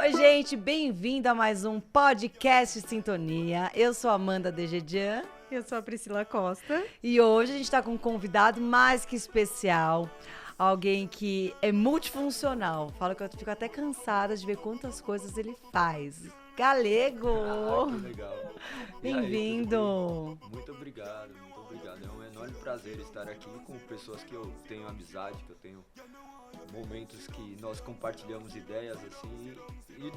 Oi, gente, bem-vindo a mais um podcast Sintonia. Eu sou a Amanda Degedian. Eu sou a Priscila Costa. E hoje a gente está com um convidado mais que especial. Alguém que é multifuncional. Falo que eu fico até cansada de ver quantas coisas ele faz. Galego! Que legal. Bem-vindo! Muito obrigado, muito obrigado. É um enorme prazer estar aqui com pessoas que eu tenho amizade, que eu tenho momentos que nós compartilhamos ideias, assim, e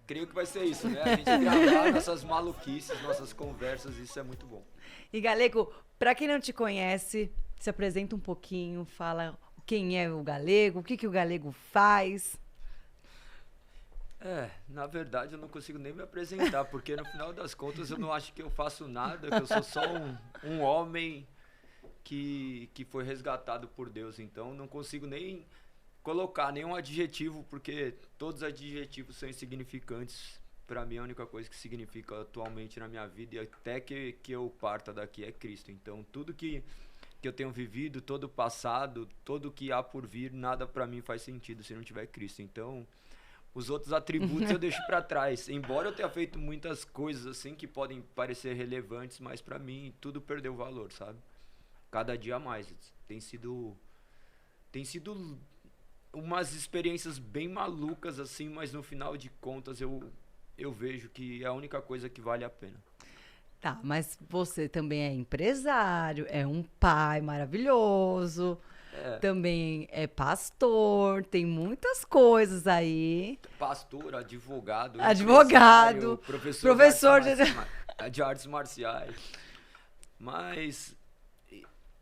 creio que vai ser isso, né? A gente gravar nossas maluquices, nossas conversas, isso é muito bom. E Galego, para quem não te conhece, se apresenta um pouquinho, fala quem é o Galego, o que o Galego faz. Na verdade eu não consigo nem me apresentar, porque no final das contas eu não acho que eu faço nada, que eu sou só um homem que foi resgatado por Deus, então não consigo nem colocar nenhum adjetivo, porque todos os adjetivos são insignificantes. Para mim a única coisa que significa atualmente na minha vida e até que eu parta daqui é Cristo. Então tudo que eu tenho vivido, todo o passado, todo o que há por vir, nada para mim faz sentido se não tiver Cristo. Então os outros atributos eu deixo para trás. Embora eu tenha feito muitas coisas assim que podem parecer relevantes, mas para mim tudo perdeu valor, sabe? Cada dia mais. Tem sido umas experiências bem malucas assim, mas no final de contas eu vejo que é a única coisa que vale a pena. Tá, mas você também é empresário, é um pai maravilhoso, também é pastor, tem muitas coisas aí. Pastor, advogado, professor de artes marciais. Mas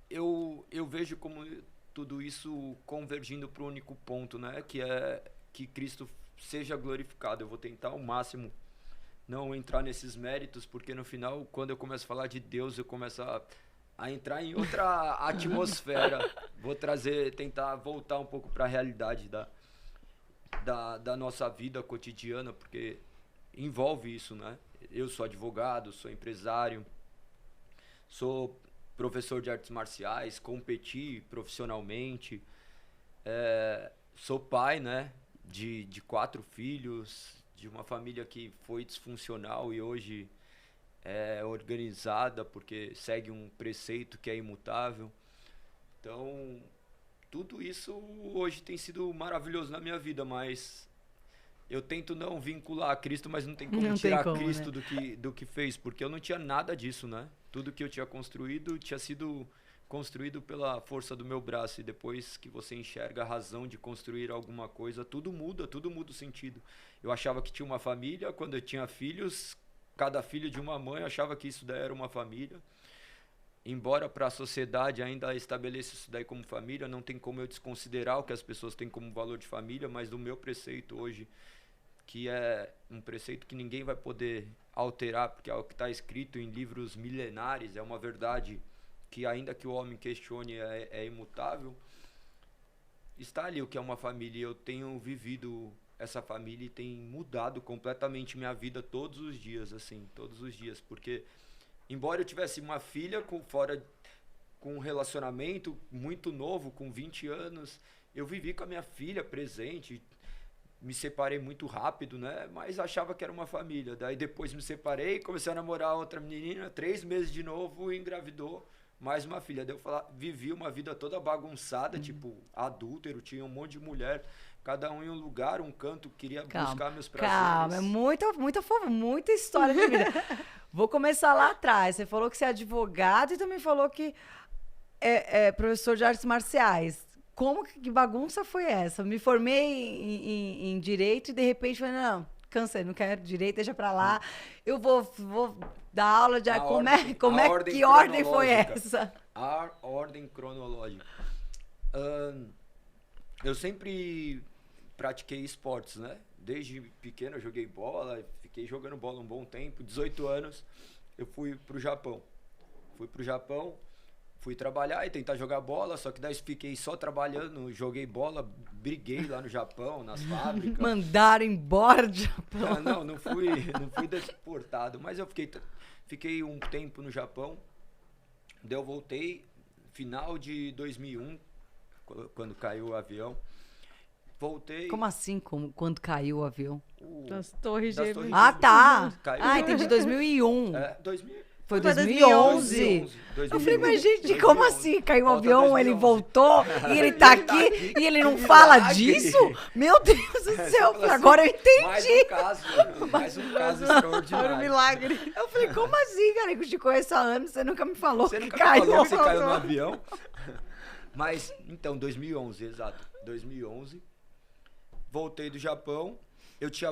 eu vejo como tudo isso convergindo para o único ponto, né? Que é que Cristo seja glorificado. Eu vou tentar ao máximo não entrar nesses méritos, porque no final, quando eu começo a falar de Deus, eu começo a entrar em outra atmosfera. Vou tentar voltar um pouco para a realidade da nossa vida cotidiana, porque envolve isso, né? Eu sou advogado, sou empresário, sou professor de artes marciais, competi profissionalmente, sou pai, né, de 4 filhos, de uma família que foi disfuncional e hoje é organizada porque segue um preceito que é imutável. Então, tudo isso hoje tem sido maravilhoso na minha vida, mas eu tento não vincular a Cristo, mas não tem como tirar Cristo, né, do que fez, porque eu não tinha nada disso, né? Tudo que eu tinha construído tinha sido construído pela força do meu braço, e depois que você enxerga a razão de construir alguma coisa, tudo muda o sentido. Eu achava que tinha uma família, quando eu tinha filhos, cada filho de uma mãe, eu achava que isso daí era uma família. Embora para a sociedade ainda estabeleça isso daí como família, não tem como eu desconsiderar o que as pessoas têm como valor de família, mas do meu preceito hoje, que é um preceito que ninguém vai poder alterar, porque é o que está escrito em livros milenares, é uma verdade que ainda que o homem questione é imutável, está ali o que é uma família. Eu tenho vivido essa família e tem mudado completamente minha vida todos os dias, assim, todos os dias, porque embora eu tivesse uma filha com um relacionamento muito novo, com 20 anos, eu vivi com a minha filha presente. Me separei muito rápido, né? Mas achava que era uma família. Daí depois me separei, comecei a namorar outra menina, 3 meses de novo, engravidou mais uma filha. Daí eu vivi uma vida toda bagunçada, tipo, adúltero, tinha um monte de mulher, cada um em um lugar, um canto, queria buscar meus prazeres. Calma, é muita história de vida. Vou começar lá atrás. Você falou que você é advogado e também falou que é professor de artes marciais. Que bagunça foi essa? Me formei em direito e de repente falei, não, cansei, não quero direito, deixa pra lá. Eu vou dar aula de que ordem foi essa? A ordem cronológica. Eu sempre pratiquei esportes, né? Desde pequeno eu joguei bola, fiquei jogando bola um bom tempo. 18 anos eu fui pro Japão. Fui trabalhar e tentar jogar bola, só que daí fiquei só trabalhando, joguei bola, briguei lá no Japão, nas fábricas. Mandaram embora do Japão. Não fui deportado, mas eu fiquei um tempo no Japão, daí eu voltei, final de 2001, quando caiu o avião, voltei. Como assim, quando caiu o avião? Das Torres das Gêmeas. Torres Ah, tá. Caiu. Ah, entendi, 2001. 2000. Foi Foi 2011. Eu falei, mas gente, como assim? Caiu um Volta avião, 2011. ele voltou e ele tá aqui e ele não fala disso? Meu Deus do céu, Você fala agora eu assim, entendi. Mais um caso extraordinário. Era um milagre. Eu falei, como assim, cara? Eu te conheço há anos, você nunca me falou Você que nunca caiu. me falou que você caiu no avião? Mas, então, 2011, exato. 2011. Voltei do Japão. Eu tinha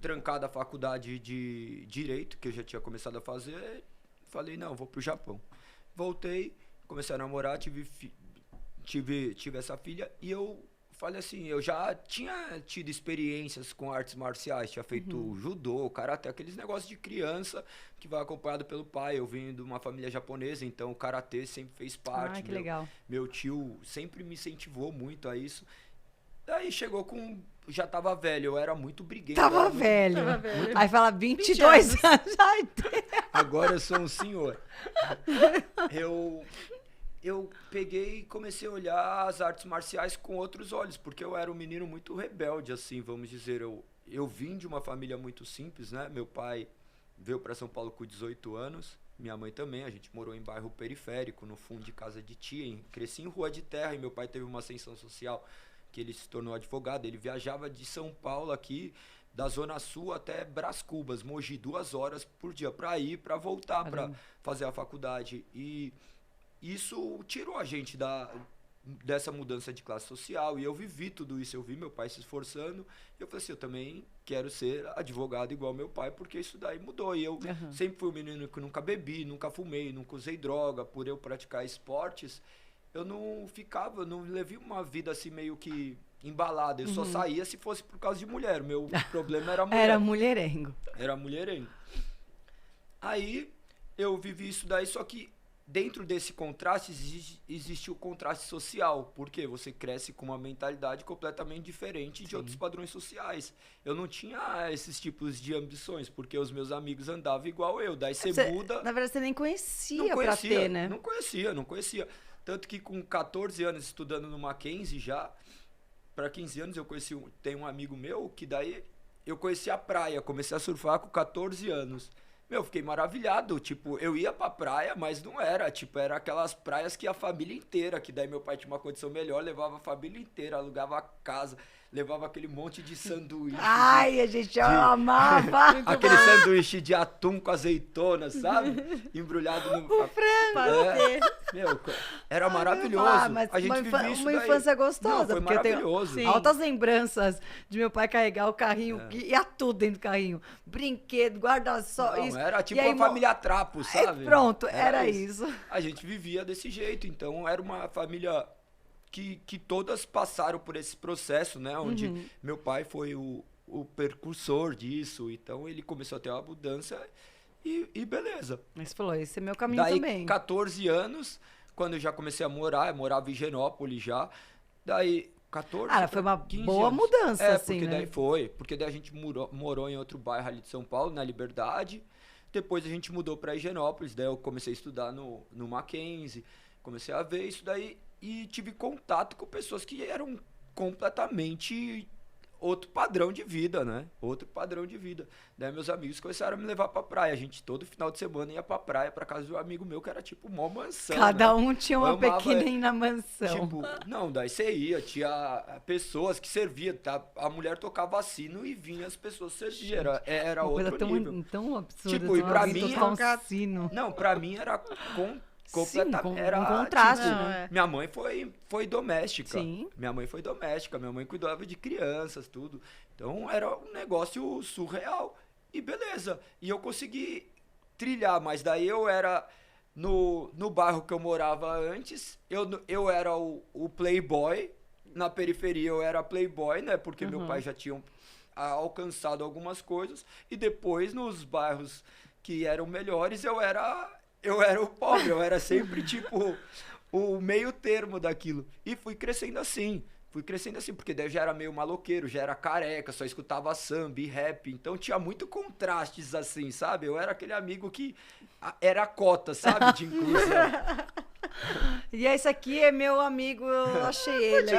trancado a faculdade de Direito, que eu já tinha começado a fazer. Falei, não, vou pro Japão. Voltei, comecei a namorar, tive essa filha. E eu falei assim, eu já tinha tido experiências com artes marciais. Tinha feito judô, karatê, aqueles negócios de criança que vai acompanhado pelo pai. Eu vim de uma família japonesa, então o karatê sempre fez parte. Ah, que legal. Meu tio sempre me incentivou muito a isso. Daí chegou com... Já tava velho, eu era muito briguento. Tava velho. Aí fala 22 anos. Ai, Agora eu sou um senhor. Eu peguei e comecei a olhar as artes marciais com outros olhos, porque eu era um menino muito rebelde, assim, vamos dizer. Eu vim de uma família muito simples, né? Meu pai veio para São Paulo com 18 anos, minha mãe também. A gente morou em bairro periférico, no fundo de casa de tia. Cresci em rua de terra e meu pai teve uma ascensão social que ele se tornou advogado. Ele viajava de São Paulo aqui, da Zona Sul até Brás Cubas, Mogi, 2 horas por dia para ir, para voltar, para fazer a faculdade. E isso tirou a gente dessa mudança de classe social. E eu vivi tudo isso, eu vi meu pai se esforçando. E eu falei assim, eu também quero ser advogado igual meu pai, porque isso daí mudou. E eu sempre fui um menino que nunca bebi, nunca fumei, nunca usei droga. Por eu praticar esportes, eu não levei uma vida assim meio que embalada. Eu só saía se fosse por causa de mulher. Meu problema era mulher. Era mulherengo. Era mulherengo. Aí eu vivi isso daí, só que dentro desse contraste existe o contraste social, porque você cresce com uma mentalidade completamente diferente de outros padrões sociais. Eu não tinha esses tipos de ambições, porque os meus amigos andavam igual eu. Daí você muda... Na verdade, você nem conhecia, Não pra ter, né? Não conhecia. Tanto que com 14 anos estudando no Mackenzie já, para 15 anos eu tem um amigo meu que daí eu conheci a praia, comecei a surfar com 14 anos. Meu, fiquei maravilhado, tipo, eu ia pra praia, mas não era, tipo, era aquelas praias que a família inteira, que daí meu pai tinha uma condição melhor, levava a família inteira, alugava a casa, levava aquele monte de sanduíche. Ai, a gente amava! Aquele sanduíche de atum com azeitona, sabe? Embrulhado no... O frango! Meu, era maravilhoso. Mas a gente vivia isso uma daí. infância gostosa. Não, foi porque eu tenho maravilhoso. altas lembranças de meu pai carregar o carrinho, e ia tudo dentro do carrinho. Brinquedo, guarda-sol. Não, isso. era tipo E aí, uma família trapo, sabe? Pronto, era isso. A gente vivia desse jeito, então era uma família que todas passaram por esse processo, né? Onde meu pai foi o precursor disso, então ele começou a ter uma mudança e beleza. Mas falou, esse é meu caminho Daí, também. 14 anos, quando eu já comecei a morar, eu morava em Higienópolis já, daí 14, foi uma 15 boa anos. mudança, assim, porque né? porque daí a gente morou em outro bairro ali de São Paulo, na Liberdade. Depois a gente mudou para Higienópolis, daí eu comecei a estudar no Mackenzie, comecei a ver isso daí e tive contato com pessoas que eram completamente outro padrão de vida, né? Outro padrão de vida. Daí meus amigos começaram a me levar pra praia. A gente todo final de semana ia pra praia, pra casa de um amigo meu que era tipo mó mansão. Cada né? um tinha uma pequena mansão. Tipo, não, daí você ia, tinha pessoas que serviam, tá? A mulher tocava sino e vinha as pessoas serviam. Era uma outro coisa nível. tão absurda. Tipo, e pra mim... tocar um sino. Não, pra mim era completamente... Sim, um contraste, tipo, né? Minha mãe foi doméstica. Sim. Minha mãe foi doméstica, minha mãe cuidava de crianças, tudo. Então era um negócio surreal. E beleza. E eu consegui trilhar, mas daí eu era... No bairro que eu morava antes, eu era o playboy. Na periferia eu era playboy, né? Porque meu pai já tinha alcançado algumas coisas. E depois, nos bairros que eram melhores, eu era o pobre. Eu era sempre, tipo, o meio termo daquilo. E fui crescendo assim, porque daí eu já era meio maloqueiro, já era careca, só escutava samba e rap. Então tinha muito contrastes assim, sabe? Eu era aquele amigo que era a cota, sabe? De inclusão. E esse aqui é meu amigo, eu achei ele.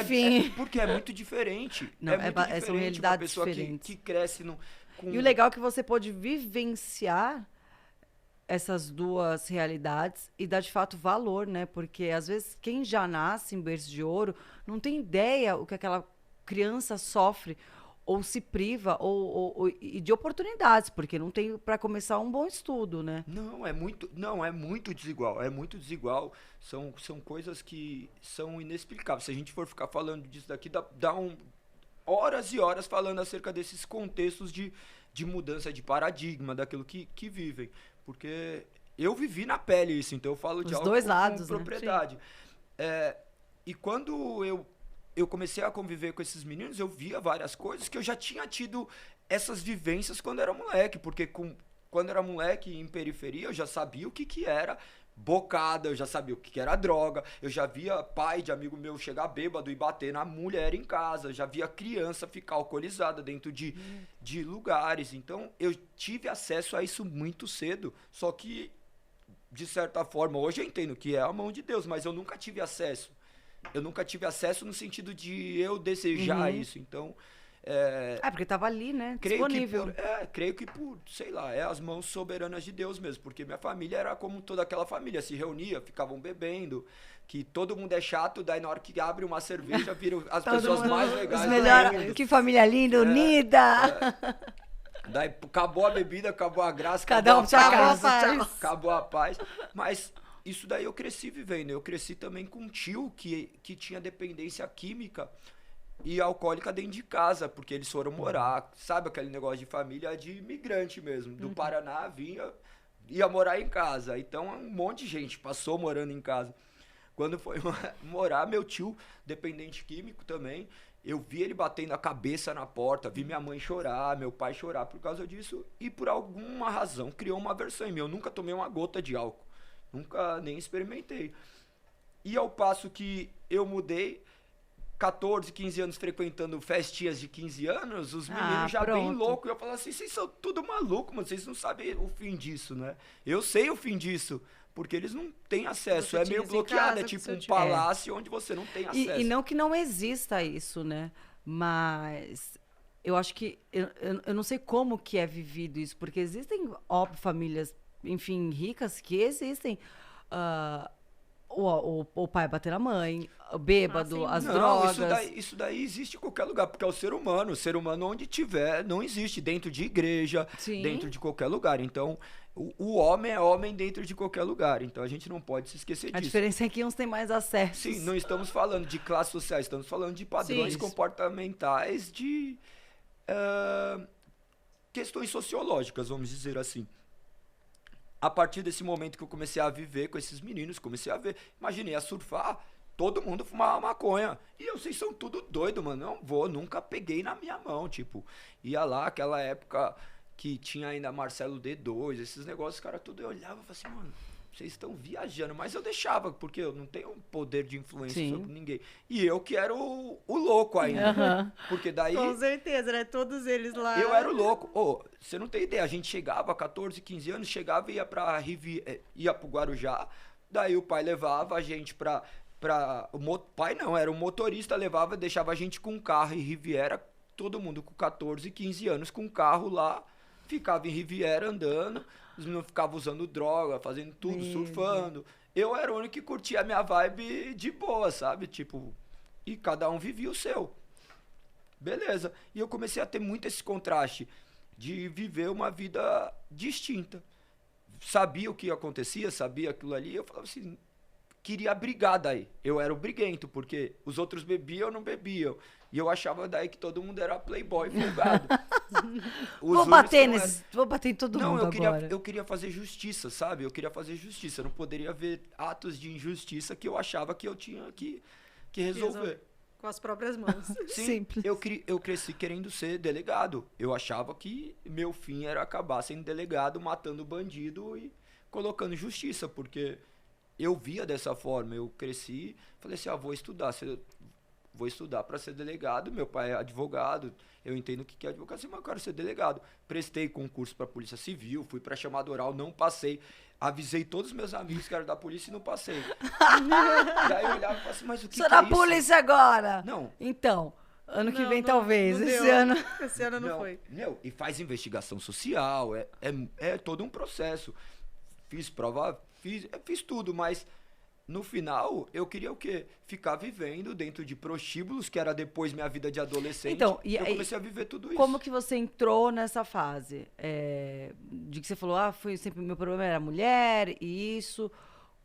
Enfim. Porque é muito diferente. Não, é muito são diferente realidades uma pessoa diferentes. que cresce com... E o legal é que você pode vivenciar essas duas realidades e dar de fato valor, né? Porque às vezes quem já nasce em berço de ouro não tem ideia o que aquela criança sofre ou se priva e de oportunidades, porque não tem para começar um bom estudo, né? Não, é muito desigual. É muito desigual. São coisas que são inexplicáveis. Se a gente for ficar falando disso daqui, dá horas e horas falando acerca desses contextos de mudança de paradigma, daquilo que vivem. Porque eu vivi na pele isso, então eu falo de Os algo dois com lados, né? propriedade. E quando eu comecei a conviver com esses meninos, eu via várias coisas que eu já tinha tido essas vivências quando era moleque, porque quando era moleque em periferia, eu já sabia o que era bocada, eu já sabia o que era droga, eu já via pai de amigo meu chegar bêbado e bater na mulher em casa, já via criança ficar alcoolizada dentro de lugares, então eu tive acesso a isso muito cedo, só que de certa forma, hoje eu entendo que é a mão de Deus, mas eu nunca tive acesso no sentido de eu desejar isso, então... porque estava ali, né? Creio Disponível. creio que por, sei lá, as mãos soberanas de Deus mesmo, porque minha família era como toda aquela família, se reunia, ficavam bebendo, que todo mundo é chato, daí na hora que abre uma cerveja, viram as pessoas mais legais do mundo. Que família linda, unida! Daí acabou a bebida, acabou a graça, Cada um pra casa, acabou a paz, mas isso daí eu cresci vivendo, eu cresci também com um tio que tinha dependência química, e alcoólica dentro de casa, porque eles foram morar, sabe aquele negócio de família de imigrante mesmo, do Paraná ia morar em casa, então um monte de gente passou morando em casa. Quando foi morar, meu tio, dependente químico também, eu vi ele batendo a cabeça na porta, vi minha mãe chorar, meu pai chorar por causa disso, e por alguma razão criou uma aversão em mim. Eu nunca tomei uma gota de álcool, nunca nem experimentei. E ao passo que eu mudei, 14, 15 anos frequentando festinhas de 15 anos, os meninos já bem loucos. Eu falo assim, vocês são tudo maluco, mano, vocês não sabem o fim disso, né? Eu sei o fim disso, porque eles não têm acesso, é meio bloqueado, é tipo um palácio onde você não tem acesso. E não que não exista isso, né? Mas eu acho que, eu não sei como que é vivido isso, porque existem, óbvio, famílias, enfim, ricas que existem... O pai bater na mãe, o bêbado, as drogas. Isso daí existe em qualquer lugar, porque é o ser humano. O ser humano, onde tiver, não existe dentro de igreja, dentro de qualquer lugar. Então, o homem é homem dentro de qualquer lugar. Então, a gente não pode se esquecer disso. A diferença é que uns têm mais acesso. Sim, não estamos falando de classes sociais, estamos falando de padrões comportamentais, de questões sociológicas, vamos dizer assim. A partir desse momento que eu comecei a viver com esses meninos, comecei a ver, imaginei, a surfar, todo mundo fumava maconha. E vocês são tudo doido, mano. Nunca peguei na minha mão, tipo. Ia lá, aquela época que tinha ainda Marcelo D2, esses negócios, cara, tudo eu olhava e falava assim, mano, vocês estão viajando. Mas eu deixava, porque eu não tenho poder de influência sobre ninguém. E eu que era o louco ainda. Porque daí... Com certeza, né? Todos eles lá. Eu era o louco. Você não tem ideia, a gente chegava, 14, 15 anos, chegava e ia ia pro Guarujá, daí o pai levava a gente pai não, era o motorista, levava, deixava a gente com um carro em Riviera, todo mundo com 14, 15 anos com um carro lá, ficava em Riviera andando, os meninos ficavam usando droga, fazendo tudo, surfando. Eu era o único que curtia a minha vibe de boa, sabe? Tipo, e cada um vivia o seu. Beleza. E eu comecei a ter muito esse contraste de viver uma vida distinta. Sabia o que acontecia, sabia aquilo ali, eu falava assim, queria brigar daí. Eu era o briguento, porque os outros bebiam, não bebiam. E eu achava daí que todo mundo era playboy folgado. Vou bater em todo mundo agora. Eu queria fazer justiça, sabe? Eu queria fazer justiça. Eu não poderia ver atos de injustiça que eu achava que eu tinha que resolver. Com as próprias mãos. Sim, Simples. Eu cresci querendo ser delegado. Eu achava que meu fim era acabar sendo delegado, matando bandido e colocando justiça, porque eu via dessa forma. Eu cresci, falei assim, vou estudar. vou estudar para ser delegado, meu pai é advogado, eu entendo o que é advocacia, mas eu quero ser delegado. Prestei concurso para Polícia Civil, fui para chamada oral, não passei. Avisei todos os meus amigos que eram da polícia e não passei. E aí eu olhava e falava assim, mas o que Sou que é da isso? polícia agora! Não. Então, ano que Não, vem não- talvez, não esse deu. ano... Esse ano não foi. Meu, e faz investigação social, é todo um processo. Fiz prova, fiz tudo, mas no final eu queria o quê? Ficar vivendo dentro de prostíbulos, que era depois minha vida de adolescente. Então, e eu aí, comecei a viver tudo isso. Como que você entrou nessa fase? De que você falou, foi sempre meu problema era mulher e isso.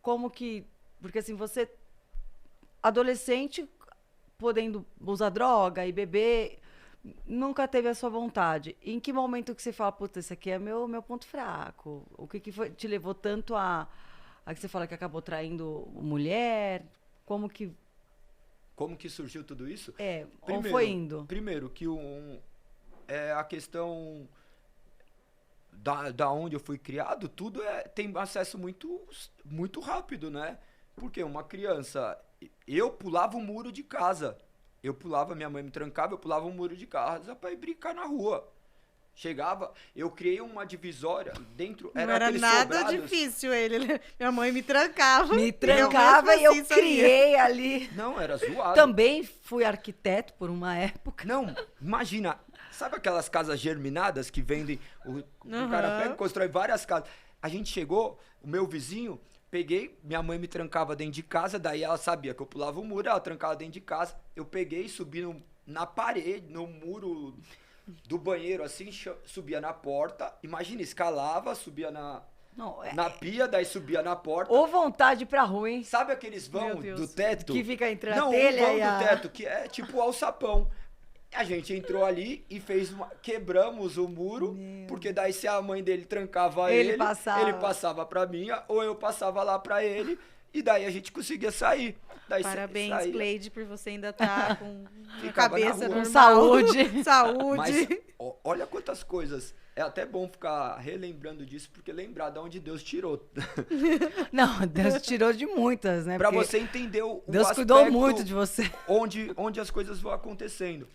Como que... Porque assim, você... Adolescente, podendo usar droga e beber, nunca teve a sua vontade. Em que momento que você fala, puta, esse aqui é meu ponto fraco? O que foi, te levou tanto a que você fala que acabou traindo mulher? Como que surgiu tudo isso? ou foi indo? Primeiro, que a questão da onde eu fui criado, tudo tem acesso muito, muito rápido, né? Porque uma criança... Eu pulava o muro de casa. Minha mãe me trancava, eu pulava o muro de casa pra ir brincar na rua. Chegava, eu criei uma divisória dentro... Não era nada sobrados. difícil ele. Minha mãe me trancava. Me trancava e eu mesmo assim criei ali. Não, era zoado. Também fui arquiteto por uma época. Não, imagina, sabe aquelas casas germinadas que vendem, o cara pega e constrói várias casas. A gente chegou, o meu vizinho, peguei, minha mãe me trancava dentro de casa, daí ela sabia que eu pulava o muro, ela trancava dentro de casa. Eu peguei, subi na parede, no muro do banheiro, assim, subia na porta, imagina, escalava, subia na pia, daí subia na porta. Ou vontade pra rua, hein? Sabe aqueles vão Meu Deus. do teto? Que fica entre a Não, telha um vão e a... do teto, que é tipo alçapão. A gente entrou ali e quebramos o muro, porque daí se a mãe dele trancava Ele ele passava. passava pra mim, ou eu passava lá pra ele, e daí a gente conseguia sair. Daí Parabéns, saía. Cleide, por você ainda estar com a Ficava na cabeça rua. normal. Com saúde. Saúde. Mas olha quantas coisas. É até bom ficar relembrando disso, porque lembrar de onde Deus tirou. Não, Deus tirou de muitas, né? Pra Porque você entender o Deus aspecto cuidou muito de você. onde as coisas vão acontecendo.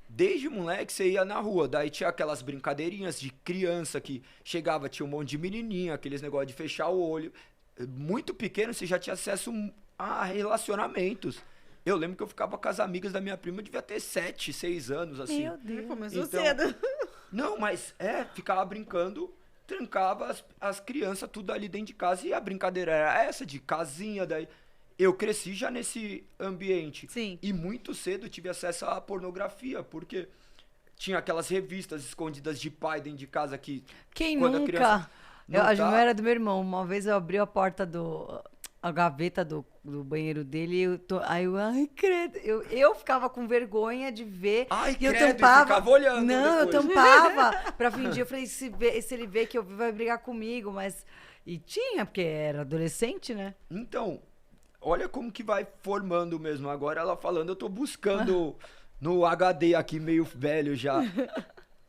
Desde moleque, você ia na rua, daí tinha aquelas brincadeirinhas de criança que chegava, tinha um monte de menininha, aqueles negócios de fechar o olho. Muito pequeno, você já tinha acesso a relacionamentos. Eu lembro que eu ficava com as amigas da minha prima, eu devia ter 7, 6 anos, assim. Meu Deus. Começou Então, cedo. Não, mas ficava brincando, trancava as crianças tudo ali dentro de casa, e a brincadeira era essa, de casinha, daí... Eu cresci já nesse ambiente. Sim. E muito cedo tive acesso à pornografia, porque tinha aquelas revistas escondidas de pai dentro de casa que... Quem quando a nunca? criança não A tá- não era do meu irmão. Uma vez eu abri a porta a gaveta do banheiro dele e ai, credo. Eu ficava com vergonha de ver. Ai, e eu credo, e tampava. ficava olhando Não, eu depois. tampava pra fingir. Eu falei, se ele vê que eu vi, vai brigar comigo, mas... E tinha, porque era adolescente, né? Então, olha como que vai formando mesmo. Agora ela falando, eu tô buscando no HD aqui, meio velho já.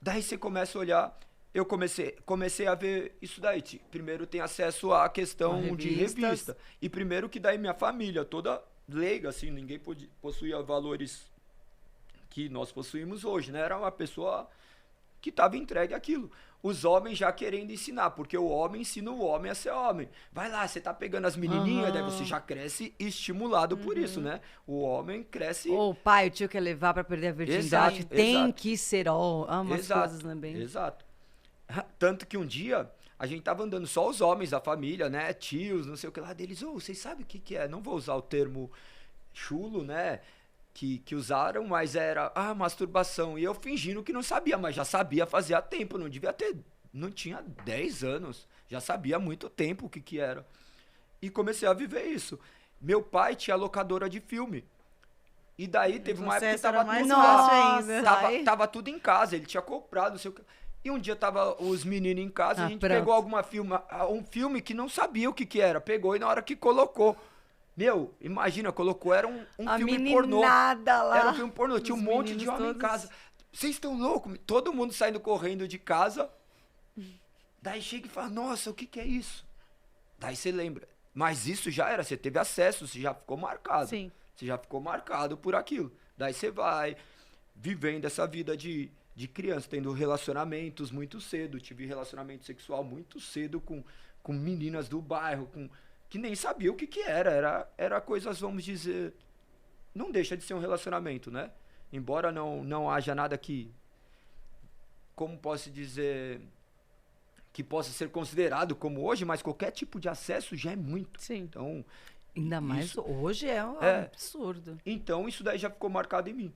Daí você começa a olhar... Eu comecei a ver isso daí. Primeiro tem acesso à questão de Revistas. revista. E primeiro que daí minha família, toda leiga, assim, ninguém possuía valores que nós possuímos hoje, né? Era uma pessoa que estava entregue àquilo. Os homens já querendo ensinar, porque o homem ensina o homem a ser homem. Vai lá, você tá pegando as menininhas, daí você já cresce estimulado por isso, né? O homem cresce... Ou o pai, o tio quer levar pra perder a virgindade. Exato, Tem exato. que ser umas Exato, coisas também. Exato. Tanto que um dia a gente tava andando só os homens da família, né? Tios, não sei o que lá deles. Vocês sabem o que é? Não vou usar o termo chulo, né? Que usaram, mas era masturbação. E eu fingindo que não sabia, mas já sabia fazia tempo. Não tinha 10 anos. Já sabia há muito tempo o que era. E comecei a viver isso. Meu pai tinha locadora de filme. E daí teve uma época que acesso era tava mais tudo fácil lá. ainda. Ai. Tava tudo em casa, ele tinha comprado, não sei o que. E um dia tava os meninos em casa, a gente pronto. pegou um filme que não sabia o que era. Pegou e na hora que colocou. Meu, imagina, colocou, era um A filme pornô. meninada lá. Era um filme pornô, tinha um Os monte de meninos homem em todos. casa. Vocês estão loucos? Todo mundo saindo correndo de casa. Daí chega e fala, nossa, o que é isso? Daí você lembra. Mas isso já era, você teve acesso, você já ficou marcado. Sim. Você já ficou marcado por aquilo. Daí você vai vivendo essa vida de criança, tendo relacionamentos muito cedo. Tive relacionamento sexual muito cedo com meninas do bairro, que nem sabia o que era. Era coisas, vamos dizer... Não deixa de ser um relacionamento, né? Embora não haja nada que... Como posso dizer... Que possa ser considerado como hoje, mas qualquer tipo de acesso já é muito. Sim. Então... Ainda mais isso- hoje é um É. absurdo. Então, isso daí já ficou marcado em mim.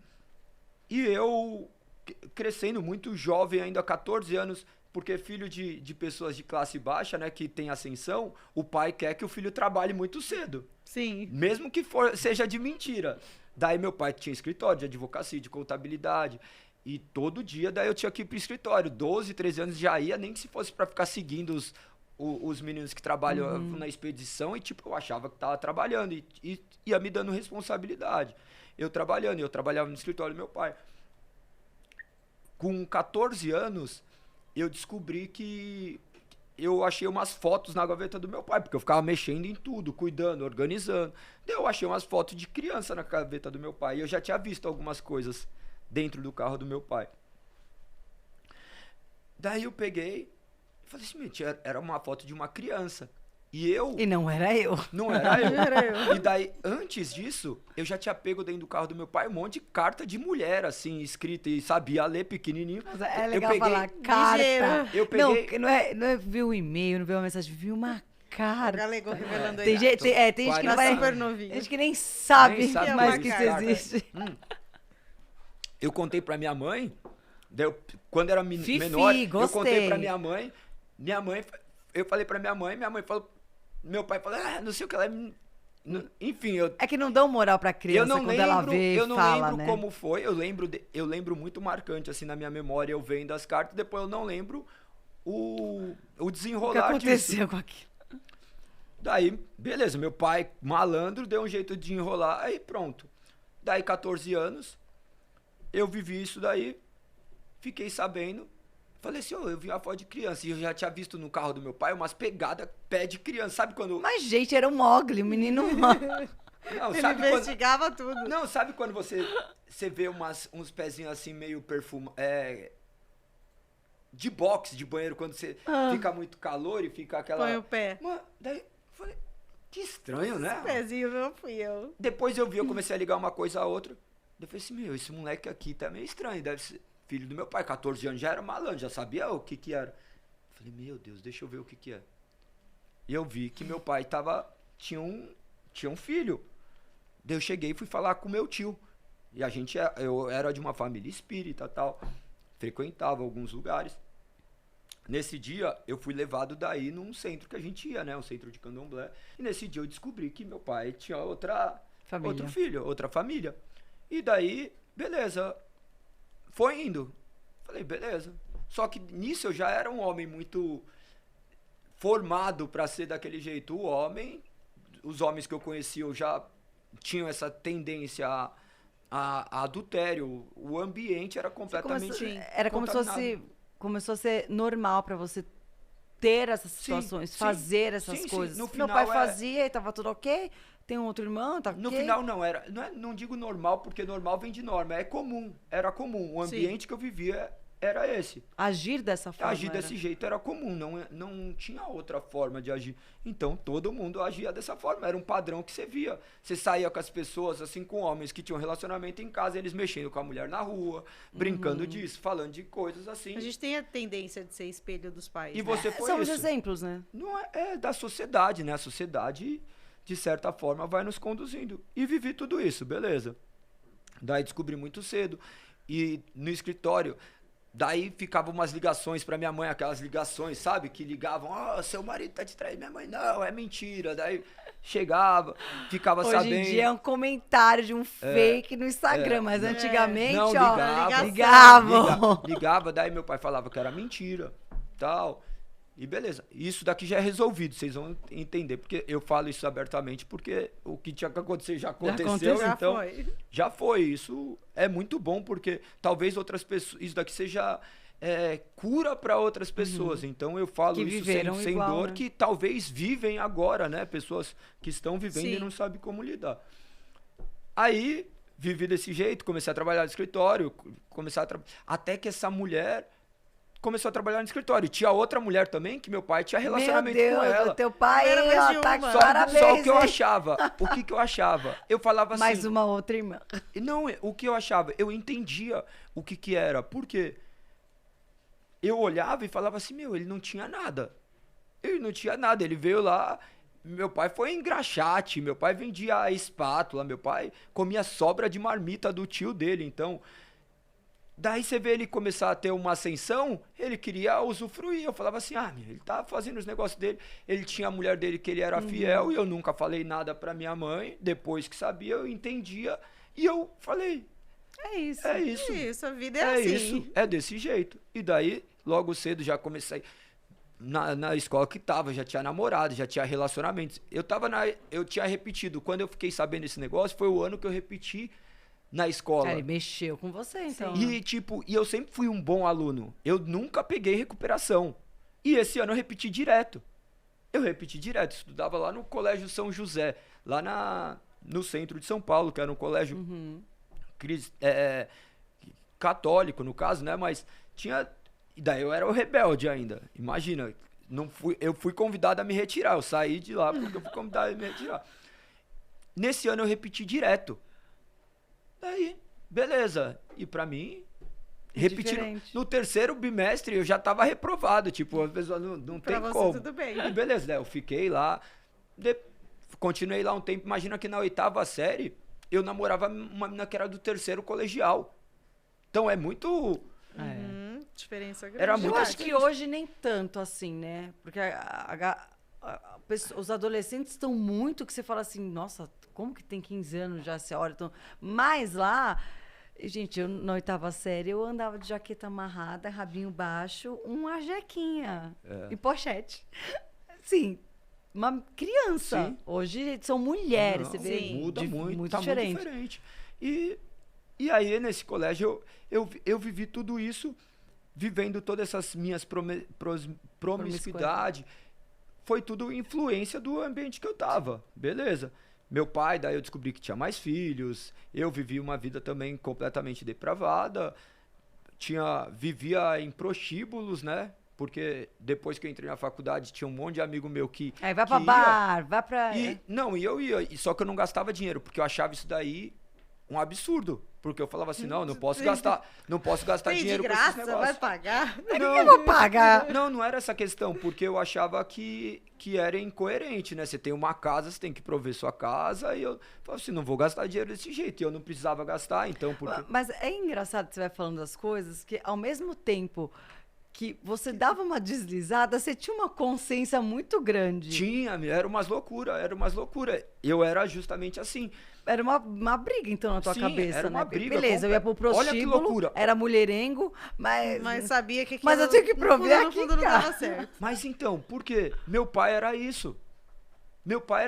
E eu, crescendo muito jovem, ainda 14 anos, porque filho de pessoas de classe baixa, né, que tem ascensão, o pai quer que o filho trabalhe muito cedo. Sim. Mesmo que seja de mentira. Daí meu pai tinha escritório de advocacia, de contabilidade. E todo dia daí eu tinha que ir pro escritório. 12, 13 anos já ia, nem que se fosse para ficar seguindo os meninos que trabalham na expedição. E tipo, eu achava que tava trabalhando e ia me dando responsabilidade. Eu trabalhava no escritório do meu pai. Com 14 anos, eu descobri que eu achei umas fotos na gaveta do meu pai, porque eu ficava mexendo em tudo, cuidando, organizando. Daí eu achei umas fotos de criança na gaveta do meu pai. E eu já tinha visto algumas coisas dentro do carro do meu pai. Daí eu peguei e falei assim, "Gente, era uma foto de uma criança. E eu... E não era eu. Não era eu. Não era eu. E daí, antes disso, eu já tinha pego dentro do carro do meu pai um monte de carta de mulher, assim, escrita, e sabia ler pequenininho. Mas é Eu legal peguei- falar carta. Ligeira. Eu peguei... Não é ver um e-mail, não ver uma mensagem, viu uma A carta. Galegou revelando Tem aí. gente, tem gente que não 40 vai... anos. Super novinho. Tem gente que nem sabe, Nem sabe mais que que isso existe existe. Eu contei pra minha mãe, daí quando era Fifi, menor, eu gostei. contei pra minha mãe, eu falei pra minha mãe falou, meu pai falou, não sei o que ela... Enfim, É que não dão moral pra eu criança não quando lembro, ela vê eu e não fala, lembro né? como foi, eu lembro muito marcante, assim, na minha memória, eu vendo as cartas, depois eu não lembro o O que desenrolar disso. aconteceu com aquilo? Daí, beleza, meu pai, malandro, deu um jeito de enrolar, aí pronto. Daí, 14 anos, eu vivi isso daí, fiquei sabendo, falei assim, eu vi uma foto de criança, e eu já tinha visto no carro do meu pai umas pegadas, pé de criança, sabe quando... Mas, gente, era um Mogli, o menino... Não, Ele sabe quando... investigava tudo. Não, sabe quando você vê uns pezinhos assim, meio perfumados, de boxe, de banheiro, quando você fica muito calor e fica aquela... Põe o pé. Mano, daí, eu falei, que estranho, né? Pezinho não fui eu. Depois eu comecei a ligar uma coisa a outra. Eu falei assim, esse moleque aqui tá meio estranho, deve ser filho do meu pai, 14 anos, já era malandro, já sabia o que era. Eu falei, meu Deus, deixa eu ver o que é. E eu vi que meu pai tinha um filho. Daí eu cheguei e fui falar com meu tio. E eu era de uma família espírita e tal, frequentava alguns lugares. Nesse dia, eu fui levado daí num centro que a gente ia, né? Um centro de candomblé. E nesse dia eu descobri que meu pai tinha outro filho, outra família. E daí, beleza. Foi indo. Falei, beleza. Só que nisso eu já era um homem muito formado pra ser daquele jeito. Os homens que eu conhecia eu já tinham essa tendência a adultério. O ambiente era completamente Era como se fosse... Começou a ser normal pra você ter essas situações, sim. fazer essas Sim, sim. coisas. No Meu final pai é- fazia e tava tudo ok. Tem um outro irmão, tá ok. No final não digo normal, porque normal vem de norma, é comum, era comum. O ambiente que eu vivia era esse. Agir dessa forma. Agir desse jeito era comum, não tinha outra forma de agir. Então todo mundo agia dessa forma, era um padrão que você via. Você saía com as pessoas, assim, com homens que tinham relacionamento em casa, eles mexendo com a mulher na rua, brincando disso, falando de coisas assim. A gente tem a tendência de ser espelho dos pais. E né? você foi São os isso. exemplos, né? Não é da sociedade, né? A sociedade, de certa forma, vai nos conduzindo. E vivi tudo isso, beleza. Daí descobri muito cedo. E no escritório, daí ficavam umas ligações pra minha mãe, aquelas ligações, sabe? Que ligavam, seu marido tá te traindo. Minha mãe, não, é mentira. Daí chegava, ficava Hoje sabendo. em dia é um comentário de um fake no Instagram, mas antigamente, Não, ó, ligava. Ligava, daí meu pai falava que era mentira, tal. E beleza, isso daqui já é resolvido, vocês vão entender, porque eu falo isso abertamente, porque o que tinha que acontecer já aconteceu, Já então foi. já foi. Isso é muito bom, porque talvez outras pessoas, isso daqui seja cura para outras pessoas, então eu falo Que isso viveram sem igual, dor, né? que talvez vivem agora, né, pessoas que estão vivendo Sim. e não sabem como lidar. Aí, vivi desse jeito, comecei a trabalhar no escritório, até que essa mulher começou a trabalhar no escritório. Tinha outra mulher também, que meu pai tinha relacionamento Meu com Deus, ela. o teu pai, Primeira vez de ó, tá uma. com parabéns, Só o que eu hein? achava. O que que eu achava? Eu falava assim... Mais uma outra irmã. Não, o que eu achava? Eu entendia o que que era. Por quê? Eu olhava e falava assim, meu, ele não tinha nada. Ele não tinha nada. Ele veio lá... Meu pai foi engraxate, meu pai vendia espátula, meu pai comia sobra de marmita do tio dele. Então, daí você vê ele começar a ter uma ascensão, ele queria usufruir. Eu falava assim, meu, ele tá fazendo os negócios dele. Ele tinha a mulher dele que ele era fiel e eu nunca falei nada pra minha mãe. Depois que sabia, eu entendia. E eu falei, É isso. é isso. Isso, a vida é, É assim. isso, é desse jeito. E daí, logo cedo, já comecei. Na escola que tava, já tinha namorado, já tinha relacionamentos. Eu tinha repetido. Quando eu fiquei sabendo desse negócio, foi o ano que eu repeti na escola. Cara, ele mexeu com você, então. E, tipo, eu sempre fui um bom aluno. Eu nunca peguei recuperação. E esse ano eu repeti direto. Estudava lá no Colégio São José, lá no centro de São Paulo, que era um colégio católico, no caso, né? Mas tinha... E daí eu era o rebelde ainda. Imagina, eu fui convidado a me retirar. Eu saí de lá porque eu fui convidado a me retirar. Nesse ano eu repeti direto. Daí, beleza. E pra mim, repetir diferente. no terceiro bimestre eu já tava reprovado. Tipo, a pessoa não Pra tem você, como. tudo bem. E beleza, né? Eu fiquei lá. Continuei lá um tempo. Imagina que na 8ª série eu namorava uma menina que era do terceiro colegial. Então é muito... Diferença grande. Era Eu muito acho que hoje nem tanto assim, né? Porque os adolescentes estão muito que você fala assim, nossa, como que tem 15 anos já essa hora? Mas lá, gente, eu na 8ª série eu andava de jaqueta amarrada, rabinho baixo, uma jequinha e pochete. Sim, uma criança. Sim. Hoje são mulheres, Não, você vê. muda muito, muito tá diferente. muito diferente. E aí, nesse colégio, eu vivi tudo isso, vivendo todas essas minhas promiscuidade. Foi tudo influência do ambiente que eu tava, beleza. Meu pai, daí eu descobri que tinha mais filhos, eu vivi uma vida também completamente depravada, vivia em prostíbulos, né? Porque depois que eu entrei na faculdade, tinha um monte de amigo meu que Aí vai pra ia. bar, vai pra... E eu ia, só que eu não gastava dinheiro, porque eu achava isso daí um absurdo. Porque eu falava assim, não posso gastar Tem de dinheiro com esses graça, vai negócios. pagar. Eu vou pagar. Não era essa questão, porque eu achava que era incoerente, né? Você tem uma casa, você tem que prover sua casa, e eu falava assim, não vou gastar dinheiro desse jeito, e eu não precisava gastar, então... Mas é engraçado que você vai falando das coisas, que ao mesmo tempo que você dava uma deslizada, você tinha uma consciência muito grande. Tinha, era umas loucuras. Eu era justamente assim. Era uma briga, então, na tua Sim, cabeça, era uma né? briga Beleza, eu ia pro prostíbulo, Olha que loucura. era mulherengo, Mas sabia que Mas eu aquilo, tenho que prover no aqui, fundo não cara. dava certo. Mas então, por quê? Meu pai era isso. Meu pai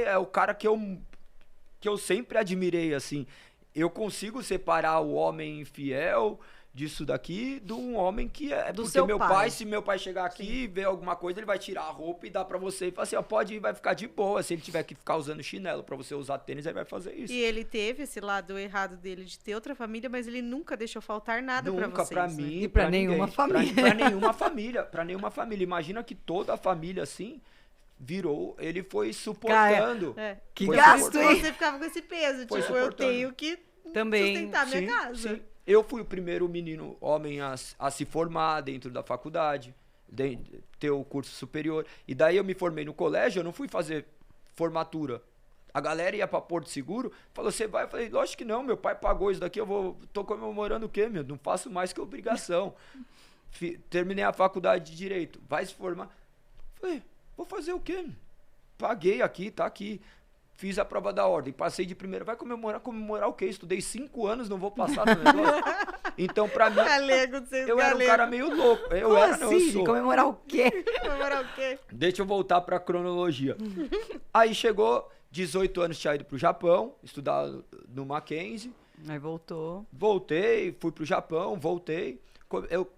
é o cara que eu sempre admirei, assim. Eu consigo separar o homem infiel disso daqui de um homem que é... Do porque seu meu pai. pai, se meu pai chegar aqui e ver alguma coisa, ele vai tirar a roupa e dar pra você e falar assim, ó, pode ir, vai ficar de boa. Se ele tiver que ficar usando chinelo pra você usar tênis, ele vai fazer isso. E ele teve esse lado errado dele de ter outra família, mas ele nunca deixou faltar nada pra Nunca vocês. pra né? mim, E pra ninguém. nenhuma família. Pra nenhuma família. Imagina que toda a família, assim, ele foi suportando. É. Que Foi gasto, suportando. hein? Você ficava com esse peso, Foi tipo, eu suportando. tenho que Também, sustentar minha Sim, casa. sim. Eu fui o primeiro menino homem a se formar dentro da faculdade, ter o curso superior. E daí eu me formei no colégio, eu não fui fazer formatura. A galera ia pra Porto Seguro, falou, você vai? Eu falei, lógico que não, meu pai pagou isso daqui, tô comemorando o quê, meu? Não faço mais que obrigação. Terminei a faculdade de Direito, vai se formar. Falei, vou fazer o quê? Paguei aqui, tá aqui. Fiz a prova da ordem, passei de primeira. Vai comemorar o quê? Estudei 5 anos, não vou passar no negócio. Então, pra mim, Galego, vocês eu era um cara meio louco. Eu Como era, não, eu assim? sou. Comemorar o quê? Comemorar o quê? Deixa eu voltar pra cronologia. Aí chegou, 18 anos, tinha ido pro Japão, estudar no Mackenzie. Aí voltou. Voltei, fui pro Japão, voltei. Eu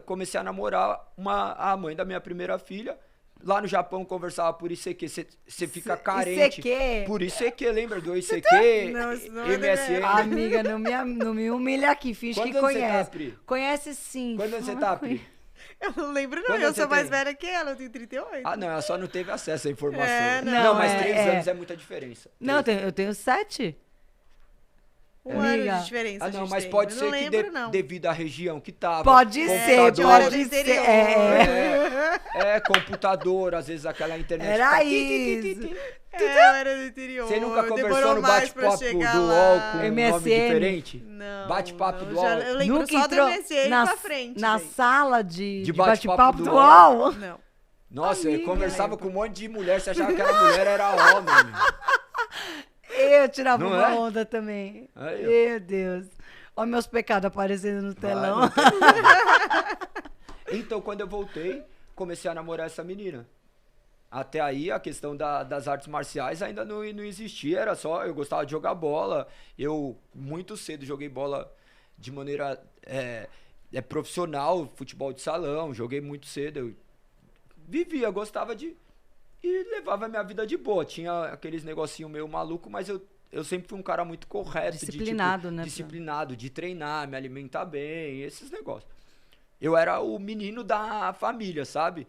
comecei a namorar a mãe da minha primeira filha, lá no Japão conversava por ICQ, você fica carente. ICQ? Por ICQ, lembra do ICQ? Não, isso não é MSN. Amiga, não me humilha aqui, finge Quantos que anos você tá, conhece. Pri? Conhece sim. Quando você tá, Pri? Eu não lembro, não. Quantos Eu anos sou você mais tem? velha que ela, eu tenho 38. Ah, não, ela só não teve acesso à informação. É, não, mas é, 3 é. anos é muita diferença. Não, eu tenho 7. Um Amiga. ano de diferença. Ah, a não, gente mas tem. pode Eu ser não que lembro, não. devido à região que tava. Pode ser, computador, Era do pode ser. interior. Computador, às vezes aquela internet. Era fica isso. Eu era do interior. Você nunca conversou Demorou no mais pra eu bate-papo do chegar UOL lá. com um MSN? nome diferente? Não. Bate-papo não, do já- UOL? Eu lembro Nunca só entrou do MSN na, pra frente. na daí. sala de De bate-papo bate-papo do do UOL. Não. Nossa, eu Amiga. conversava com um monte de mulher, você achava que a mulher era homem. Eu tirava Não uma é? onda também. Aí, ó. Meu Deus. Olha meus pecados aparecendo no telão. Não tem como. Então, quando eu voltei, comecei a namorar essa menina. Até aí, a questão das artes marciais ainda não existia, era só, eu gostava de jogar bola. Eu, muito cedo, joguei bola de maneira profissional, futebol de salão, joguei muito cedo. Eu vivia, gostava de... E levava a minha vida de boa. Tinha aqueles negocinho meio maluco, mas eu sempre fui um cara muito correto. Disciplinado, né? Disciplinado, de treinar, me alimentar bem, esses negócios. Eu era o menino da família, sabe?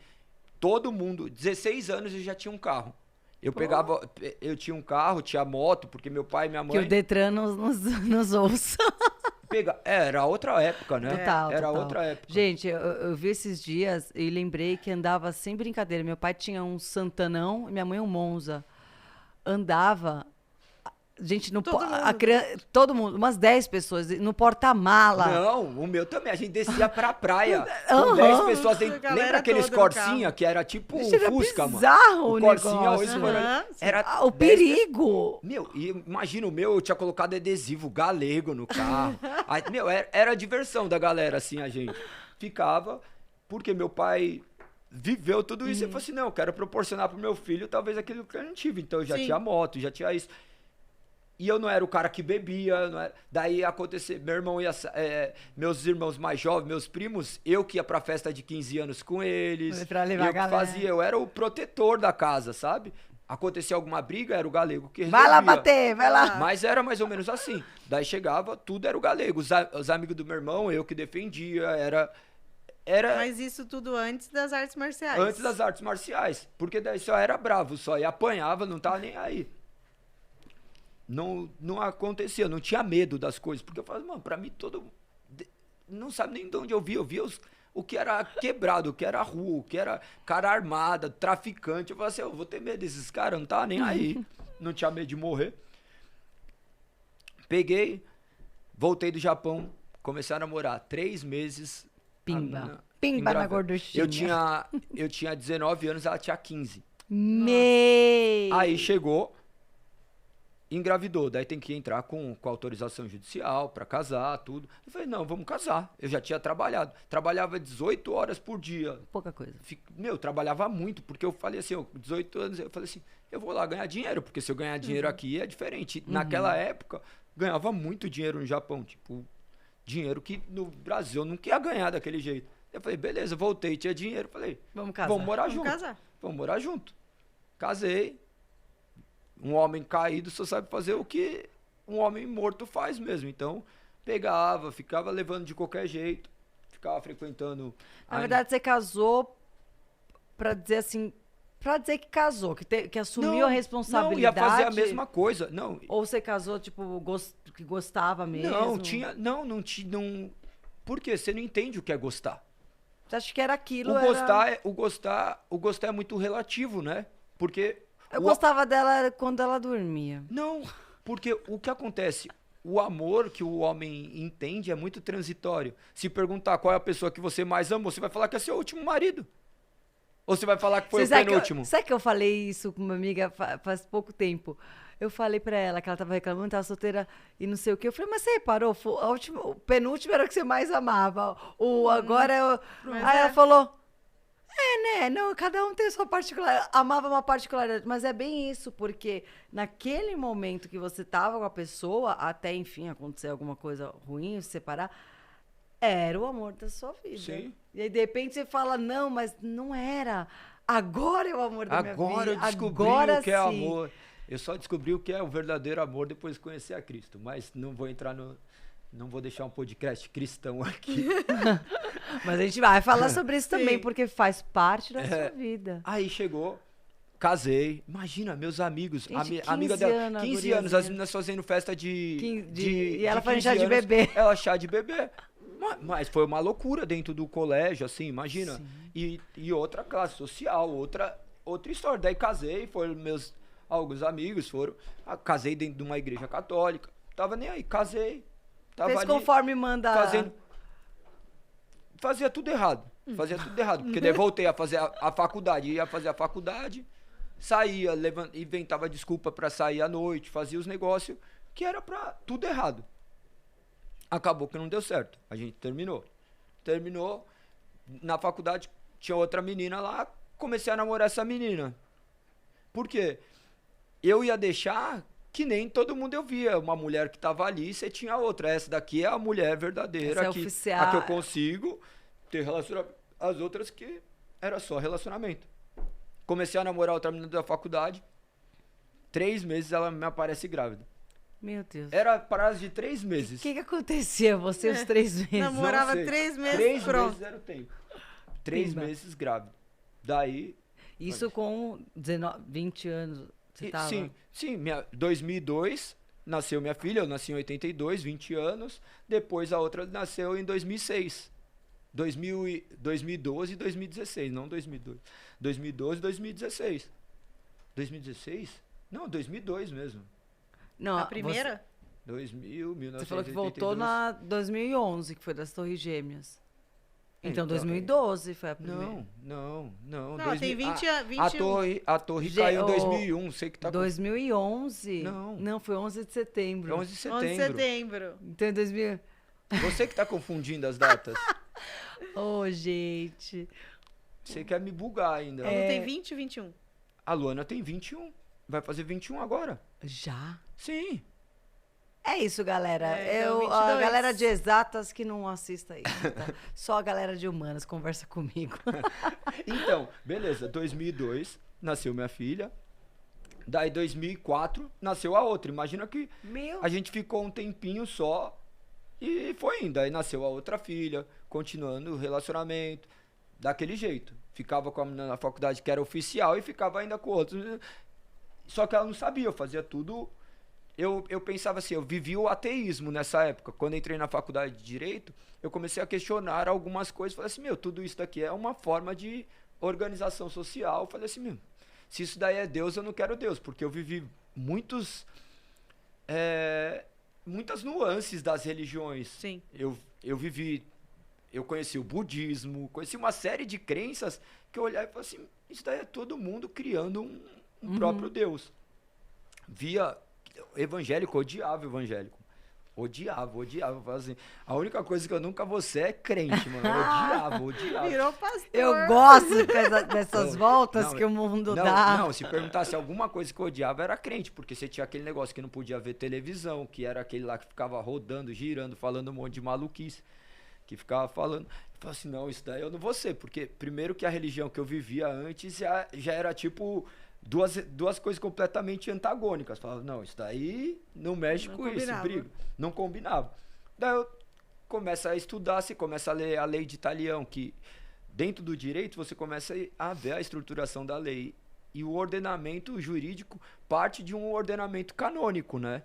Todo mundo, 16 anos eu já tinha um carro. Eu tinha um carro, tinha moto, porque meu pai e minha mãe... Que o Detran nos ouça. Era outra época, né? Total, Era total. outra época. Gente, eu vi esses dias e lembrei que andava sem brincadeira. Meu pai tinha um Santanão e minha mãe um Monza. Andava... Gente, todo mundo, umas 10 pessoas, no porta-mala. Não, o meu também. A gente descia pra praia com Aham. 10 pessoas dentro. A galera Lembra aqueles toda no Corsinha carro. que era tipo um Gente, era Fusca, mano? bizarro o Corsinha negócio. hoje foi... Aham, Era O 10 perigo. Meu, e imagina o meu, eu tinha colocado adesivo galego no carro. Aí, meu, era a diversão da galera, assim, a gente. Ficava, porque meu pai viveu tudo isso. E falou assim, não, eu quero proporcionar pro meu filho talvez aquilo que eu não tive. Então eu já Sim. tinha moto, já tinha isso. E eu não era o cara que bebia, não era... Daí acontecer, meu irmão ia, meus irmãos mais jovens, meus primos, eu que ia pra festa de 15 anos com eles. Pra levar a eu que galera. fazia, eu era o protetor da casa, sabe? Acontecia alguma briga, era o galego que Vai lá resolvia. bater, vai lá. Mas era mais ou menos assim. Daí chegava, tudo era o galego. Os amigos do meu irmão, eu que defendia, era Mas isso tudo antes das artes marciais. antes das artes marciais. Porque daí só era bravo, só ia apanhava, não tava nem aí. Não acontecia, não tinha medo das coisas. Porque eu falava, mano, pra mim não sabe nem de onde eu via. Eu via o que era quebrado, o que era rua, o que era cara armada, traficante. Eu falava assim, eu vou ter medo desses caras, não tava nem aí. Não tinha medo de morrer. Peguei, voltei do Japão, comecei a namorar 3 meses. Pimba. a- Pimba na engravida. gorduchinha. Eu tinha 19 anos, ela tinha 15. Mei. Aí chegou, engravidou. Daí tem que entrar com autorização judicial pra casar, tudo. Eu falei, não, vamos casar. Eu já tinha trabalhado. Trabalhava 18 horas por dia. Pouca coisa. Meu, trabalhava muito, porque eu falei assim, com 18 anos, eu falei assim, eu vou lá ganhar dinheiro, porque se eu ganhar dinheiro aqui é diferente. Naquela época, ganhava muito dinheiro no Japão, tipo, dinheiro que no Brasil eu nunca ia ganhar daquele jeito. Eu falei, beleza, voltei, tinha dinheiro, falei, Vamos casar. vamos morar Vamos junto. casar. Vamos morar junto. Casei. Um homem caído só sabe fazer o que um homem morto faz mesmo. Então, pegava, ficava levando de qualquer jeito, ficava frequentando. Na verdade, você casou pra dizer assim, pra dizer que casou, que assumiu a responsabilidade. Não, ia fazer a mesma coisa. Não, Ou você casou, tipo, que gostava mesmo? não tinha. Não tinha. Não, por quê? Você não entende o que é gostar. Você acha que era aquilo? O gostar é muito relativo, né? Porque. Eu gostava dela quando ela dormia. Não, porque o que acontece? O amor que o homem entende é muito transitório. Se perguntar qual é a pessoa que você mais ama, você vai falar que é seu último marido. Ou você vai falar que foi o penúltimo. Sabe que eu falei isso com uma amiga faz pouco tempo? Eu falei pra ela que ela tava reclamando, tava solteira e não sei o quê. Eu falei, mas você reparou? O penúltimo era o que você mais amava. Agora é o... Mas Aí é. ela falou... né? Não, cada um tem sua particularidade. Amava uma particularidade. Mas é bem isso, porque naquele momento que você tava com a pessoa, até, enfim, acontecer alguma coisa ruim, se separar, era o amor da sua vida. Sim. E aí, de repente, você fala, não, mas não era. Agora é o amor da minha vida. Agora eu descobri Agora o que é sim. amor. Eu só descobri o que é o verdadeiro amor depois de conhecer a Cristo. Mas não vou entrar no... Não vou deixar um podcast cristão aqui. Mas a gente vai falar sobre isso também, Sim. porque faz parte da sua vida. Aí chegou, casei. Imagina, meus amigos, Gente, 15 amiga dela, anos, a 15 guriazinha. anos, as meninas fazendo festa E ela de fazendo chá 15 de anos, bebê. Ela chá de bebê. Mas foi uma loucura dentro do colégio, assim, imagina. E outra classe social, outra história. Daí casei, foram alguns amigos foram. Casei dentro de uma igreja católica. Tava nem aí, casei. Tava Fez ali conforme manda... fazendo. Fazia tudo errado. Fazia tudo errado. Porque daí voltei a fazer a faculdade. Ia fazer a faculdade, saía, inventava desculpa pra sair à noite, fazia os negócios que era pra tudo errado. Acabou que não deu certo. A gente terminou. Terminou. Na faculdade tinha outra menina lá. Comecei a namorar essa menina. Por quê? Eu ia deixar que nem todo mundo eu via. Uma mulher que tava ali, você tinha outra. Essa daqui é a mulher verdadeira. Essa é que, oficial. a que eu consigo ter relacionamento. As outras que era só relacionamento. Comecei a namorar outra menina da faculdade. 3 meses ela me aparece grávida. Meu Deus. Era prazo de 3 meses. O que acontecia você os 3 meses? Namorava Não sei. 3 meses, 3 pronto. meses era o tempo. 3 Pimba. meses grávida. Daí... Isso com 19, 20 anos. Você tava... Sim, 2002 nasceu minha filha, eu nasci em 82, 20 anos. Depois a outra nasceu em 2006. 2012 e 2016, não 2002. 2012 e 2016. 2016? Não, 2002 mesmo. Não, A primeira? 2000, 1982. Você falou que voltou na 2011, que foi das Torres Gêmeas. Então, Então, 2012 foi a primeira. Não. Não, tem 20 A torre Ge- caiu em o- 2001, sei que tá 2011? Não. Não, foi 11 de setembro. 11 de 11 de setembro. setembro. Então, 2000... Você que tá confundindo as datas. Ô, gente. Você quer me bugar ainda. Então não tem 20 e 21. A Luana tem 21. Vai fazer 21 agora. Já? Sim. É isso, galera. É, então, A 22. galera de exatas que não assista isso, tá? Só a galera de humanas conversa comigo. Então, beleza. 2002 nasceu minha filha. Daí 2004 nasceu a outra. Imagina que Meu... a gente ficou um tempinho só e foi indo. Aí nasceu a outra filha, continuando o relacionamento. Daquele jeito. Ficava com a menina na faculdade que era oficial e ficava ainda com outros. Só que ela não sabia, eu fazia tudo. Eu pensava assim, eu vivi o ateísmo nessa época. Quando entrei na faculdade de Direito, eu comecei a questionar algumas coisas. Falei assim, tudo isso daqui é uma forma de organização social. Eu falei assim, se isso daí é Deus, eu não quero Deus. Porque eu vivi muitas nuances das religiões. Sim. Eu conheci o budismo, conheci uma série de crenças que eu olhava e falei assim, isso daí é todo mundo criando um próprio Deus. Via evangélico, odiava evangélico. Odiava. Falava assim, a única coisa que eu nunca vou ser é crente, mano. Eu odiava. Virou pastor. Eu gosto dessas voltas Não, que o mundo dá. Não, se perguntasse alguma coisa que eu odiava era crente, porque você tinha aquele negócio que não podia ver televisão, que era aquele lá que ficava rodando, girando, falando um monte de maluquice, que ficava falando. Eu falava assim, não, isso daí eu não vou ser, porque primeiro que a religião que eu vivia antes já era tipo duas coisas completamente antagônicas. Falava, não, isso daí não mexe Não com isso, combinava. briga. Não combinava. Daí eu começo a estudar, você começa a ler a lei de Italião, que dentro do direito você começa a ver a estruturação da lei. E o ordenamento jurídico parte de um ordenamento canônico, né?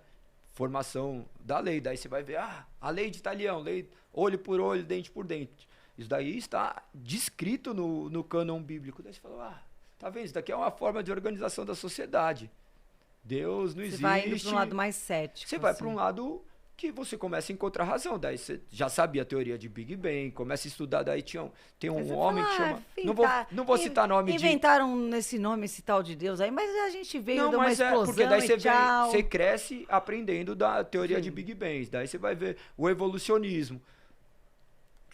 Formação da lei. Daí você vai ver, a lei de Italião, lei olho por olho, dente por dente. Isso daí está descrito no cânon bíblico. Daí você fala, tá vendo? Isso daqui é uma forma de organização da sociedade. Deus não Você existe. vai indo para um lado mais cético. Você vai assim. para um lado que você começa a encontrar razão. Daí você já sabia a teoria de Big Bang, começa a estudar. Daí tem Aí um você homem fala, que chama... inventar- Não vou citar nome de... Inventaram nesse nome, esse tal de Deus aí, mas a gente veio de uma mas explosão porque daí e tchau. você cresce aprendendo da teoria Sim. de Big Bang. Daí você vai ver o evolucionismo.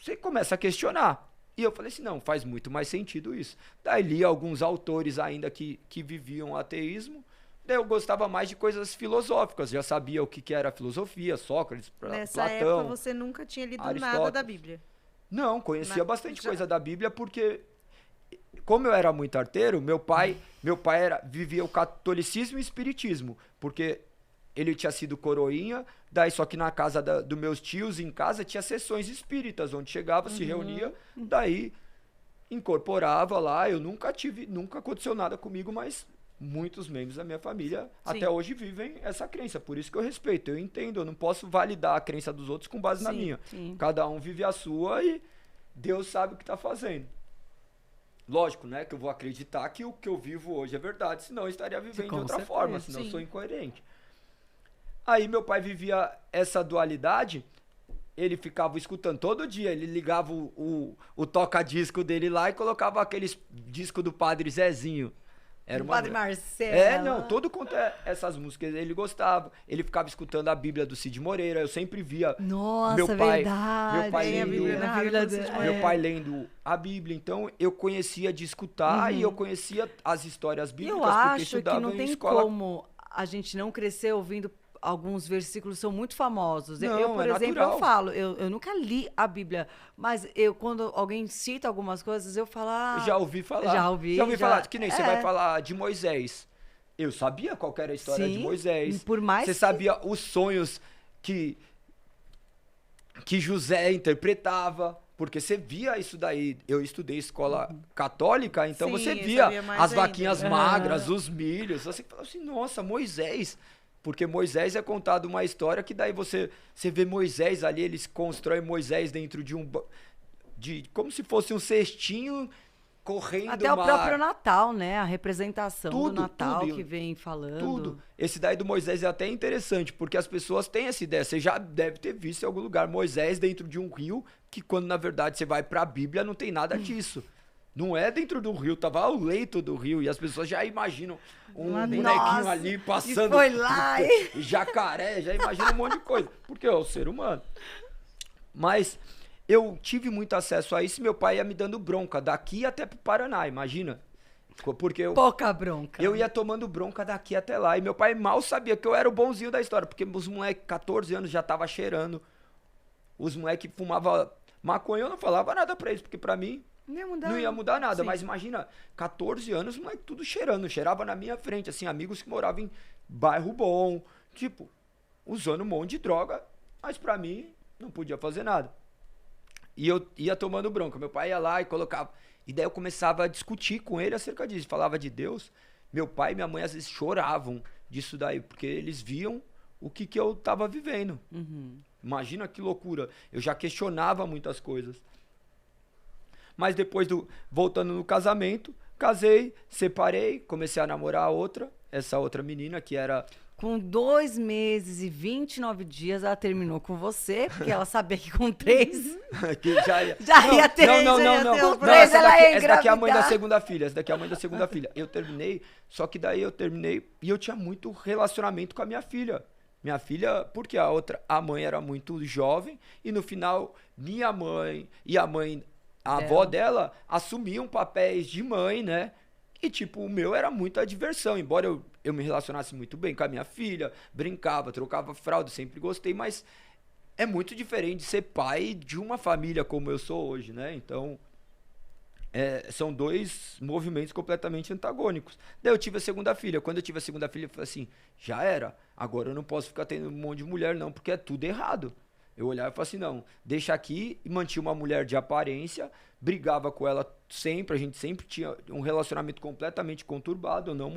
Você começa a questionar. E eu falei assim, não, faz muito mais sentido isso. Daí li alguns autores ainda que viviam ateísmo. Daí eu gostava mais de coisas filosóficas. Já sabia o que era filosofia, Sócrates, Nessa Platão. época você nunca tinha lido nada Aristóteles. da Bíblia. Não, conhecia Mas bastante já- coisa da Bíblia porque como eu era muito arteiro, meu pai vivia o catolicismo e o espiritismo, porque ele tinha sido coroinha, daí só que na casa dos meus tios, em casa, tinha sessões espíritas, onde chegava, se reunia, daí incorporava lá, nunca aconteceu nada comigo, mas muitos membros da minha família até hoje vivem essa crença, por isso que eu respeito, eu entendo, eu não posso validar a crença dos outros com base na minha. Cada um vive a sua e Deus sabe o que está fazendo. Lógico, né, que eu vou acreditar que o que eu vivo hoje é verdade, senão eu estaria vivendo de outra forma, senão eu sou incoerente. Aí meu pai vivia essa dualidade, ele ficava escutando todo dia, ele ligava o toca-disco dele lá e colocava aqueles discos do Padre Zezinho. Era uma... Padre Marcelo. Não, todo quanto essas músicas ele gostava. Ele ficava escutando a Bíblia do Cid Moreira, eu sempre via meu pai, verdade. meu pai lendo, meu pai lendo a Bíblia, então eu conhecia de escutar e eu conhecia as histórias bíblicas, eu porque acho estudava que não em tem escola. como a gente não crescer ouvindo alguns versículos são muito famosos. Não, eu, por exemplo, natural. eu falo, eu nunca li a Bíblia, mas quando alguém cita algumas coisas, eu falo, Já ouvi falar. Já ouvi falar, que nem você vai falar de Moisés. Eu sabia qual que era a história de Moisés. Por mais você sabia os sonhos que José interpretava, porque você via isso daí. Eu estudei escola católica, então você via as vaquinhas magras, os milhos. Você fala assim, nossa, Moisés. Porque Moisés é contado uma história que daí você vê Moisés ali, eles constroem Moisés dentro como se fosse um cestinho correndo até o próprio Natal, né? A representação do Natal que vem falando. Tudo. Esse daí do Moisés é até interessante, porque as pessoas têm essa ideia. Você já deve ter visto em algum lugar Moisés dentro de um rio, que quando na verdade você vai pra Bíblia não tem nada disso. Não é dentro do rio, tava ao leito do rio. E as pessoas já imaginam um bonequinho ali passando. E foi lá e jacaré, já imagina um monte de coisa. Porque é o ser humano. Mas eu tive muito acesso a isso e meu pai ia me dando bronca daqui até pro Paraná, imagina. Porque pouca bronca. Eu ia tomando bronca daqui até lá. E meu pai mal sabia que eu era o bonzinho da história. Porque os moleques, 14 anos, já tava cheirando. Os moleques fumavam maconha, eu não falava nada pra eles, porque pra mim não ia mudar nada. Mas imagina, 14 anos, os moleques tudo cheirando. Cheirava na minha frente, assim, amigos que moravam em bairro bom. Tipo, usando um monte de droga. Mas pra mim, não podia fazer nada. E eu ia tomando bronca. Meu pai ia lá e colocava... E daí eu começava a discutir com ele acerca disso. Falava de Deus. Meu pai e minha mãe às vezes choravam disso daí, porque eles viam o que eu tava vivendo. Imagina que loucura. Eu já questionava muitas coisas. Mas depois voltando no casamento, casei, separei, comecei a namorar essa outra menina que era... Com 2 meses e 29 dias, ela terminou com você, porque ela sabia que com 3 que já ia ter. Não. Com 3 ela ia engravidar. Essa daqui é a mãe da segunda filha. Essa daqui é a mãe da segunda filha. Eu terminei, só que daí eu terminei e eu tinha muito relacionamento com a minha filha. Minha filha, porque a mãe era muito jovem e no final minha mãe e a avó dela assumiam papéis de mãe, né? E, tipo, o meu era muita diversão, embora eu me relacionasse muito bem com a minha filha, brincava, trocava fralda, sempre gostei, mas é muito diferente de ser pai de uma família como eu sou hoje, né? Então, são 2 movimentos completamente antagônicos. Daí eu tive a segunda filha. Quando eu tive a segunda filha, eu falei assim, já era, agora eu não posso ficar tendo um monte de mulher não, porque é tudo errado. Eu olhava e falava assim, não, deixa aqui, e mantinha uma mulher de aparência, brigava com ela sempre, a gente sempre tinha um relacionamento completamente conturbado, eu não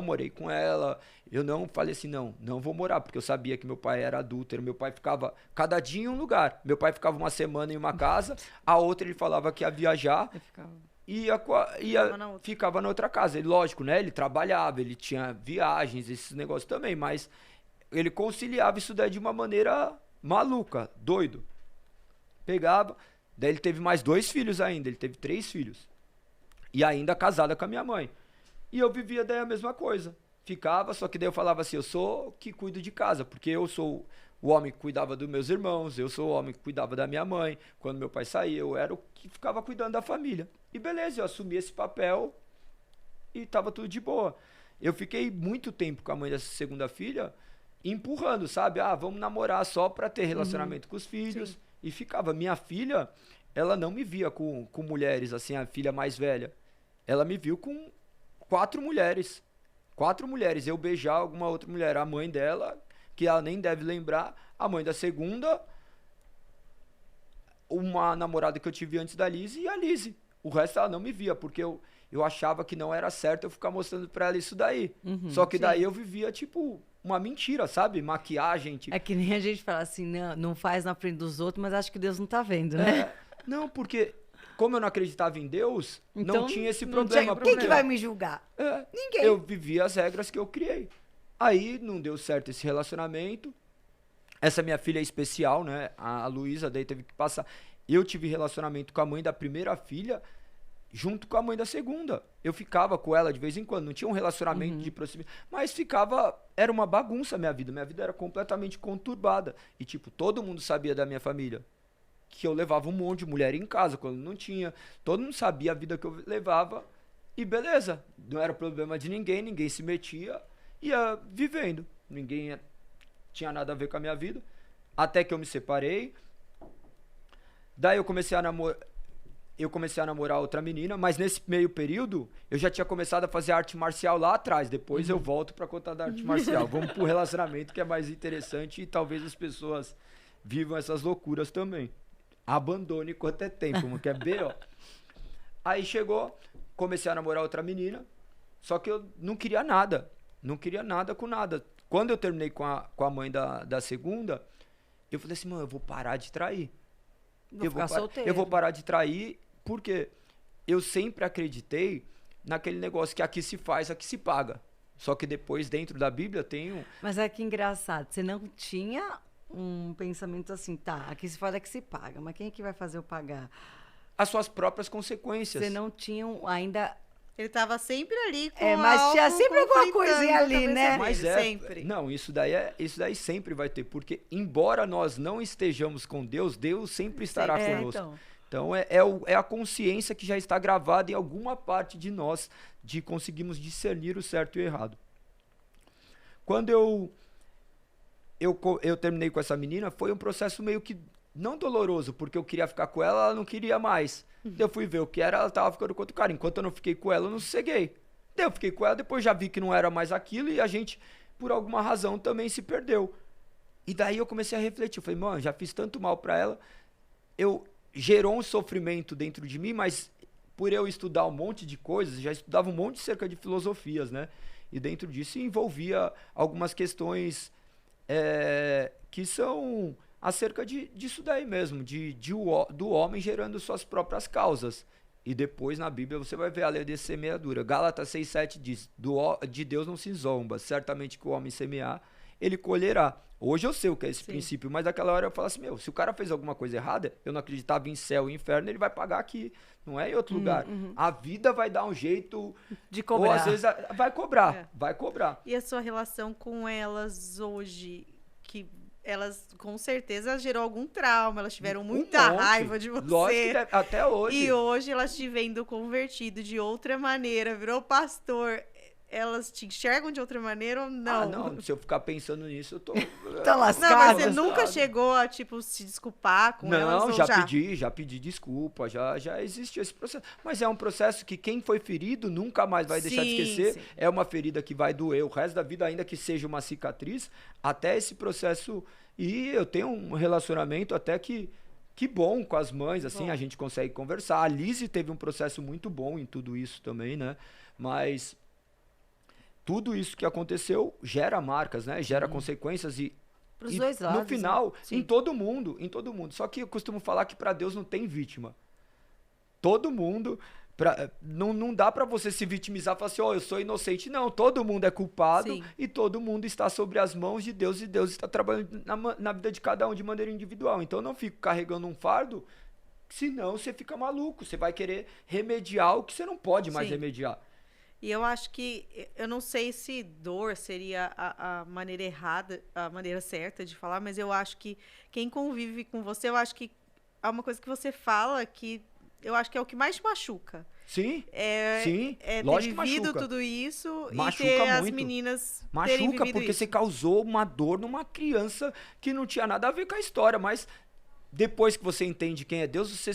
morei com ela, eu não falei assim, não vou morar, porque eu sabia que meu pai era adúltero, meu pai ficava cada dia em um lugar, meu pai ficava uma semana em uma casa, a outra ele falava que ia viajar, ficava na outra casa, ele, lógico, né, ele trabalhava, ele tinha viagens, esses negócios também, mas ele conciliava isso daí de uma maneira maluca, doido, pegava. Daí ele teve mais 2 filhos ainda, ele teve 3 filhos. E ainda casada com a minha mãe. E eu vivia daí a mesma coisa. Ficava, só que daí eu falava assim, eu sou que cuido de casa, porque eu sou o homem que cuidava dos meus irmãos, eu sou o homem que cuidava da minha mãe. Quando meu pai saía, eu era o que ficava cuidando da família. E beleza, eu assumi esse papel e tava tudo de boa. Eu fiquei muito tempo com a mãe dessa segunda filha, empurrando, sabe? Vamos namorar só pra ter relacionamento com os filhos. Sim. E ficava. Minha filha, ela não me via com mulheres, assim, a filha mais velha. ela me viu com 4 mulheres. 4 mulheres. Eu beijar alguma outra mulher. A mãe dela, que ela nem deve lembrar. A mãe da segunda. Uma namorada que eu tive antes da Lizzie e a Lizzie. O resto ela não me via, porque eu achava que não era certo eu ficar mostrando pra ela isso daí. Só que daí eu vivia, tipo, uma mentira, sabe? Maquiagem, tipo... É que nem a gente fala assim, não faz na frente dos outros, mas acho que Deus não tá vendo, né? Não, porque como eu não acreditava em Deus, Então, não tinha esse não problema. tinha- Quem que vai me julgar? Ninguém. Eu vivia as regras que eu criei. Aí não deu certo esse relacionamento. Essa minha filha é especial, né? A Luísa, daí teve que passar. Eu tive relacionamento com a mãe da primeira filha, junto com a mãe da segunda. Eu ficava com ela de vez em quando, não tinha um relacionamento de proximidade, mas ficava, era uma bagunça a minha vida era completamente conturbada. E tipo, todo mundo sabia da minha família, que eu levava um monte de mulher em casa, quando não tinha, todo mundo sabia a vida que eu levava, e beleza, não era problema de ninguém, ninguém se metia, ia vivendo, ninguém tinha nada a ver com a minha vida, até que eu me separei. Daí eu comecei a namorar outra menina, mas nesse meio período eu já tinha começado a fazer arte marcial lá atrás. Depois eu volto pra contar da arte marcial. Vamos pro relacionamento, que é mais interessante, e talvez as pessoas vivam essas loucuras também. Abandone enquanto é tempo, que é B.O. Aí chegou, comecei a namorar outra menina, só que eu não queria nada. Não queria nada com nada. Quando eu terminei com a mãe da segunda, eu falei assim, mano, eu vou parar de trair. Eu vou parar de trair, porque eu sempre acreditei naquele negócio que aqui se faz, aqui se paga. Só que depois, dentro da Bíblia, tem um... Mas é que engraçado, você não tinha um pensamento assim, tá, aqui se faz, aqui se paga, mas quem é que vai fazer eu pagar? As suas próprias consequências. Você não tinha ainda... Ele tava sempre ali com mas tinha algo sempre alguma conflitando coisinha na ali, cabeça né? dele, Mas sempre. Não, isso daí sempre vai ter, porque embora nós não estejamos com Deus, Deus sempre estará conosco. Então é a consciência que já está gravada em alguma parte de nós, de conseguirmos discernir o certo e o errado. Quando eu terminei com essa menina, foi um processo meio que não doloroso, porque eu queria ficar com ela, ela não queria mais. Eu fui ver o que era, ela tava ficando com outro cara. Enquanto eu não fiquei com ela, eu não sosseguei. Daí eu fiquei com ela, depois já vi que não era mais aquilo e a gente, por alguma razão, também se perdeu. E daí eu comecei a refletir. Eu falei, mano, já fiz tanto mal pra ela. Gerou um sofrimento dentro de mim, mas por eu estudar um monte de coisas, já estudava um monte cerca de filosofias, né? E dentro disso envolvia algumas questões que são acerca disso daí mesmo, do homem gerando suas próprias causas. E depois na Bíblia você vai ver a lei de semeadura. Gálatas 6,7 diz, de Deus não se zomba, certamente que o homem semear, ele colherá. Hoje eu sei o que é esse princípio, mas naquela hora eu falo assim, se o cara fez alguma coisa errada, eu não acreditava em céu e inferno, ele vai pagar aqui, não é em outro lugar. A vida vai dar um jeito de cobrar. Ou às vezes vai cobrar. E a sua relação com elas hoje, que elas com certeza gerou algum trauma, elas tiveram muita raiva de você. Lógico que até hoje. E hoje elas te vendo convertido de outra maneira, virou pastor. Elas te enxergam de outra maneira ou não? Ah, não. Se eu ficar pensando nisso, eu tô... Tá lascado. Não, mas você nunca chegou a, tipo, se desculpar com elas? Não, já pedi desculpa, já existe esse processo. Mas é um processo que quem foi ferido nunca mais vai deixar de esquecer. Sim. É uma ferida que vai doer o resto da vida, ainda que seja uma cicatriz, até esse processo. E eu tenho um relacionamento até que bom com as mães, assim, a gente consegue conversar. A Lizzie teve um processo muito bom em tudo isso também, né? Mas... tudo isso que aconteceu gera marcas, né? Gera consequências pros dois lados, no final, né? em todo mundo. Só que eu costumo falar que para Deus não tem vítima. Todo mundo, não dá para você se vitimizar e falar assim, eu sou inocente. Não, todo mundo é culpado. Sim. E todo mundo está sobre as mãos de Deus e Deus está trabalhando na vida de cada um de maneira individual. Então eu não fico carregando um fardo, senão você fica maluco. Você vai querer remediar o que você não pode mais remediar. E eu acho que, eu não sei se dor seria a maneira errada, a maneira certa de falar, mas eu acho que quem convive com você, eu acho que é uma coisa que você fala que eu acho que é o que mais te machuca. Sim, sim. Lógico ter vivido machuca. Tudo isso machuca e ter muito. as meninas terem vivido porque isso. Você causou uma dor numa criança que não tinha nada a ver com a história, mas depois que você entende quem é Deus, você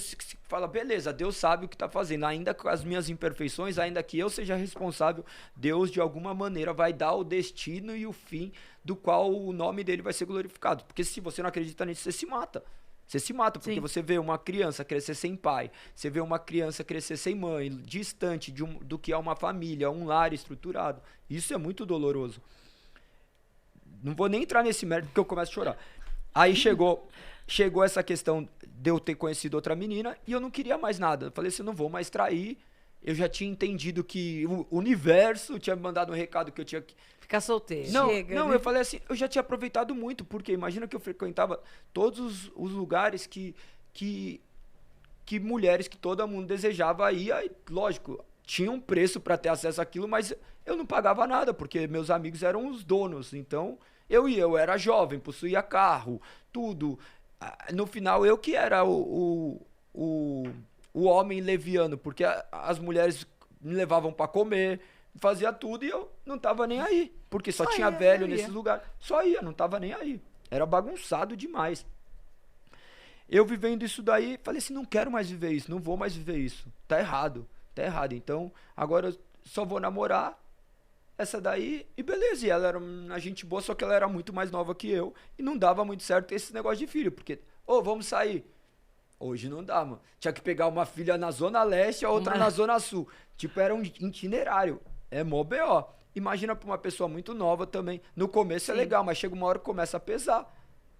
fala, beleza, Deus sabe o que está fazendo. Ainda com as minhas imperfeições, ainda que eu seja responsável, Deus de alguma maneira vai dar o destino e o fim do qual o nome dele vai ser glorificado. Porque se você não acredita nisso, você se mata. Você se mata, porque você vê uma criança crescer sem pai, você vê uma criança crescer sem mãe, distante do que é uma família, um lar estruturado. Isso é muito doloroso. Não vou nem entrar nesse mérito, porque eu começo a chorar. Aí chegou essa questão de eu ter conhecido outra menina e eu não queria mais nada. Eu falei assim, eu não vou mais trair. Eu já tinha entendido que o universo tinha me mandado um recado que eu tinha que... Ficar solteiro. Não, Chega, não, né? eu falei assim, eu já tinha aproveitado muito, porque imagina que eu frequentava todos os lugares que mulheres que todo mundo desejava ir. Aí, lógico, tinha um preço para ter acesso àquilo, mas eu não pagava nada, porque meus amigos eram os donos. Então, eu era jovem, possuía carro, tudo. No final, eu que era o homem leviano, porque as mulheres me levavam para comer, fazia tudo e eu não tava nem aí, porque só tinha velho nesses lugares. Só ia, não tava nem aí. Era bagunçado demais. Eu vivendo isso daí, falei assim, não quero mais viver isso, não vou mais viver isso. Tá errado. Então, agora eu só vou namorar essa daí e beleza. E ela era uma gente boa, só que ela era muito mais nova que eu e não dava muito certo esse negócio de filho, porque, vamos sair. Hoje não dá, mano. Tinha que pegar uma filha na Zona Leste e a outra na Zona Sul. Tipo, era um itinerário. É mó B.O. Imagina pra uma pessoa muito nova também. No começo é legal, mas chega uma hora que começa a pesar.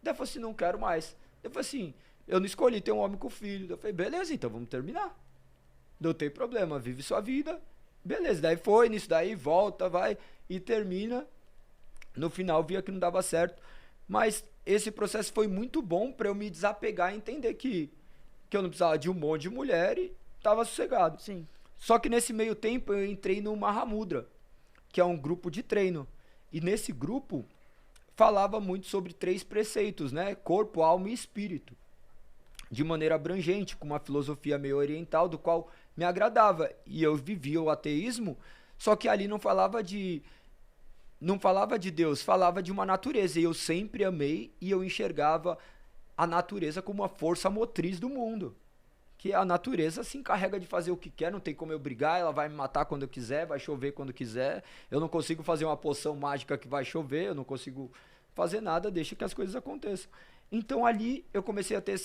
Daí eu falei assim, não quero mais. Eu falei assim, eu não escolhi ter um homem com filho. Eu falei, beleza, então vamos terminar. Não tem problema, vive sua vida. Beleza, daí foi, nisso daí, volta, vai e termina. No final via que não dava certo. Mas esse processo foi muito bom pra eu me desapegar e entender que eu não precisava de um monte de mulher e tava sossegado. Sim. Só que nesse meio tempo eu entrei no Mahamudra, que é um grupo de treino. E nesse grupo falava muito sobre 3 preceitos, né? Corpo, alma e espírito. De maneira abrangente, com uma filosofia meio oriental, do qual me agradava. E eu vivia o ateísmo, só que ali não falava de Deus, falava de uma natureza. E eu sempre amei e eu enxergava a natureza como uma força motriz do mundo. Que a natureza se encarrega de fazer o que quer, não tem como eu brigar, ela vai me matar quando eu quiser, vai chover quando quiser. Eu não consigo fazer uma poção mágica que vai chover, eu não consigo fazer nada, deixa que as coisas aconteçam. Então ali eu comecei a ter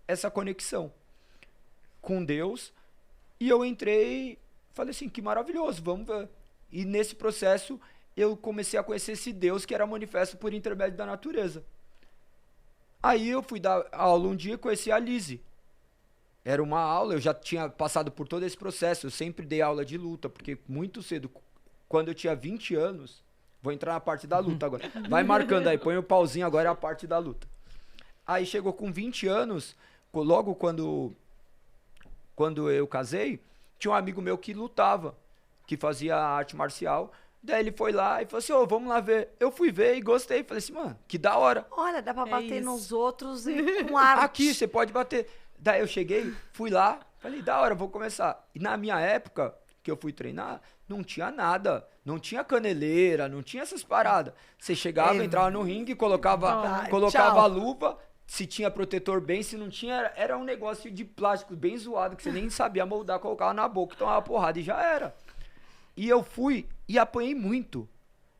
essa conexão com Deus e eu entrei, falei assim, que maravilhoso, vamos ver. E nesse processo eu comecei a conhecer esse Deus que era manifesto por intermédio da natureza. Aí eu fui dar aula um dia e conheci a Lise. Era uma aula, eu já tinha passado por todo esse processo, eu sempre dei aula de luta, porque muito cedo, quando eu tinha 20 anos, vou entrar na parte da luta agora, vai marcando aí, põe o pauzinho, agora é a parte da luta. Aí chegou com 20 anos, logo quando eu casei, tinha um amigo meu que lutava, que fazia arte marcial, daí ele foi lá e falou assim, vamos lá ver. Eu fui ver e gostei, falei assim, mano, que da hora. Olha, dá pra bater isso. nos outros e com arte. Aqui, você pode bater. Daí eu cheguei, fui lá, falei, da hora, vou começar. E na minha época, que eu fui treinar, não tinha nada. Não tinha caneleira, não tinha essas paradas. Você chegava, entrava no ringue, colocava a luva, se tinha protetor bem, se não tinha, era um negócio de plástico bem zoado, que você nem sabia moldar, colocava na boca, tomava porrada e já era. E eu fui e apanhei muito.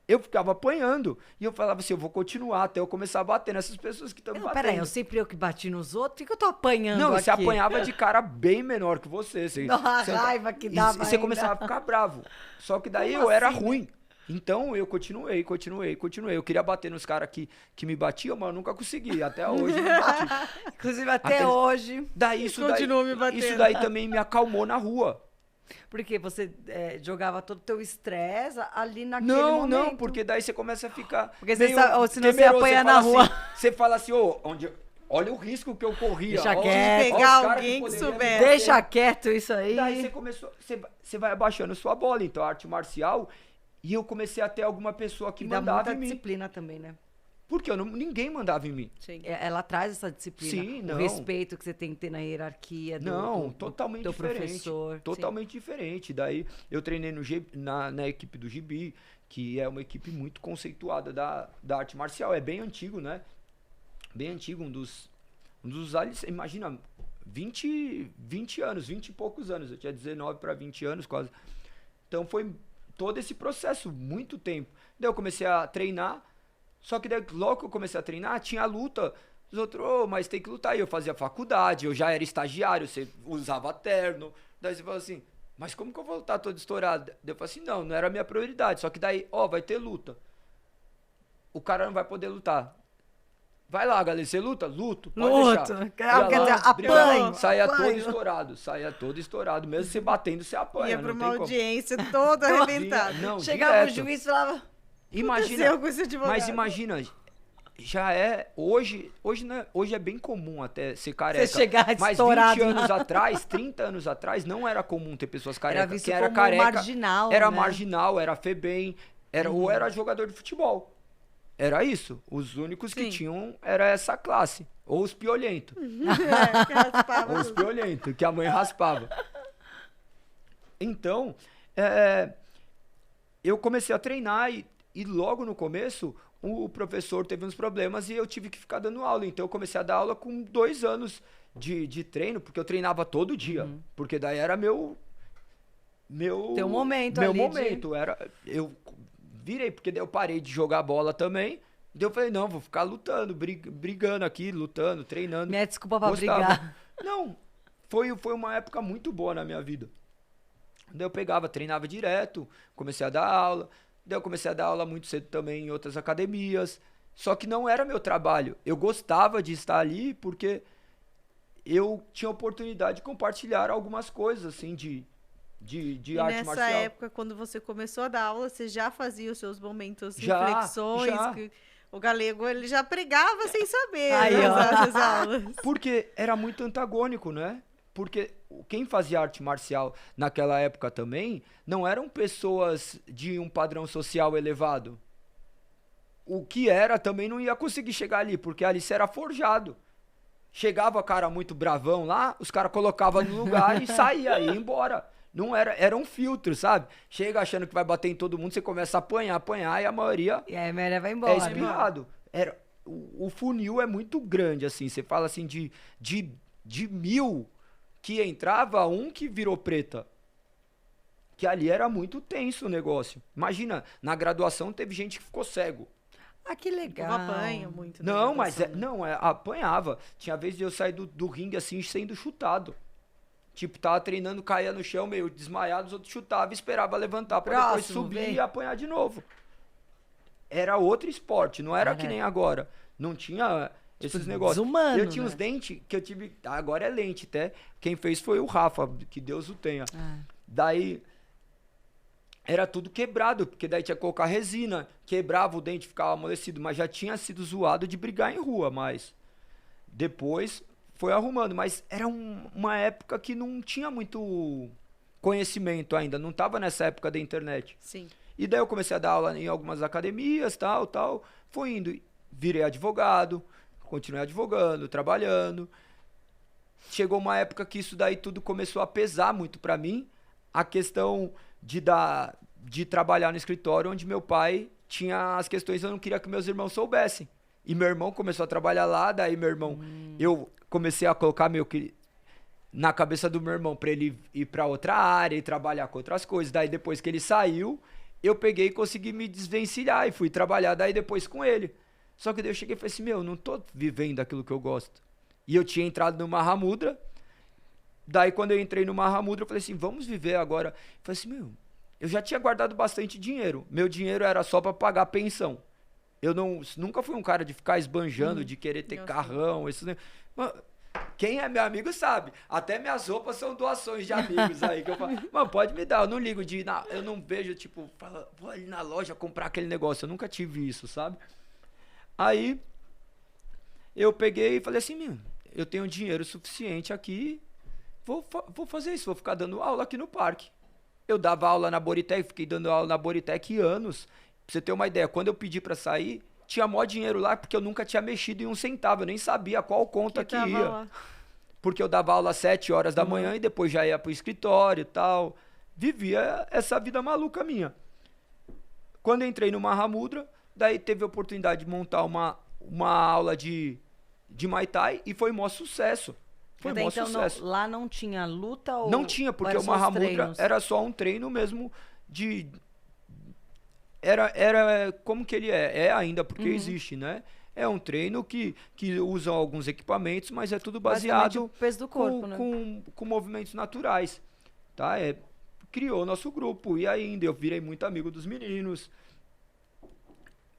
Eu ficava apanhando. E eu falava assim, eu vou continuar até eu começar a bater nessas pessoas que estão me batendo. Peraí, eu sempre eu que bati nos outros, por que eu tô apanhando Não, aqui? você apanhava de cara bem menor que você. A raiva que dava E você ainda. começava a ficar bravo. Só que daí Como eu era assim, ruim. Então eu continuei. Eu queria bater nos caras que me batiam, mas eu nunca consegui. Até hoje eu não bati. Inclusive até hoje. Daí Continua me batendo. isso daí também me acalmou na rua. Porque você jogava todo o teu estresse ali naquele momento. Não, porque daí você começa a ficar Porque meio ou senão você temeroso. apanha fala na rua. Assim, você fala assim, olha o risco que eu corria. Deixa ó, quieto. os Pegar caras alguém que poderiam me souber. bater. Deixa quieto isso aí. Daí você vai abaixando sua bola, então a arte marcial, e eu comecei a ter alguma pessoa que E dá mandava muita em mim. disciplina também, né? Porque ninguém mandava em mim. Sim. Ela traz essa disciplina. Sim, O não. respeito que você tem que ter na hierarquia do Totalmente teu diferente. professor. Totalmente diferente. Daí eu treinei na equipe do Gibi, que é uma equipe muito conceituada da arte marcial. É bem antigo, né? Bem antigo, Um dos alicerces, imagina, 20 anos, 20 e poucos anos. Eu tinha 19 para 20 anos quase. Então foi todo esse processo, muito tempo. Daí eu comecei a treinar, só que daí, logo que eu comecei a treinar, tinha luta. Os outros, mas tem que lutar. E eu fazia faculdade, eu já era estagiário, você usava terno. Daí você falou assim, mas como que eu vou lutar todo estourado? Daí eu falei assim, não era a minha prioridade. Só que daí, vai ter luta. O cara não vai poder lutar. Vai lá, galera, você luta? Luto, pode deixar. Quer dizer, apanho. Saia todo estourado. Mesmo você batendo, você apanha. Ia pra uma audiência toda arrebentada. Chegava o juiz e falava... Imagina, mas imagina, já é, hoje é bem comum até ser careca. Você chegar mas estourado. 20 anos atrás, 30 anos atrás, não era comum ter pessoas carecas. Era visto Quem era como careca, marginal, era né? marginal, era febem, ou era jogador de futebol. Era isso. Os únicos que tinham era essa classe. Ou os piolhentos. Que raspava. Ou os piolhentos, que a mãe raspava. Então, eu comecei a treinar e logo no começo o professor teve uns problemas e eu tive que ficar dando aula. Então eu comecei a dar aula com 2 anos de treino, porque eu treinava todo dia. Porque daí era Teu momento meu ali momento. Eu virei, porque daí eu parei de jogar bola também. Daí eu falei, não, vou ficar lutando, brigando aqui, lutando, treinando. Minha desculpa pra Gostava. brigar. Não, foi uma época muito boa na minha vida. Daí eu pegava, treinava direto, comecei a dar aula. Daí eu comecei a dar aula muito cedo também em outras academias. Só que não era meu trabalho. Eu gostava de estar ali porque eu tinha oportunidade de compartilhar algumas coisas, assim, de arte marcial. Nessa época, quando você começou a dar aula, você já fazia os seus momentos, Já. reflexões? Que o Galego, ele já pregava sem saber Aí, nas aulas. Porque era muito antagônico, né? Porque quem fazia arte marcial naquela época também não eram pessoas de um padrão social elevado. O que era também não ia conseguir chegar ali, porque ali você era forjado. Chegava cara muito bravão lá, os caras colocavam no lugar e saía, ia embora. Não era um filtro, sabe? Chega achando que vai bater em todo mundo, você começa a apanhar e a maioria E aí a Maria vai embora. é espirrado. O funil é muito grande, assim. Você fala assim de 1000 que entrava, um que virou preta. Que ali era muito tenso o negócio. Imagina, na graduação teve gente que ficou cego. Ah, que legal. Eu apanho muito. na Não, mas graduação, né? apanhava. Tinha vez de eu sair do ringue assim, sendo chutado. Tipo, tava treinando, caía no chão, meio desmaiado, os outros chutavam e esperava levantar pra depois Próximo, subir vem. e apanhar de novo. Era outro esporte, não era que nem agora. Não tinha esses negócios. desumano, Eu tinha né? uns dentes que eu tive. Agora é lente, até. Quem fez foi o Rafa, que Deus o tenha. Daí. Era tudo quebrado, porque daí tinha que colocar resina. Quebrava o dente, ficava amolecido. Mas já tinha sido zoado de brigar em rua, mas. Depois foi arrumando. Mas era uma época que não tinha muito conhecimento ainda. Não tava nessa época da internet. Sim. E daí eu comecei a dar aula em algumas academias, tal. Fui indo, virei advogado, continuei advogando, trabalhando. Chegou uma época que isso daí tudo começou a pesar muito pra mim. A questão de trabalhar no escritório onde meu pai tinha as questões, eu não queria que meus irmãos soubessem. E meu irmão começou a trabalhar lá, daí meu irmão, eu comecei a colocar meio que na cabeça do meu irmão pra ele ir pra outra área e trabalhar com outras coisas. Daí depois que ele saiu, eu peguei e consegui me desvencilhar e fui trabalhar daí depois com ele. Só que daí eu cheguei e falei assim, não tô vivendo aquilo que eu gosto. E eu tinha entrado no Mahamudra. Daí quando eu entrei no Mahamudra, eu falei assim, vamos viver agora. Eu falei assim, eu já tinha guardado bastante dinheiro. Meu dinheiro era só pra pagar pensão. Eu nunca fui um cara de ficar esbanjando, de querer ter carrão. Quem é meu amigo sabe. Até minhas roupas são doações de amigos aí. Que eu falo, pode me dar. Eu não ligo de ir eu não vejo, tipo, vou ali na loja comprar aquele negócio. Eu nunca tive isso, sabe? Aí, eu peguei e falei assim, eu tenho dinheiro suficiente aqui, vou fazer isso, vou ficar dando aula aqui no parque. Eu dava aula na Boritec, fiquei dando aula na Boritec anos. Pra você ter uma ideia, quando eu pedi pra sair, tinha mó dinheiro lá, porque eu nunca tinha mexido em um centavo, eu nem sabia qual conta que ia. Lá. Porque eu dava aula às 7 horas da manhã e depois já ia pro escritório e tal. Vivia essa vida maluca minha. Quando eu entrei no Mahamudra, daí teve a oportunidade de montar uma aula de de Muay Thai e foi maior sucesso. Foi Até maior então, sucesso. lá não tinha luta ou Não tinha, porque eram o só os Mahamudra treinos? era só um treino mesmo de... Era como que ele é ainda, porque existe, né? É um treino que usa alguns equipamentos, mas é tudo Basicamente baseado o peso do corpo, com, né? com movimentos naturais, tá? Criou nosso grupo, e ainda eu virei muito amigo dos meninos.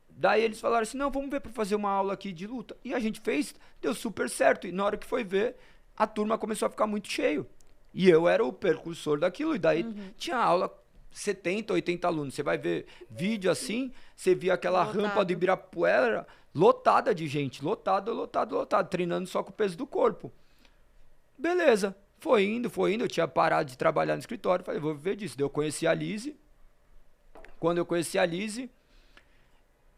Daí eles falaram assim, não, vamos ver para fazer uma aula aqui de luta. E a gente fez, deu super certo, e na hora que foi ver, a turma começou a ficar muito cheio. E eu era o percursor daquilo, e daí tinha aula 70, 80 alunos. Você vai ver vídeo assim, você via aquela Lotado. rampa do Ibirapuera lotada de gente, lotado, treinando só com o peso do corpo. Beleza, foi indo, eu tinha parado de trabalhar no escritório, falei, vou viver disso. Daí eu conheci a Lise. Quando eu conheci a Lise,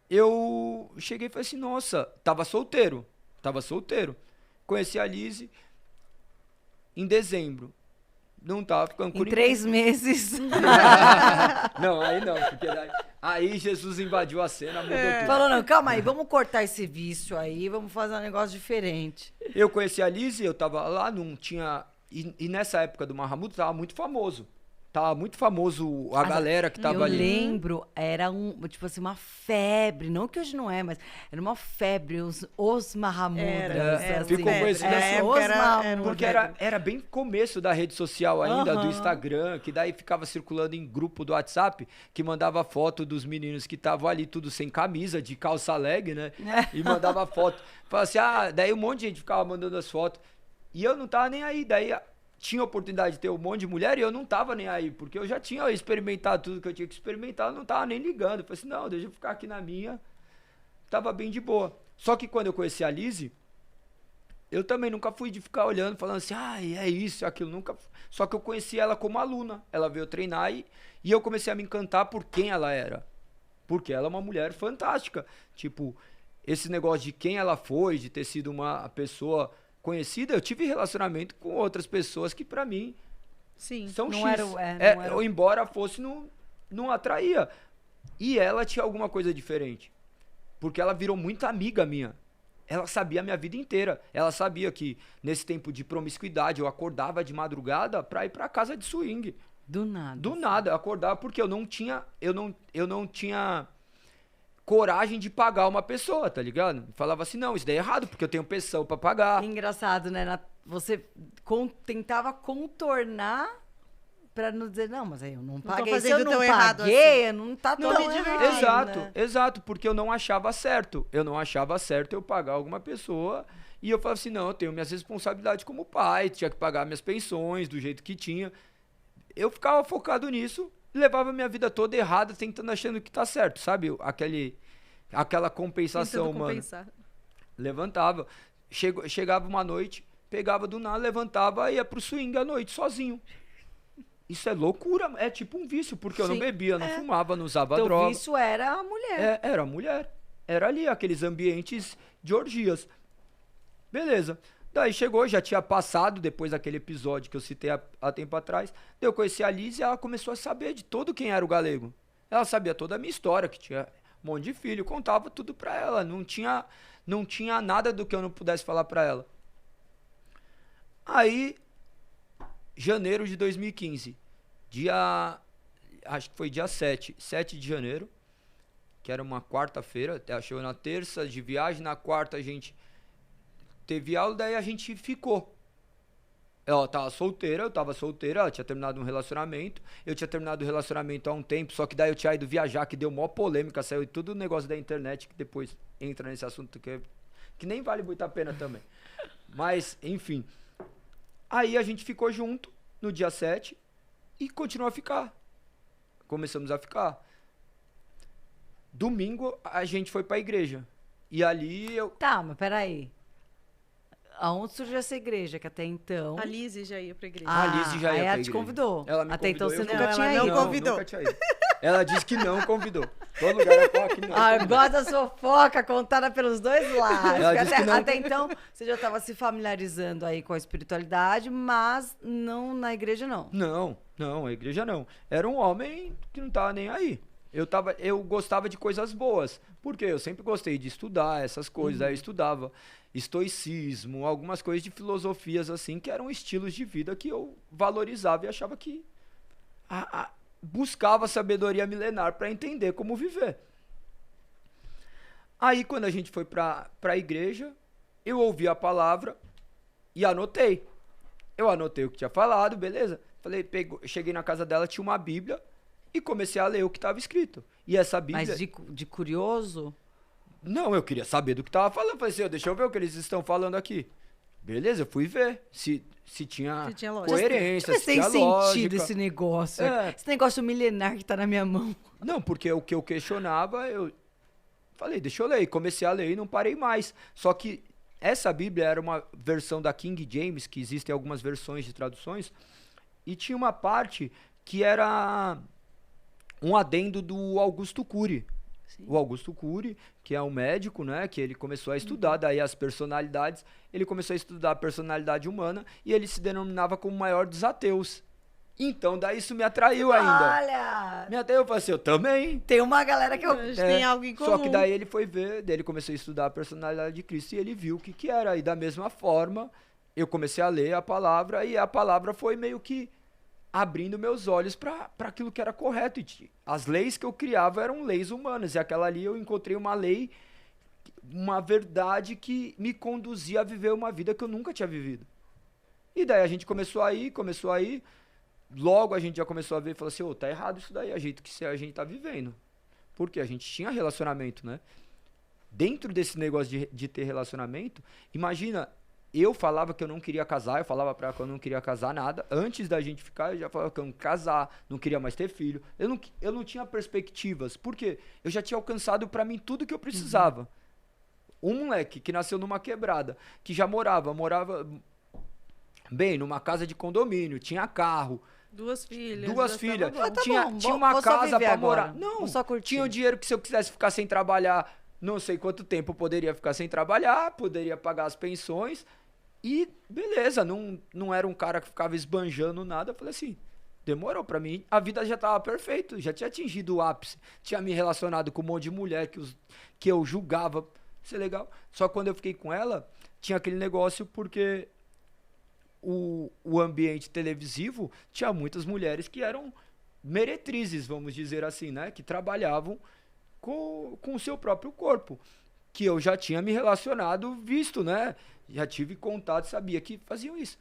eu cheguei e falei assim, nossa, tava solteiro. Conheci a Lise em dezembro. Não tava ficando Em 3 meses. Não, aí não, porque aí Jesus invadiu a cena, mudou tudo. Falou, não, calma aí, vamos cortar esse vício aí, vamos fazer um negócio diferente. Eu conheci a Lise, eu tava lá, não tinha... E nessa época do Mahamudra tava muito famoso. Tava muito famoso a galera que tava eu ali. lembro, era tipo assim, uma febre, não que hoje não é, mas era uma febre, os Mahamudras. Era assim. ficou conhecido Na assim, época os era Mahamudras. uma Porque febre. era bem começo da rede social ainda, do Instagram, que daí ficava circulando em grupo do WhatsApp, que mandava foto dos meninos que estavam ali tudo sem camisa, de calça leg, né? E mandava foto. Falava assim, daí um monte de gente ficava mandando as fotos. E eu não tava nem aí, daí tinha a oportunidade de ter um monte de mulher e eu não tava nem aí, porque eu já tinha experimentado tudo que eu tinha que experimentar, eu não tava nem ligando. Eu falei assim, não, deixa eu ficar aqui na minha. Tava bem de boa. Só que quando eu conheci a Lise, eu também nunca fui de ficar olhando, falando assim, é isso, é aquilo, nunca. Só que eu conheci ela como aluna. Ela veio treinar e eu comecei a me encantar por quem ela era. Porque ela é uma mulher fantástica. Tipo, esse negócio de quem ela foi, de ter sido uma pessoa conhecida, eu tive relacionamento com outras pessoas que pra mim Sim. são Não X. era o- não era o- Embora fosse, não atraía. E ela tinha alguma coisa diferente. Porque ela virou muito amiga minha. Ela sabia a minha vida inteira. Ela sabia que nesse tempo de promiscuidade eu acordava de madrugada pra ir pra casa de swing. Do nada. Do nada, eu acordava porque eu não tinha coragem de pagar uma pessoa, tá ligado? Falava assim, não, isso daí é errado, porque eu tenho pensão pra pagar. Engraçado, né? Você tentava contornar pra não dizer, não, mas aí eu não tô paguei. Se fazendo eu não tão errado paguei, não tá Não tão me errado, diverti. Exato, né? exato, porque eu não achava certo. Eu não achava certo eu pagar alguma pessoa e eu falava assim, não, eu tenho minhas responsabilidades como pai, tinha que pagar minhas pensões do jeito que tinha. Eu ficava focado nisso, levava minha vida toda errada, tentando achando que tá certo, sabe? Aquela compensação, Tentando mano. compensar. Levantava, chegava uma noite, pegava do nada, levantava e ia pro swing à noite, sozinho. Isso é loucura, é tipo um vício, porque eu não Sim, bebia, não fumava, não usava Então, droga. isso era a mulher. Era mulher. Era ali, aqueles ambientes de orgias. Beleza. Daí chegou, já tinha passado, depois daquele episódio que eu citei há tempo atrás. Daí eu conheci a Liz e ela começou a saber de todo quem era o galego. Ela sabia toda a minha história, que tinha um monte de filho, contava tudo pra ela. Não tinha nada do que eu não pudesse falar pra ela. Aí, janeiro de 2015, acho que foi dia 7 de janeiro, que era uma quarta-feira, chegou na terça de viagem, na quarta a gente teve aula, daí a gente ficou. Ela tava solteira, eu tava solteira, ela tinha terminado um relacionamento, eu tinha terminado o relacionamento há um tempo, só que daí eu tinha ido viajar, que deu maior polêmica, saiu tudo o negócio da internet, que depois entra nesse assunto que nem vale muito a pena também. Mas, enfim. Aí a gente ficou junto no dia 7 e continuou a ficar. Começamos a ficar. Domingo a gente foi pra igreja. E ali eu... Tá, mas peraí. Aonde surgiu essa igreja? Que até então... A Lizzie já ia pra igreja. A Lizzie já ia aí pra ela te igreja. convidou. Ela me Até então convidou, você eu nunca fui. tinha Ela não ido. convidou. Nunca tinha ido. Ela disse que não convidou. Todo lugar eu falo que não. Ah, gosto da fofoca contada pelos dois lados. Ela Porque disse que não. até então, você já estava se familiarizando aí com a espiritualidade, mas não na igreja, não. Não, a igreja não. Era um homem que não tava nem aí. Eu gostava de coisas boas, porque eu sempre gostei de estudar essas coisas, aí eu estudava estoicismo, algumas coisas de filosofias assim, que eram estilos de vida que eu valorizava e achava que buscava sabedoria milenar para entender como viver. Aí quando a gente foi para a igreja, eu ouvi a palavra e anotei. Eu anotei o que tinha falado, beleza? Cheguei na casa dela, tinha uma Bíblia e comecei a ler o que estava escrito. E essa Bíblia... Mas de curioso? Não, eu queria saber do que estava falando. Falei assim, deixa eu ver o que eles estão falando aqui. Beleza, eu fui ver se tinha coerência, se tinha lógica. Sentido esse negócio. Esse negócio milenar que tá na minha mão. Não, porque o que eu questionava, eu falei, deixa eu ler. E comecei a ler e não parei mais. Só que essa Bíblia era uma versão da King James, que existem algumas versões de traduções, e tinha uma parte que era um adendo do Augusto Cury. Sim. O Augusto Cury, que é um médico, né, que ele começou a estudar daí as personalidades, ele começou a estudar a personalidade humana e ele se denominava como o maior dos ateus. Então, daí isso me atraiu ainda. Olha! Me atraiu, eu falei assim, eu também. Tem uma galera que tem algo em comum. Só que daí ele foi ver, daí ele começou a estudar a personalidade de Cristo e ele viu o que era. E da mesma forma, eu comecei a ler a palavra e a palavra foi meio que abrindo meus olhos para aquilo que era correto. E as leis que eu criava eram leis humanas. E aquela ali eu encontrei uma lei, uma verdade que me conduzia a viver uma vida que eu nunca tinha vivido. E daí a gente começou a ir. Logo a gente já começou a ver e falou assim, tá errado isso daí, a gente que a gente tá vivendo. Porque a gente tinha relacionamento, né? Dentro desse negócio de ter relacionamento, imagina, eu falava que eu não queria casar, eu falava pra ela que eu não queria casar nada. Antes da gente ficar, eu já falava que eu não queria casar, não queria mais ter filho. Eu não tinha perspectivas, porque eu já tinha alcançado pra mim tudo que eu precisava. Um moleque que nasceu numa quebrada, que já morava bem, numa casa de condomínio, tinha carro. Duas filhas. Tinha uma casa pra morar. Não, só tinha o dinheiro que se eu quisesse ficar sem trabalhar, não sei quanto tempo eu poderia ficar sem trabalhar, poderia pagar as pensões. E beleza, não era um cara que ficava esbanjando nada. Eu falei assim, demorou pra mim. A vida já tava perfeita, já tinha atingido o ápice. Tinha me relacionado com um monte de mulher que eu julgava ser legal. Só que quando eu fiquei com ela, tinha aquele negócio porque... O ambiente televisivo tinha muitas mulheres que eram meretrizes, vamos dizer assim, né? Que trabalhavam com o seu próprio corpo. Que eu já tinha me relacionado, visto, né? Já tive contato, sabia que faziam isso.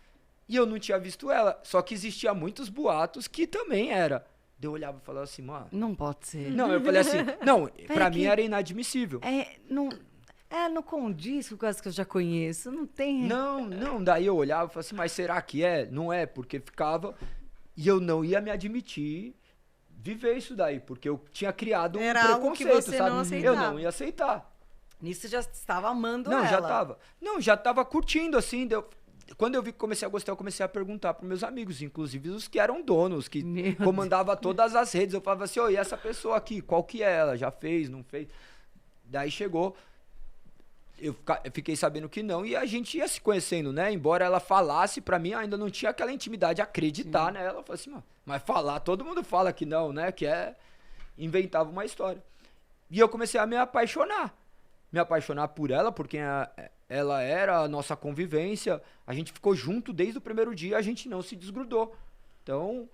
E eu não tinha visto ela. Só que existia muitos boatos que também era. Eu olhava e falava assim, mano... Não pode ser. Não, eu falei assim... Não, pra mim era inadmissível. Não condiz com coisas que eu já conheço, não tem... Não, daí eu olhava e falava assim, mas será que é? Não é, porque ficava... E eu não ia me admitir viver isso daí, porque eu tinha criado um preconceito, algo que você sabe? não aceitava. Eu não ia aceitar. Nisso já estava amando ela. Já tava curtindo, assim, quando eu vi que comecei a gostar, eu comecei a perguntar pros meus amigos, inclusive os que eram donos, que comandavam todas as redes. Eu falava assim, e essa pessoa aqui, qual que é ela? Já fez, não fez? Daí chegou... Eu fiquei sabendo que não, e a gente ia se conhecendo, né? Embora ela falasse, pra mim ainda não tinha aquela intimidade de acreditar nela. Eu falei assim, mas falar, todo mundo fala que não, né? Que inventava uma história. E eu comecei a me apaixonar por ela, porque ela era a nossa convivência. A gente ficou junto desde o primeiro dia, a gente não se desgrudou. Então,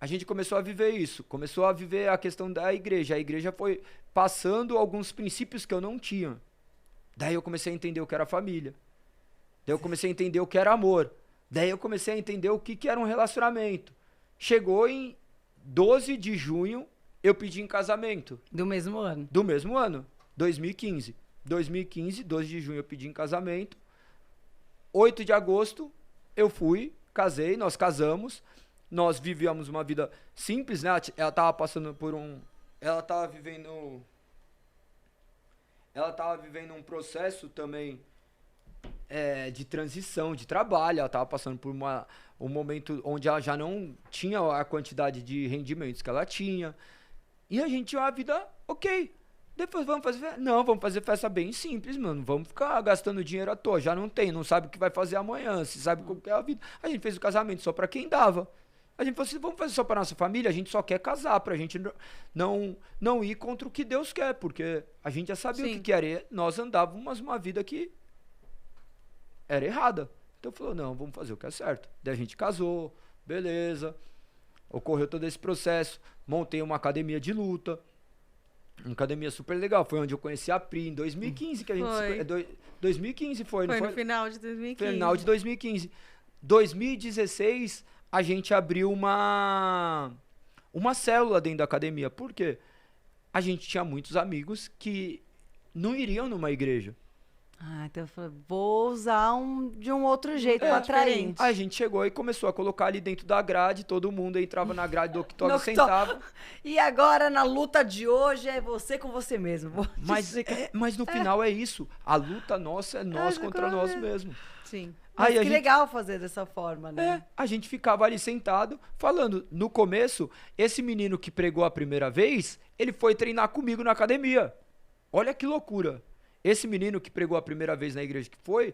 a gente começou a viver isso, começou a viver a questão da igreja. A igreja foi passando alguns princípios que eu não tinha. Daí eu comecei a entender o que era família. Daí eu comecei a entender o que era amor. Daí eu comecei a entender o que era um relacionamento. Chegou em 12 de junho, eu pedi em casamento. Do mesmo ano? Do mesmo ano, 2015. 2015, 12 de junho eu pedi em casamento. 8 de agosto eu fui, casei, nós casamos. Nós vivíamos uma vida simples, né? Ela tava passando por ela tava vivendo um processo também de transição, de trabalho. Ela estava passando por um momento onde ela já não tinha a quantidade de rendimentos que ela tinha. E a gente tinha uma vida ok. Depois vamos fazer festa? Não, vamos fazer festa bem simples, mano. Vamos ficar gastando dinheiro à toa. Já não sabe o que vai fazer amanhã, se sabe como que é a vida. A gente fez o casamento só para quem dava. A gente falou assim, vamos fazer só para nossa família, a gente só quer casar, pra gente não ir contra o que Deus quer, porque a gente já sabia o que era. E nós andávamos uma vida que era errada. Então falou, não, vamos fazer o que é certo. Daí a gente casou, beleza. Ocorreu todo esse processo, montei uma academia de luta, uma academia super legal, foi onde eu conheci a Pri, em 2015 que a gente... 2015 foi, não foi? Foi no final de 2015. Final de 2015. 2016, a gente abriu uma célula dentro da academia. Por quê? A gente tinha muitos amigos que não iriam numa igreja. Então eu falei, vou usar de um outro jeito para atrair. A gente chegou e começou a colocar ali dentro da grade, todo mundo entrava na grade do octógono, sentava. E agora, na luta de hoje, é você com você mesmo. Mas no final é isso. A luta nossa é nós contra nós mesmos. Sim. Mas que legal fazer dessa forma, né? A gente ficava ali sentado, falando. No começo, esse menino que pregou a primeira vez, ele foi treinar comigo na academia. Olha que loucura. Esse menino que pregou a primeira vez na igreja que foi,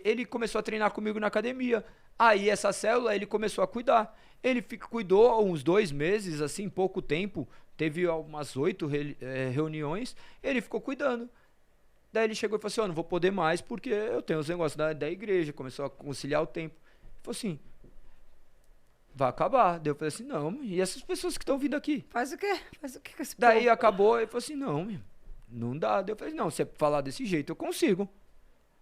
ele começou a treinar comigo na academia. Aí essa célula ele começou a cuidar. Ele cuidou uns 2 meses, assim, pouco tempo. Teve umas 8 reuniões. Ele ficou cuidando. Daí ele chegou e falou assim, não vou poder mais porque eu tenho os negócios da igreja. Começou a conciliar o tempo. Ele falou assim, vai acabar. Daí eu falei assim, não, e essas pessoas que estão vindo aqui? Faz o quê? Faz o quê com esse povo? Daí acabou, ele falou assim, não dá. Daí eu falei, não, se é falar desse jeito, eu consigo.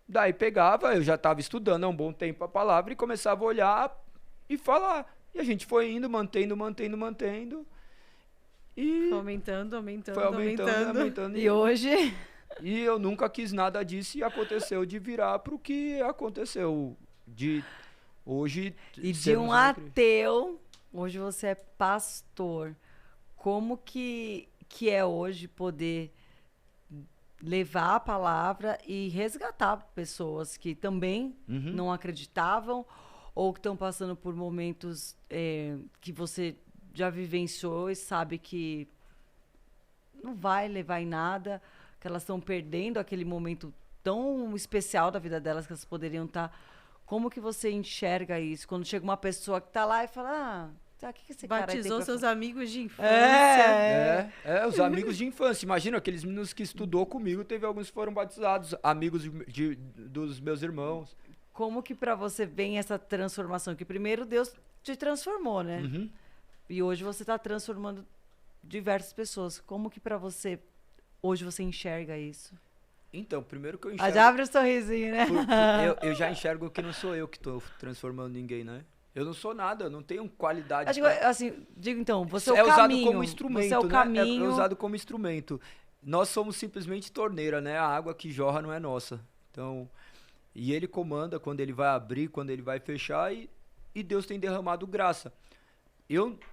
Daí pegava, eu já estava estudando há um bom tempo a palavra e começava a olhar e falar. E a gente foi indo, mantendo. E foi aumentando. Foi aumentando. E hoje... E eu nunca quis nada disso e aconteceu de virar pro que aconteceu. De hoje... E de um ateu, hoje você é pastor. Como que é hoje poder levar a palavra e resgatar pessoas que também não acreditavam ou que estão passando por momentos que você já vivenciou e sabe que não vai levar em nada, que elas estão perdendo aquele momento tão especial da vida delas que elas poderiam estar. Como que você enxerga isso? Quando chega uma pessoa que está lá e fala, o que esse cara tem batizou seus amigos de infância. Os amigos de infância. Imagina, aqueles meninos que estudou comigo, teve alguns que foram batizados, amigos dos meus irmãos. Como que para você vem essa transformação? Que primeiro Deus te transformou, né? E hoje você está transformando diversas pessoas. Como que para você, hoje você enxerga isso? Então, primeiro que eu enxergo... Já abre um sorrisinho, né? Eu já enxergo que não sou eu que estou transformando ninguém, né? Eu não sou nada, eu não tenho qualidade. Digo então, você é o caminho. É usado como instrumento, você é o caminho. É usado como instrumento. Nós somos simplesmente torneira, né? A água que jorra não é nossa. Então, e ele comanda quando ele vai abrir, quando ele vai fechar e Deus tem derramado graça.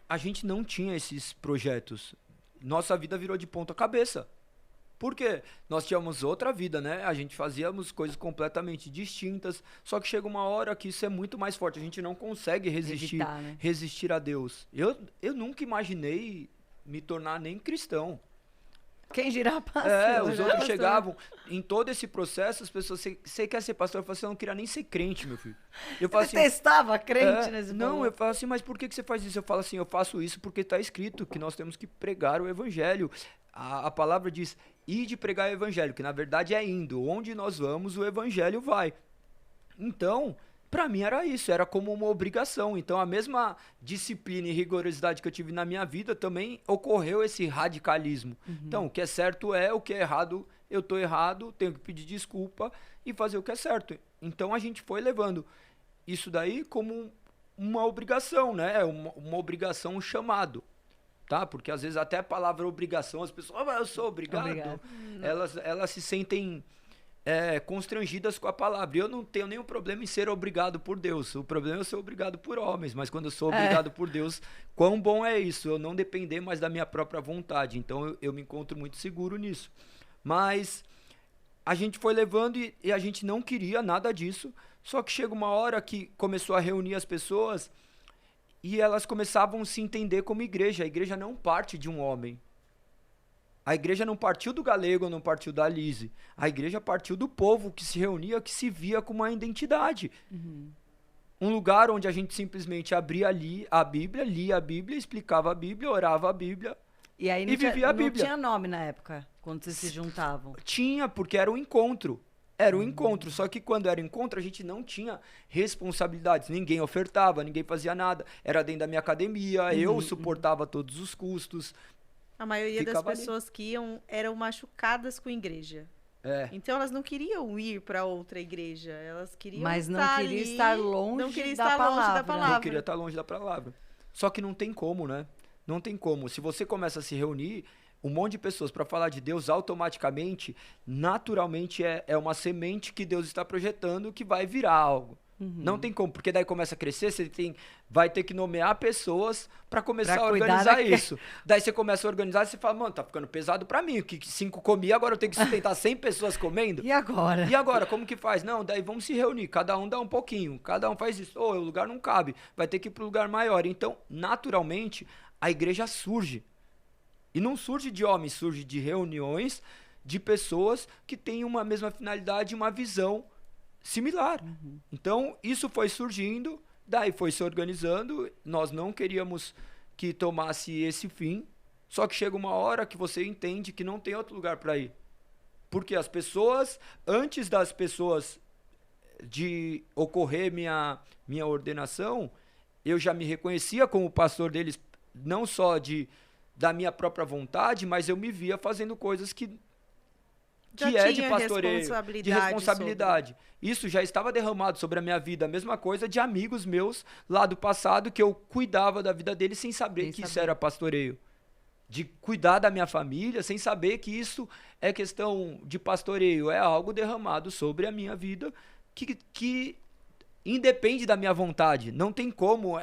A gente não tinha esses projetos. Nossa vida virou de ponta cabeça. Por quê? Nós tínhamos outra vida, né? A gente fazíamos coisas completamente distintas, só que chega uma hora que isso é muito mais forte. A gente não consegue resistir a Deus. Eu nunca imaginei me tornar nem cristão. Quem dirá pastor? Os outros chegavam. Em todo esse processo, as pessoas, você quer ser pastor? Eu falei assim, eu não queria nem ser crente, meu filho. Eu falo assim, testava crente nesse não, eu falo assim, mas por que você faz isso? Eu falo assim, eu faço isso porque está escrito que nós temos que pregar o evangelho. A palavra diz, ide pregar o evangelho, que na verdade é indo. Onde nós vamos, o evangelho vai. Então, para mim era isso, era como uma obrigação. Então, a mesma disciplina e rigorosidade que eu tive na minha vida, também ocorreu esse radicalismo. Então, o que é certo o que é errado, eu tô errado, tenho que pedir desculpa e fazer o que é certo. Então, a gente foi levando isso daí como uma obrigação, né? Uma obrigação, um chamado. Tá? Porque às vezes até a palavra obrigação, as pessoas, eu sou obrigado. Elas se sentem constrangidas com a palavra. Eu não tenho nenhum problema em ser obrigado por Deus. O problema é eu ser obrigado por homens. Mas quando eu sou obrigado por Deus, quão bom é isso? Eu não depender mais da minha própria vontade. Então eu me encontro muito seguro nisso. Mas a gente foi levando e a gente não queria nada disso. Só que chega uma hora que começou a reunir as pessoas e elas começavam a se entender como igreja. A igreja não parte de um homem. A igreja não partiu do Galego, não partiu da Lise. A igreja partiu do povo que se reunia, que se via com uma identidade. Um lugar onde a gente simplesmente abria a Bíblia, lia a Bíblia, explicava a Bíblia, orava a Bíblia. E aí E vivia a não Bíblia. tinha nome na época, quando vocês se juntavam. Tinha, porque era um encontro. Era um encontro. Só que quando era encontro, a gente não tinha responsabilidades. Ninguém ofertava, ninguém fazia nada. Era dentro da minha academia, eu suportava todos os custos. A maioria das Ficava ali. pessoas que iam eram machucadas com igreja. É. Então elas não queriam ir para outra igreja, elas queriam Mas não estar queria ali, estar longe não queria da estar longe palavra. da palavra. Não queria estar longe da palavra. Só que não tem como, né? Não tem como. Se você começa a se reunir, um monte de pessoas para falar de Deus, automaticamente, naturalmente, é uma semente que Deus está projetando que vai virar algo. Não tem como, porque daí começa a crescer, vai ter que nomear pessoas para começar Pra a cuidar organizar daquele- isso. Daí você começa a organizar e você fala, mano, tá ficando pesado para mim, que 5 comia, agora eu tenho que sustentar 100 pessoas comendo. E agora? E agora, como que faz? Não, daí vamos se reunir, cada um dá um pouquinho, cada um faz isso. O lugar não cabe, vai ter que ir pro lugar maior. Então, naturalmente, a igreja surge. E não surge de homens, surge de reuniões de pessoas que têm uma mesma finalidade, uma visão similar. Então, isso foi surgindo, daí foi se organizando, nós não queríamos que tomasse esse fim, só que chega uma hora que você entende que não tem outro lugar para ir. Porque as pessoas, antes das pessoas de ocorrer minha ordenação, eu já me reconhecia como pastor deles, não só da minha própria vontade, mas eu me via fazendo coisas que Já é de tinha pastoreio, de responsabilidade responsabilidade. Isso já estava derramado sobre a minha vida. A mesma coisa de amigos meus lá do passado, que eu cuidava da vida deles sem saber Sem que isso saber. era pastoreio. De cuidar da minha família sem saber que isso é questão de pastoreio. É algo derramado sobre a minha vida que independe da minha vontade. Não tem como.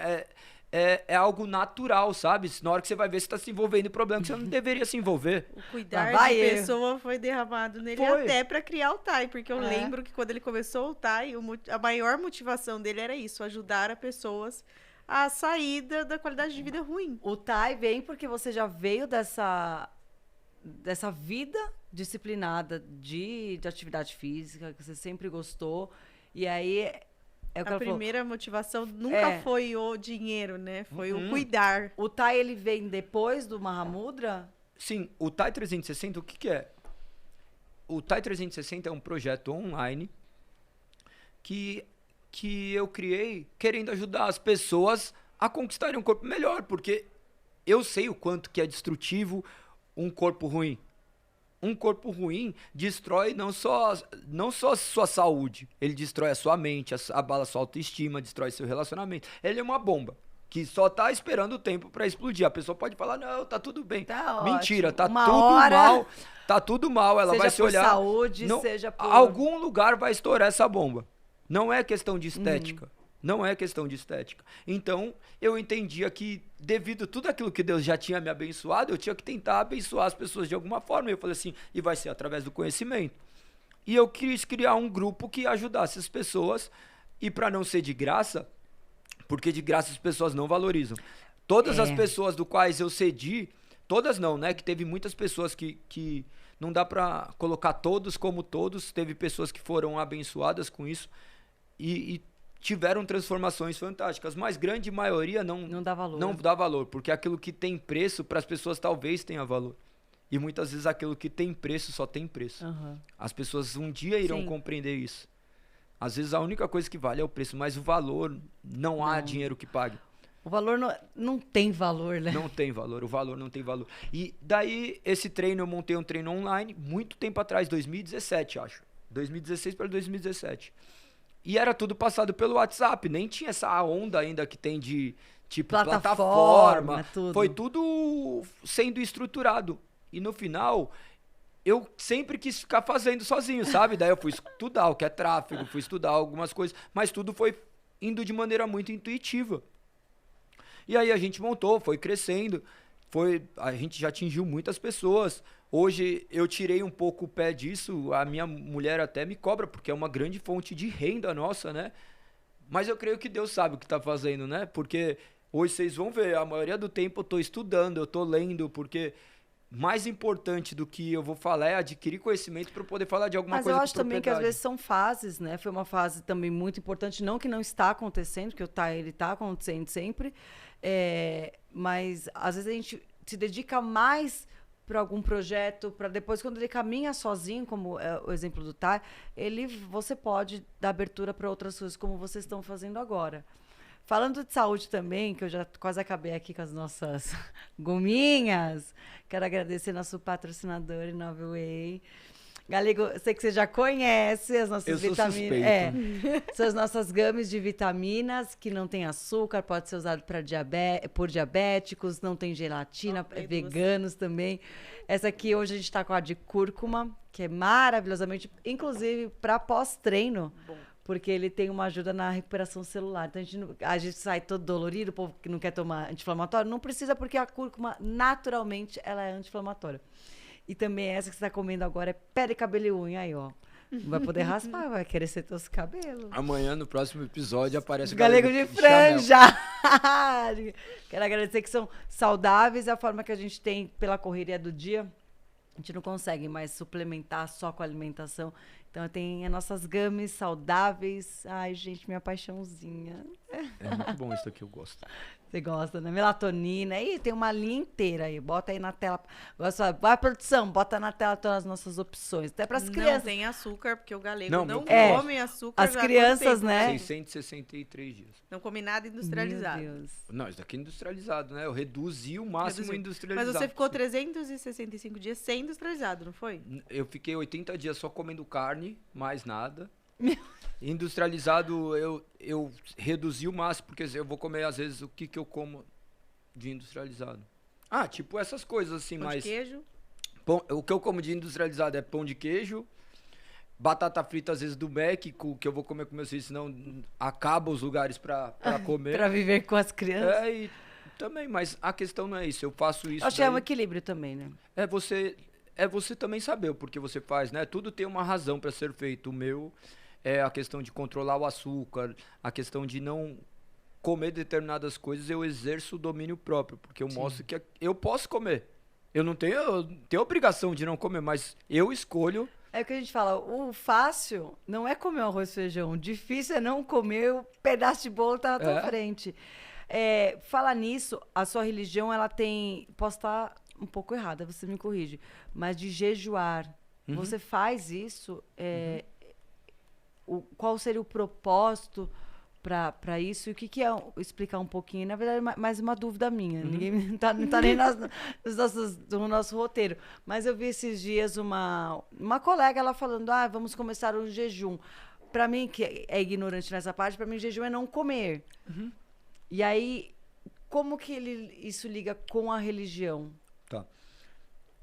É algo natural, sabe? Na hora que você vai ver, você está se envolvendo em problema que você não deveria se envolver. O cuidar Lá vai de eu. pessoa foi derramado nele Foi. até para criar o TAI, porque eu É. lembro que quando ele começou o TAI, a maior motivação dele era isso, ajudar as pessoas a sair da qualidade de vida ruim. O TAI vem porque você já veio dessa vida disciplinada de atividade física, que você sempre gostou. E aí, é o que A ela falou. primeira motivação nunca É. foi o dinheiro, né? Foi o cuidar. O TAI, ele vem depois do Mahamudra? Sim, o TAI 360, o que é? O TAI 360 é um projeto online que eu criei querendo ajudar as pessoas a conquistarem um corpo melhor, porque eu sei o quanto que é destrutivo um corpo ruim. Um corpo ruim destrói não só a sua saúde, ele destrói a sua mente, abala a sua autoestima, destrói seu relacionamento. Ele é uma bomba que só tá esperando o tempo pra explodir. A pessoa pode falar, não, tá tudo bem. Tá Mentira, ótimo. tá Uma tudo hora, mal. Tá tudo mal, ela seja vai se por olhar. saúde, não, seja por... Algum lugar vai estourar essa bomba. Não é questão de estética. Não é questão de estética. Então, eu entendia que, devido a tudo aquilo que Deus já tinha me abençoado, eu tinha que tentar abençoar as pessoas de alguma forma. E eu falei assim, e vai ser através do conhecimento. E eu quis criar um grupo que ajudasse as pessoas, e para não ser de graça, porque de graça as pessoas não valorizam. Todas as pessoas do quais eu cedi, todas não, né? Que teve muitas pessoas que não dá para colocar todos como todos. Teve pessoas que foram abençoadas com isso e tiveram transformações fantásticas, mas grande maioria Não dá valor. não dá valor, porque aquilo que tem preço para as pessoas talvez tenha valor. E muitas vezes aquilo que tem preço só tem preço. Aham. As pessoas um dia irão Sim. compreender isso. Às vezes a única coisa que vale é o preço, mas o valor não há dinheiro que pague. O valor não tem valor, né? Não tem valor, o valor não tem valor. E daí, esse treino, eu montei um treino online muito tempo atrás, 2017, acho. 2016 para 2017. E era tudo passado pelo WhatsApp, nem tinha essa onda ainda que tem de, tipo, plataforma. tudo. Foi tudo sendo estruturado. E no final, eu sempre quis ficar fazendo sozinho, sabe? Daí eu fui estudar o que é tráfego, fui estudar algumas coisas, mas tudo foi indo de maneira muito intuitiva. E aí a gente montou, foi crescendo, a gente já atingiu muitas pessoas. Hoje eu tirei um pouco o pé disso, a minha mulher até me cobra, porque é uma grande fonte de renda nossa, né? Mas eu creio que Deus sabe o que tá fazendo, né? Porque hoje vocês vão ver, a maioria do tempo eu tô estudando, eu tô lendo, porque mais importante do que eu vou falar é adquirir conhecimento para eu poder falar de alguma Mas coisa eu com acho também que às propriedade. vezes são fases, né? Foi uma fase também muito importante, não que não está acontecendo, que ele está acontecendo sempre, mas às vezes a gente se dedica mais para algum projeto, para depois, quando ele caminha sozinho, como é o exemplo do Tai, você pode dar abertura para outras coisas, como vocês estão fazendo agora. Falando de saúde também, que eu já quase acabei aqui com as nossas gominhas, quero agradecer nosso patrocinador, Inove Whey. Galego, eu sei que você já conhece as nossas Eu sou vitaminas. suspeito. São as nossas gummies de vitaminas, que não tem açúcar, pode ser usado por diabéticos, não tem gelatina, veganos também. Essa aqui hoje a gente está com a de cúrcuma, que é maravilhosamente, inclusive para pós-treino. Bom. Porque ele tem uma ajuda na recuperação celular. Então, a gente sai todo dolorido, o povo que não quer tomar anti-inflamatório, não precisa, porque a cúrcuma, naturalmente, ela é anti-inflamatória. E também essa que você está comendo agora é pele, cabelo e unha aí, ó. Não vai poder raspar, vai querer ser teus cabelos. Amanhã, no próximo episódio, aparece o Galego de franja! Quero agradecer que são saudáveis, a forma que a gente tem pela correria do dia. A gente não consegue mais suplementar só com alimentação. Então, tem as nossas gummies saudáveis. Ai, gente, minha paixãozinha. É muito bom isso aqui, eu gosto. Você gosta, né? Melatonina. Ih, tem uma linha inteira aí. Bota aí na tela. Vai, produção, bota na tela todas as nossas opções. Até para as crianças. Não tem açúcar, porque o galego Não, não meu come açúcar. As já há quanto crianças, tempo? né? 663 dias. Não come nada industrializado. Meu Deus. Não, isso daqui é industrializado, né? Eu reduzi o máximo Reduziu. industrializado. Mas você ficou 365 dias sem industrializado, não foi? Eu fiquei 80 dias só comendo carne, mais nada. Industrializado, eu reduzi o máximo, porque eu vou comer, às vezes, o que eu como de industrializado. Ah, tipo essas coisas assim, Pão mas... de queijo? O que eu como de industrializado é pão de queijo, batata frita, às vezes, do Mac, que eu vou comer com meus filhos, senão acaba os lugares pra comer. Pra viver com as crianças. E também, mas a questão não é isso, eu faço isso... Acho que é um equilíbrio também, né? É você também saber o porquê você faz, né? Tudo tem uma razão para ser feito. O meu é a questão de controlar o açúcar, a questão de não comer determinadas coisas, eu exerço o domínio próprio, porque eu mostro que eu posso comer. Eu tenho obrigação de não comer, mas eu escolho. É o que a gente fala, o fácil não é comer um arroz e feijão, o difícil é não comer o pedaço de bolo que tá na tua frente. Falar nisso, a sua religião, ela tem, posso estar um pouco errada, você me corrige, mas de jejuar, você faz isso, qual seria o propósito para isso? E o que é, explicar um pouquinho, na verdade, mais uma dúvida minha, ninguém não tá nem no nosso roteiro, mas eu vi esses dias uma colega, ela falando, vamos começar o jejum. Para mim, que é ignorante nessa parte, para mim jejum é não comer. E aí, como que isso liga com a religião? Tá.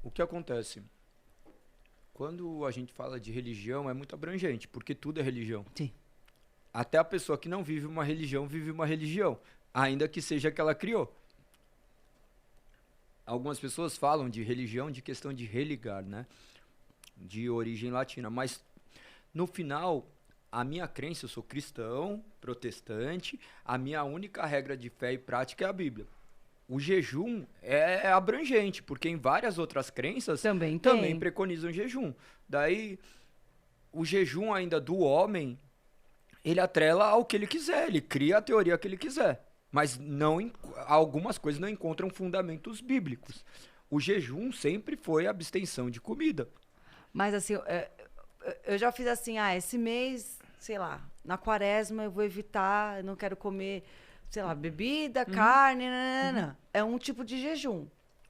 O que acontece? Quando a gente fala de religião, é muito abrangente, porque tudo é religião. Sim. Até a pessoa que não vive uma religião, ainda que seja a que ela criou. Algumas pessoas falam de religião de questão de religar, né? De origem latina, mas no final, a minha crença, eu sou cristão, protestante, a minha única regra de fé e prática é a Bíblia. O jejum é abrangente, porque em várias outras crenças também preconizam jejum. Daí, o jejum ainda do homem, ele atrela ao que ele quiser, ele cria a teoria que ele quiser. Mas algumas coisas não encontram fundamentos bíblicos. O jejum sempre foi abstenção de comida. Mas assim, eu já fiz assim, esse mês, sei lá, na quaresma eu vou evitar, eu não quero comer, sei lá, bebida, carne, é um tipo de jejum.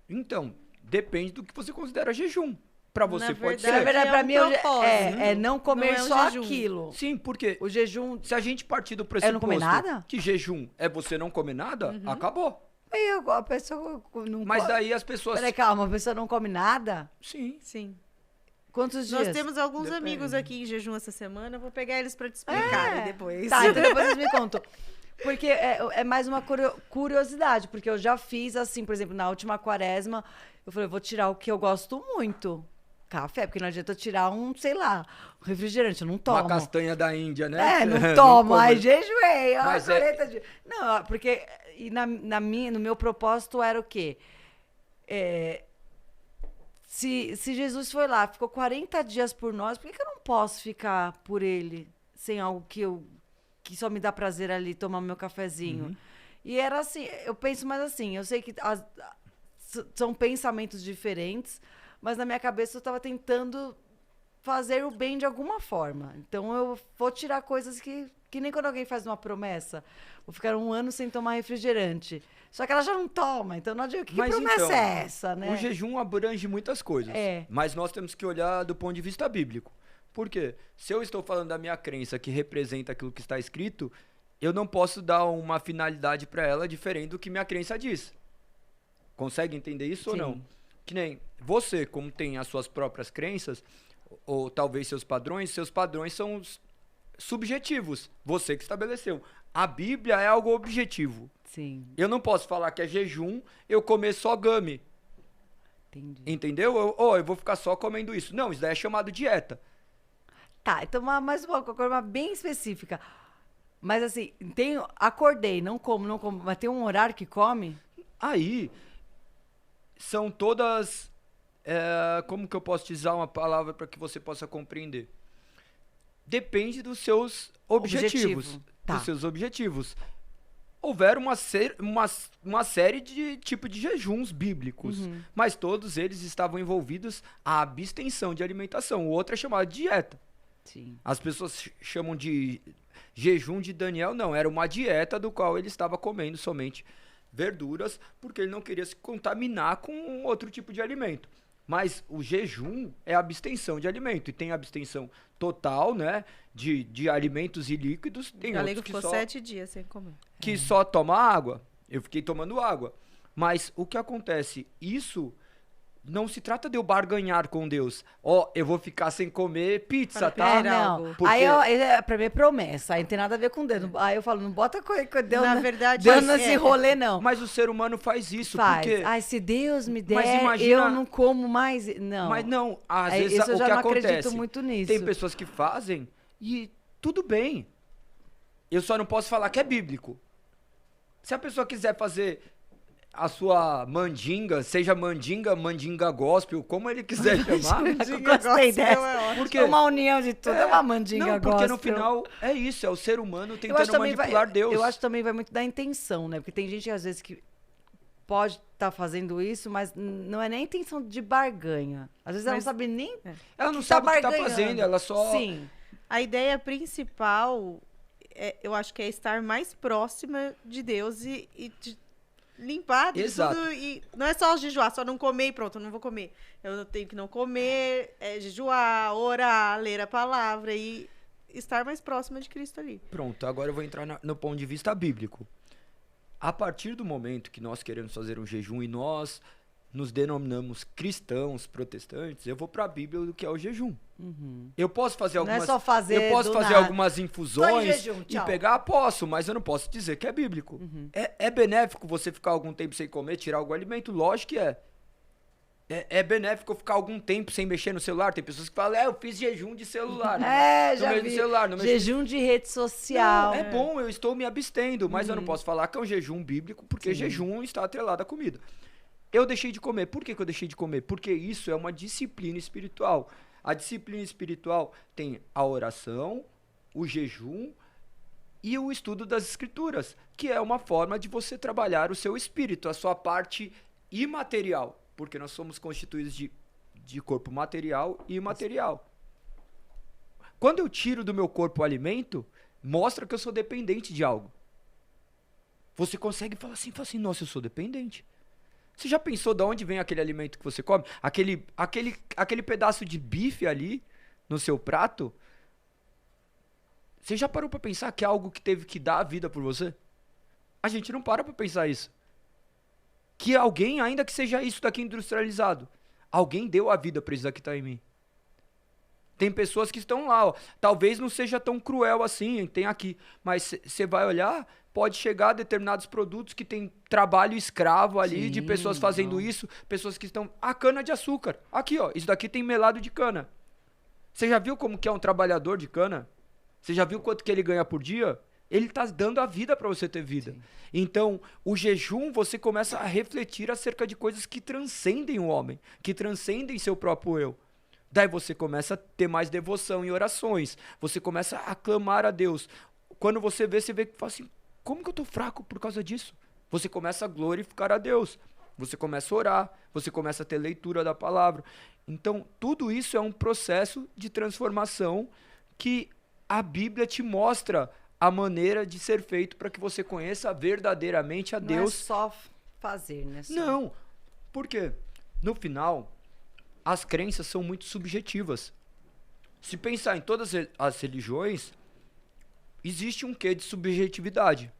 Então, depende do que você considera jejum. Pra você pode ser. Na verdade, pra mim, é não comer não é um só jejum. aquilo. Sim, porque O jejum... se a gente partir do não pressuposto comer nada? que jejum é você não comer nada, acabou. Aí a pessoa não Mas come... daí as pessoas... Peraí, calma, a pessoa não come nada? Sim. Sim. Quantos dias? Nós temos alguns Depende. amigos aqui em jejum essa semana. Eu vou pegar eles pra te explicar depois. Tá, então depois vocês me contam. Porque é mais uma curiosidade, porque eu já fiz assim, por exemplo, na última quaresma, eu falei, eu vou tirar o que eu gosto muito. Café, porque não adianta eu tirar um, sei lá, um refrigerante, eu não tomo. Uma castanha da Índia, né? Não tomo, come. aí jejuei. Mas 40 dias. Não, porque no meu propósito era o quê? Se Jesus foi lá, ficou 40 dias por nós, por que eu não posso ficar por ele sem algo que só me dá prazer ali, tomar meu cafezinho? E era assim, eu penso mais assim, eu sei que são pensamentos diferentes, mas na minha cabeça eu estava tentando fazer o bem de alguma forma. Então eu vou tirar coisas que nem quando alguém faz uma promessa, vou ficar 1 ano sem tomar refrigerante. Só que ela já não toma, então não adianta. Que promessa então, é essa, né? O jejum abrange muitas coisas, mas nós temos que olhar do ponto de vista bíblico. Por quê? Se eu estou falando da minha crença que representa aquilo que está escrito, eu não posso dar uma finalidade para ela diferente do que minha crença diz. Consegue entender isso ou não? Que nem você, como tem as suas próprias crenças, ou talvez seus padrões são subjetivos. Você que estabeleceu. A Bíblia é algo objetivo. Sim. Eu não posso falar que é jejum, eu comer só gummy. Entendi. Entendeu? Eu vou ficar só comendo isso. Não, isso daí é chamado dieta. Tá, então mais uma coisa bem específica. Mas assim, acordei, não como, mas tem um horário que come? Aí, são todas... como que eu posso te usar uma palavra para que você possa compreender? Depende dos seus objetivos. Tá. Dos seus objetivos. Houveram uma série de tipo de jejuns bíblicos, mas todos eles estavam envolvidos à abstenção de alimentação. O outro é chamado de dieta. Sim. As pessoas chamam de jejum de Daniel. Não, era uma dieta do qual ele estava comendo somente verduras, porque ele não queria se contaminar com outro tipo de alimento. Mas o jejum é abstenção de alimento. E tem abstenção total, né? De alimentos e líquidos. Tem Galego outros ficou 7 dias sem comer. Que só toma água. Eu fiquei tomando água. Mas o que acontece? Isso não se trata de eu barganhar com Deus. Eu vou ficar sem comer pizza, tá? Não. Porque... Aí, pra mim é promessa. Aí não tem nada a ver com Deus. Aí eu falo, não bota Deus Na verdade, Deus nesse rolê, não. Mas o ser humano faz isso. Faz. Porque... Ai, se Deus me der, imagina... eu não como mais. Não. Mas não, às vezes isso eu já o que não acontece... acredito muito nisso. Tem pessoas que fazem e tudo bem. Eu só não posso falar que é bíblico. Se a pessoa quiser fazer a sua mandinga, seja mandinga gospel, como ele quiser chamar. Gostei dessa. Porque uma união de tudo, é uma mandinga gospel. Porque no final é isso, é o ser humano tentando manipular Deus. Eu acho que também vai muito da intenção, né? Porque tem gente, às vezes, que pode estar fazendo isso, mas não é nem intenção de barganha. Às vezes ela não sabe nem ela não sabe o que tá fazendo, ela só... Sim. A ideia principal, eu acho que é estar mais próxima de Deus e de limpar de tudo. E não é só jejuar, só não comer e pronto, eu não vou comer. Eu tenho que não comer, jejuar, orar, ler a palavra e estar mais próxima de Cristo ali. Pronto, agora eu vou entrar no ponto de vista bíblico. A partir do momento que nós queremos fazer um jejum e nós nos denominamos cristãos, protestantes, eu vou para a Bíblia do que é o jejum. Eu posso fazer algumas... Não é só fazer eu posso fazer algumas infusões jejum, e pegar, posso, mas eu não posso dizer que é bíblico. É benéfico você ficar algum tempo sem comer, tirar algum alimento? Lógico que é. É benéfico ficar algum tempo sem mexer no celular? Tem pessoas que falam, eu fiz jejum de celular. Já vi. Celular, jejum de rede social. Não, é bom, eu estou me abstendo, mas eu não posso falar que é um jejum bíblico, porque jejum está atrelado à comida. Eu deixei de comer. Por que eu deixei de comer? Porque isso é uma disciplina espiritual. A disciplina espiritual tem a oração, o jejum e o estudo das escrituras, que é uma forma de você trabalhar o seu espírito, a sua parte imaterial, porque nós somos constituídos de corpo material e imaterial. Quando eu tiro do meu corpo o alimento, mostra que eu sou dependente de algo. Você consegue falar assim, nossa, eu sou dependente. Você já pensou de onde vem aquele alimento que você come? Aquele pedaço de bife ali no seu prato? Você já parou para pensar que é algo que teve que dar a vida por você? A gente não para pensar isso. Que alguém, ainda que seja isso daqui industrializado, alguém deu a vida para isso daqui tá em mim. Tem pessoas que estão lá, ó. Talvez não seja tão cruel assim, tem aqui. Mas você vai olhar, pode chegar a determinados produtos que tem trabalho escravo ali, de pessoas fazendo isso, pessoas que estão... A cana de açúcar. Aqui, ó, isso daqui tem melado de cana. Você já viu como que é um trabalhador de cana? Você já viu quanto que ele ganha por dia? Ele está dando a vida para você ter vida. Sim. Então, o jejum, você começa a refletir acerca de coisas que transcendem o homem, que transcendem seu próprio eu. Daí você começa a ter mais devoção em orações. Você começa a clamar a Deus. Quando você vê que fala assim, como que eu tô fraco por causa disso? Você começa a glorificar a Deus. Você começa a orar. Você começa a ter leitura da palavra. Então, tudo isso é um processo de transformação que a Bíblia te mostra a maneira de ser feito para que você conheça verdadeiramente a Deus. Não é só fazer, né? Não. Por quê? No final, as crenças são muito subjetivas. Se pensar em todas as religiões, existe um quê de subjetividade.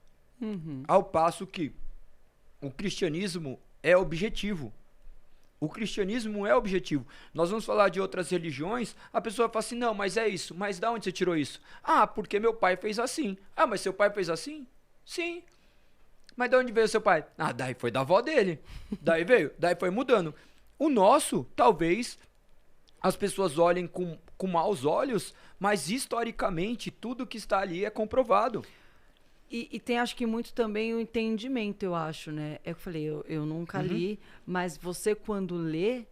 Ao passo que o cristianismo é objetivo. O cristianismo é objetivo. Nós vamos falar de outras religiões, a pessoa fala assim, não, mas é isso. Mas de onde você tirou isso? Ah, porque meu pai fez assim. Ah, mas seu pai fez assim? Sim. Mas de onde veio seu pai? Ah, daí foi da avó dele. Daí veio, daí foi mudando. O nosso, talvez, as pessoas olhem com maus olhos, mas historicamente tudo que está ali é comprovado. E tem, acho que, muito também o entendimento, eu acho, né? Eu falei, eu nunca li, mas você, quando lê,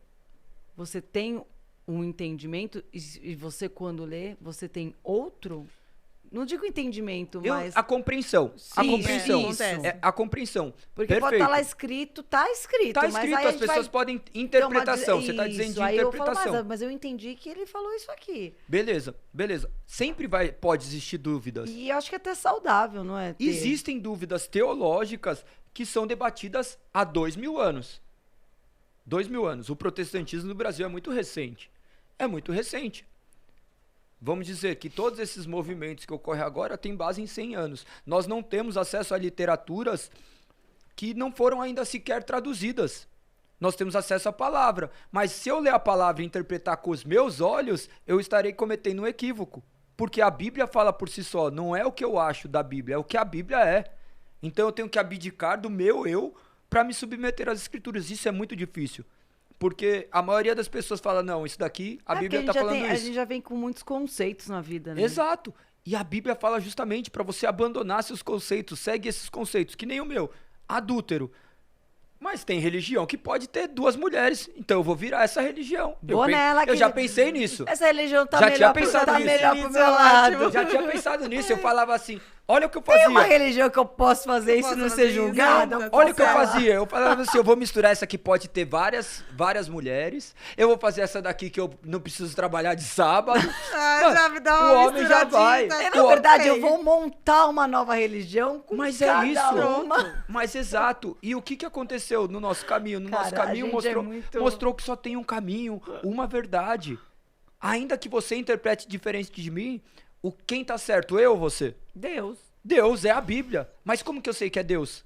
você tem um entendimento, e você, quando lê, você tem outro... Não digo entendimento, mas... A compreensão. Sim, a compreensão. A compreensão. Porque Perfeito. pode estar lá escrito, tá escrito. Tá mas escrito, aí as pessoas podem... Interpretação, você está dizendo de aí interpretação. Eu falo, mas eu entendi que ele falou isso aqui. Beleza. Sempre pode existir dúvidas. E eu acho que é até saudável, não é? Existem dúvidas teológicas que são debatidas há 2000 anos. 2000 anos. O protestantismo no Brasil é muito recente. Vamos dizer que todos esses movimentos que ocorrem agora têm base em 100 anos. Nós não temos acesso a literaturas que não foram ainda sequer traduzidas. Nós temos acesso à palavra. Mas se eu ler a palavra e interpretar com os meus olhos, eu estarei cometendo um equívoco. Porque a Bíblia fala por si só. Não é o que eu acho da Bíblia, é o que a Bíblia é. Então eu tenho que abdicar do meu eu para me submeter às Escrituras. Isso é muito difícil. Porque a maioria das pessoas fala, não, isso daqui, a Bíblia está falando isso. A gente já vem com muitos conceitos na vida, né? Exato. E a Bíblia fala justamente para você abandonar seus conceitos, segue esses conceitos, que nem o meu, adúltero. Mas tem religião que pode ter 2 mulheres, então eu vou virar essa religião. Eu já pensei nisso. Essa religião tá melhor pro meu lado. Já tinha pensado nisso, eu falava assim, olha o que eu fazia. Tem uma religião que eu posso fazer isso e não ser julgada? Olha o que eu fazia, eu falava assim, eu vou misturar essa que pode ter várias mulheres, eu vou fazer essa daqui que eu não preciso trabalhar de sábado. Já me dá uma o homem já vai. Na verdade, eu vou montar uma nova religião com uma. Mas exato. E o que aconteceu no nosso caminho? No nosso caminho mostrou que só tem um caminho, uma verdade. Ainda que você interprete diferente de mim, quem tá certo, eu ou você? Deus. Deus é a Bíblia. Mas como que eu sei que é Deus?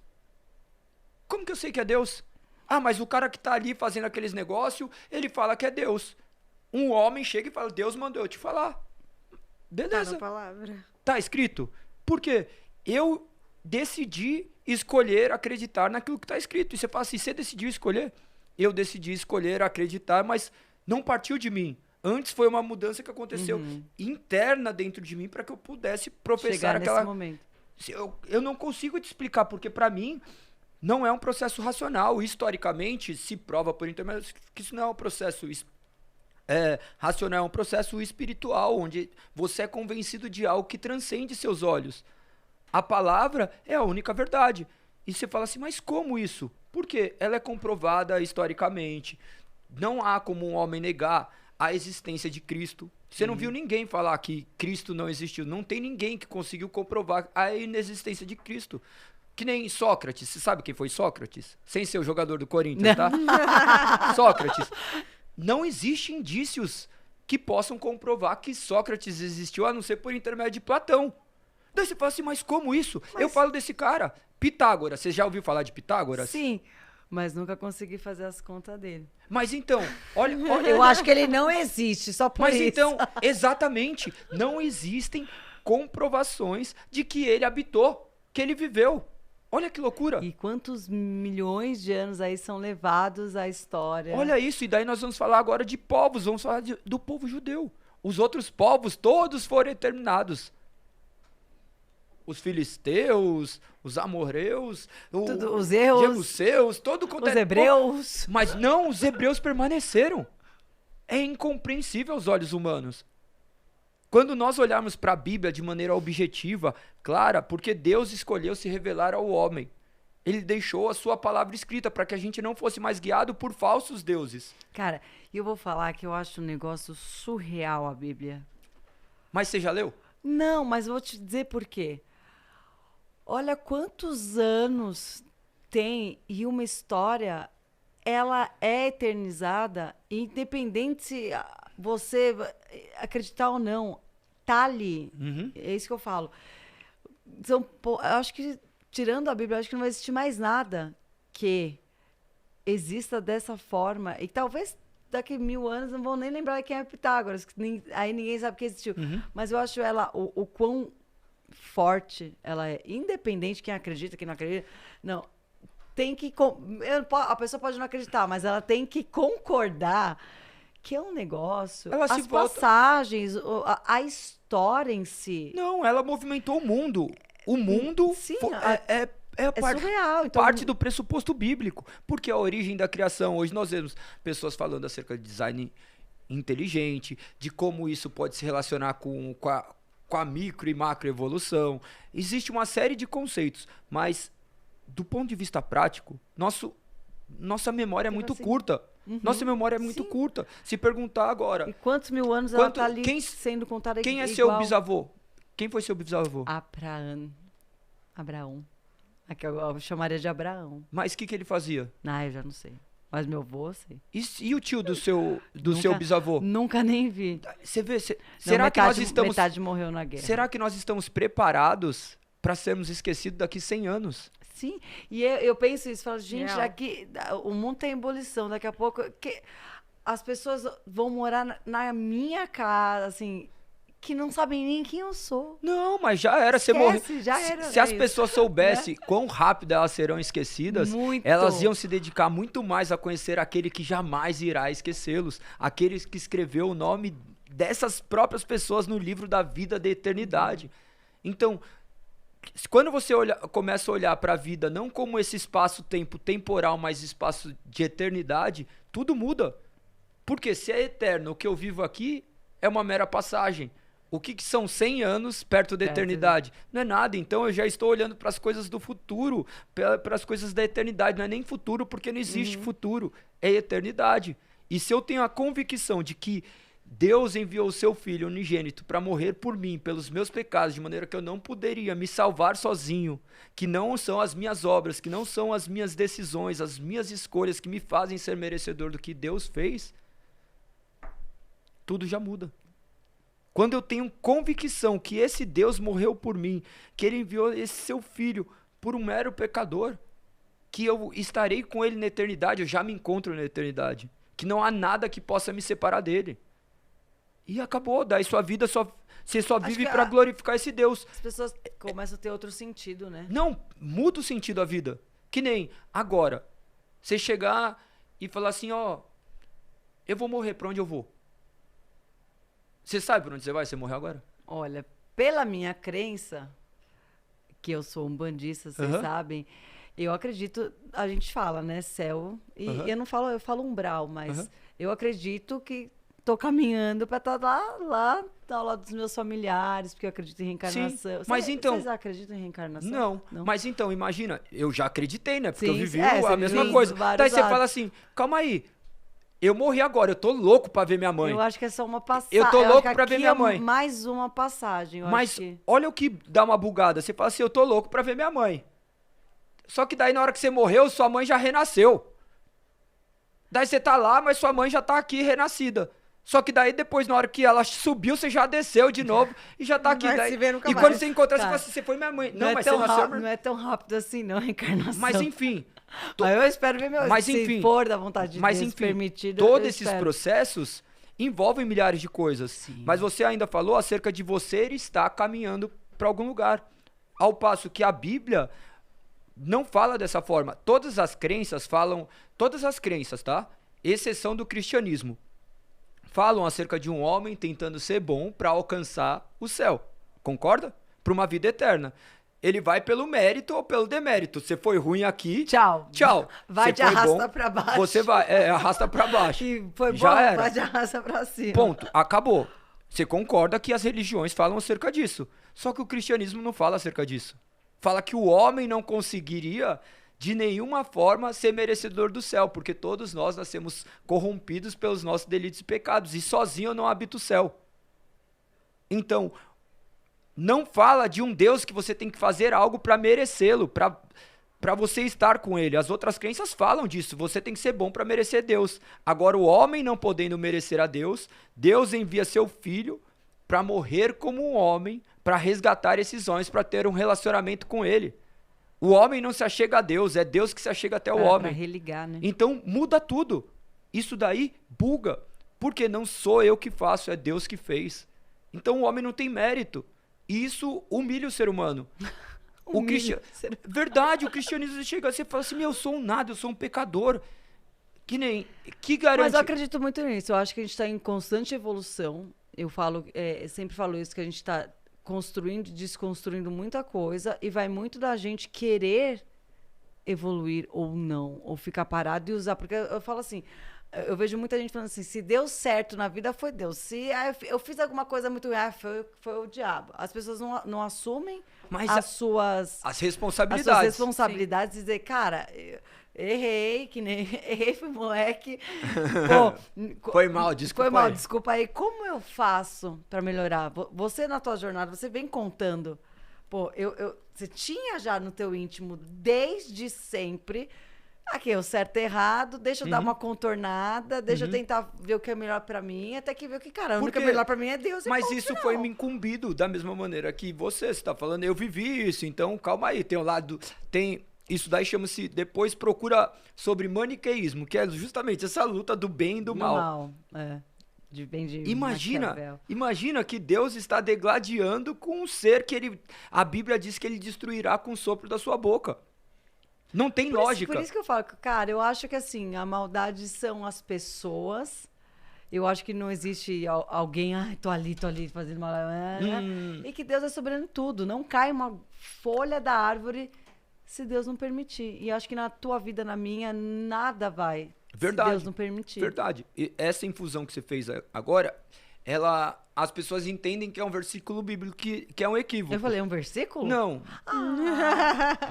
Como que eu sei que é Deus? Ah, mas o cara que tá ali fazendo aqueles negócios, ele fala que é Deus. Um homem chega e fala, Deus mandou eu te falar. Beleza. Tá na palavra. Tá escrito? Por quê? Eu decidi escolher acreditar naquilo que tá escrito. E você fala assim, você decidiu escolher? Eu decidi escolher acreditar, mas não partiu de mim. Antes foi uma mudança que aconteceu interna dentro de mim para que eu pudesse professar nesse momento. Eu não consigo te explicar, porque para mim não é um processo racional. Historicamente, se prova por intermédio que isso não é um processo racional, é um processo espiritual, onde você é convencido de algo que transcende seus olhos. A palavra é a única verdade. E você fala assim, mas como isso? Por quê? Ela é comprovada historicamente. Não há como um homem negar a existência de Cristo. Você não viu ninguém falar que Cristo não existiu. Não tem ninguém que conseguiu comprovar a inexistência de Cristo. Que nem Sócrates. Você sabe quem foi Sócrates? Sem ser o jogador do Corinthians, tá? Sócrates. Não existem indícios que possam comprovar que Sócrates existiu, a não ser por intermédio de Platão. Daí você fala assim, mas como isso? Eu falo desse cara, Pitágoras. Você já ouviu falar de Pitágoras? Sim, mas nunca consegui fazer as contas dele. Mas então, olha... Eu acho que ele não existe, só por isso. Mas então, exatamente, não existem comprovações de que ele habitou, que ele viveu. Olha que loucura. E quantos milhões de anos aí são levados à história. Olha isso, e daí nós vamos falar agora de povos, vamos falar do povo judeu. Os outros povos, todos foram exterminados. os filisteus, os amorreus, Os erros, jebuseus, todo quanto os hebreus. Mas não, os hebreus permaneceram. É incompreensível aos olhos humanos. Quando nós olharmos para a Bíblia de maneira objetiva, clara, porque Deus escolheu se revelar ao homem. Ele deixou a sua palavra escrita para que a gente não fosse mais guiado por falsos deuses. Cara, eu vou falar que eu acho um negócio surreal a Bíblia. Mas você já leu? Não, mas eu vou te dizer por quê. Olha quantos anos tem e uma história, ela é eternizada, independente se você acreditar ou não, tá ali. É isso que eu falo. Eu acho que, tirando a Bíblia, eu acho que não vai existir mais nada que exista dessa forma. E talvez daqui 1000 anos não vão nem lembrar quem é Pitágoras, que aí ninguém sabe que existiu. Mas eu acho ela, o quão forte ela é, independente quem acredita, quem não acredita. Não, tem que... A pessoa pode não acreditar, mas ela tem que concordar que é um negócio... Ela as passagens, a história em si... Não, ela movimentou o mundo. O mundo Sim, é surreal. Então, parte do pressuposto bíblico. Porque a origem da criação, hoje nós vemos pessoas falando acerca de design inteligente, de como isso pode se relacionar com a micro e macro evolução. Existe uma série de conceitos, mas do ponto de vista prático, nossa memória é muito curta. Nossa memória é muito curta. Se perguntar agora... E quantos 1000 anos ela está ali sendo contada Quem é igual? seu bisavô? Quem foi seu bisavô? Abraão. Aqui eu chamaria de Abraão. Mas o que ele fazia? Eu já não sei. Mas meu avô, eu sei. E o tio do seu bisavô? Nunca nem vi. Você vê? Será que nós estamos... Metade morreu na guerra. Será que nós estamos preparados para sermos esquecidos daqui 100 anos? Sim. E eu penso isso. Falo, gente, Real. já que o mundo tem ebulição, daqui a pouco... as pessoas vão morar na minha casa, assim... que não sabem nem quem eu sou. Não, mas já era. Você morreu. Já era. Se as pessoas soubessem quão rápido elas serão esquecidas, elas iam se dedicar muito mais a conhecer aquele que jamais irá esquecê-los. Aquele que escreveu o nome dessas próprias pessoas no livro da vida da eternidade. Então, quando você começa a olhar para a vida não como esse espaço-tempo temporal, mas espaço de eternidade, tudo muda. Porque se é eterno, o que eu vivo aqui é uma mera passagem. O que são 100 anos perto da eternidade? Não é nada. Então eu já estou olhando para as coisas do futuro, para as coisas da eternidade. Não é nem futuro, porque não existe futuro. É eternidade. E se eu tenho a convicção de que Deus enviou o seu Filho unigênito para morrer por mim, pelos meus pecados, de maneira que eu não poderia me salvar sozinho, que não são as minhas obras, que não são as minhas decisões, as minhas escolhas que me fazem ser merecedor do que Deus fez, tudo já muda. Quando eu tenho convicção que esse Deus morreu por mim, que ele enviou esse seu Filho por um mero pecador, que eu estarei com ele na eternidade, eu já me encontro na eternidade, que não há nada que possa me separar dele. E acabou, daí sua vida você só vive para glorificar esse Deus. As pessoas começam a ter outro sentido, né? Não, muda o sentido da vida. Que nem agora, você chegar e falar assim, eu vou morrer, pra onde eu vou? Você sabe pra onde você vai? Você morreu agora? Olha, pela minha crença, que eu sou umbandista, vocês sabem, eu acredito, a gente fala, né, céu, e eu falo umbral, mas eu acredito que tô caminhando pra estar lá ao lado dos meus familiares, porque eu acredito em reencarnação. Sim, mas então... Vocês acreditam em reencarnação? Não, mas então, imagina, eu já acreditei, né, porque sim, eu vivi a mesma coisa. Daí você fala assim, calma aí, eu morri agora, eu tô louco pra ver minha mãe. Eu acho que é só uma passagem. Eu tô louco pra ver minha mãe. Mais uma passagem. Mas olha o que dá uma bugada. Você fala assim, eu tô louco pra ver minha mãe. Só que daí na hora que você morreu, sua mãe já renasceu. Daí você tá lá, mas sua mãe já tá aqui renascida. Só que daí depois, na hora que ela subiu, você já desceu de novo e já tá aqui. Vai daí... se ver nunca e mais. quando você encontrar, você Tá. fala assim, você foi minha mãe. Não, Mas é você tão nasceu... rápido, não é tão rápido assim, não, a reencarnação. Mas enfim... Mas eu espero ver meu... Mas, se enfim, for da vontade de mas Deus enfim, permitido, todos eu esses espero. processos envolvem milhares de coisas. Sim. Mas você ainda falou acerca de você estar caminhando para algum lugar. Ao passo que a Bíblia não fala dessa forma. Todas as crenças, tá? Exceção do cristianismo. Falam acerca de um homem tentando ser bom para alcançar o céu. Concorda? para uma vida eterna. Ele vai pelo mérito ou pelo demérito. Você foi ruim aqui, Tchau. tchau. Vai Você de foi arrasta bom, pra baixo. Você vai, arrasta pra baixo. E foi Já bom, era. vai de arrasta pra cima. Ponto, acabou. Você concorda que as religiões falam acerca disso. Só que o cristianismo não fala acerca disso. Fala que o homem não conseguiria, de nenhuma forma, ser merecedor do céu, porque todos nós nascemos corrompidos pelos nossos delitos e pecados, e sozinho eu não habito o céu. Então, não fala de um Deus que você tem que fazer algo para merecê-lo, para você estar com ele. As outras crenças falam disso. Você tem que ser bom para merecer Deus. Agora, o homem não podendo merecer a Deus, Deus envia seu filho para morrer como um homem, para resgatar esses homens, para ter um relacionamento com ele. O homem não se achega a Deus, é Deus que se achega até o homem. Para religar, né? Então, muda tudo. Isso daí buga. Porque não sou eu que faço, é Deus que fez. Então, o homem não tem mérito. E isso humilha o ser humano. Verdade, o cristianismo chega, você fala assim, eu sou um nada, eu sou um pecador. Que garante... Mas eu acredito muito nisso. Eu acho que a gente está em constante evolução. Eu sempre falo isso, que a gente está construindo e desconstruindo muita coisa, e vai muito da gente querer evoluir ou não, ou ficar parado e usar. Porque eu falo assim, eu vejo muita gente falando assim, se deu certo na vida, foi Deus. Se eu fiz alguma coisa muito ruim, foi o diabo. As pessoas não assumem as suas responsabilidades. E dizer, cara, errei, fui moleque. Foi mal, desculpa aí. Como eu faço para melhorar? Você, na tua jornada, você vem contando. Você tinha já no teu íntimo, desde sempre, aqui, o certo e errado, deixa eu dar uma contornada, deixa eu tentar ver o que é melhor pra mim, até que ver o que, cara, o que é melhor pra mim é Deus. Mas isso foi me incumbido da mesma maneira que você está falando. Eu vivi isso, então calma aí, isso daí chama-se, depois procura sobre maniqueísmo, que é justamente essa luta do bem e do mal. De bem de Imagina que Deus está degladiando com um ser que a Bíblia diz que ele destruirá com o sopro da sua boca. Não tem lógica. Por isso que eu falo, cara, eu acho que assim, a maldade são as pessoas. Eu acho que não existe alguém, tô ali fazendo mal. E que Deus é soberano em tudo. Não cai uma folha da árvore se Deus não permitir. E acho que na tua vida, na minha, nada vai. Verdade. Se Deus não permitir. Verdade. E essa infusão que você fez agora, as pessoas entendem que é um versículo bíblico que é um equívoco. Eu falei, um versículo? Não.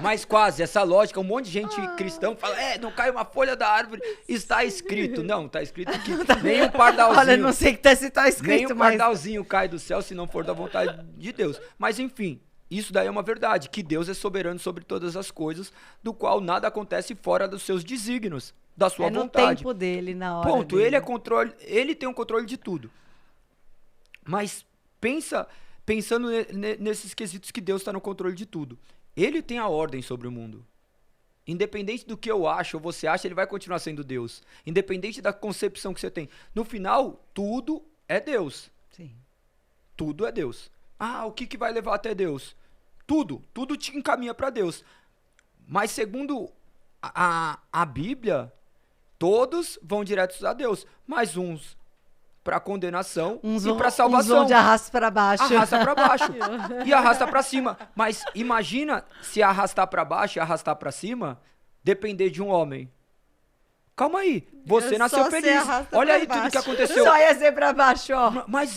Mas quase, essa lógica, um monte de gente cristão fala, não cai uma folha da árvore, está escrito. Não, está escrito que nem um pardalzinho. Olha, não sei se está escrito, nem um pardalzinho cai do céu se não for da vontade de Deus. Mas enfim, isso daí é uma verdade, que Deus é soberano sobre todas as coisas, do qual nada acontece fora dos seus desígnios, da sua vontade. No tempo dele, na hora Ponto, dele. Ele tem o controle de tudo. Mas pensando nesses quesitos que Deus está no controle de tudo. Ele tem a ordem sobre o mundo. Independente do que eu acho ou você acha, ele vai continuar sendo Deus. Independente da concepção que você tem. No final, tudo é Deus. Sim. Tudo é Deus. O que vai levar até Deus? Tudo te encaminha para Deus. Mas segundo a Bíblia, todos vão diretos a Deus. Mas uns para condenação e para salvação. Uns vão de arrasta para baixo. Arrasta para baixo e arrasta para cima. Mas imagina se arrastar para baixo e arrastar para cima depender de um homem. Calma aí, você nasceu feliz. Olha aí tudo que aconteceu. Só ia ser para baixo, ó. Mas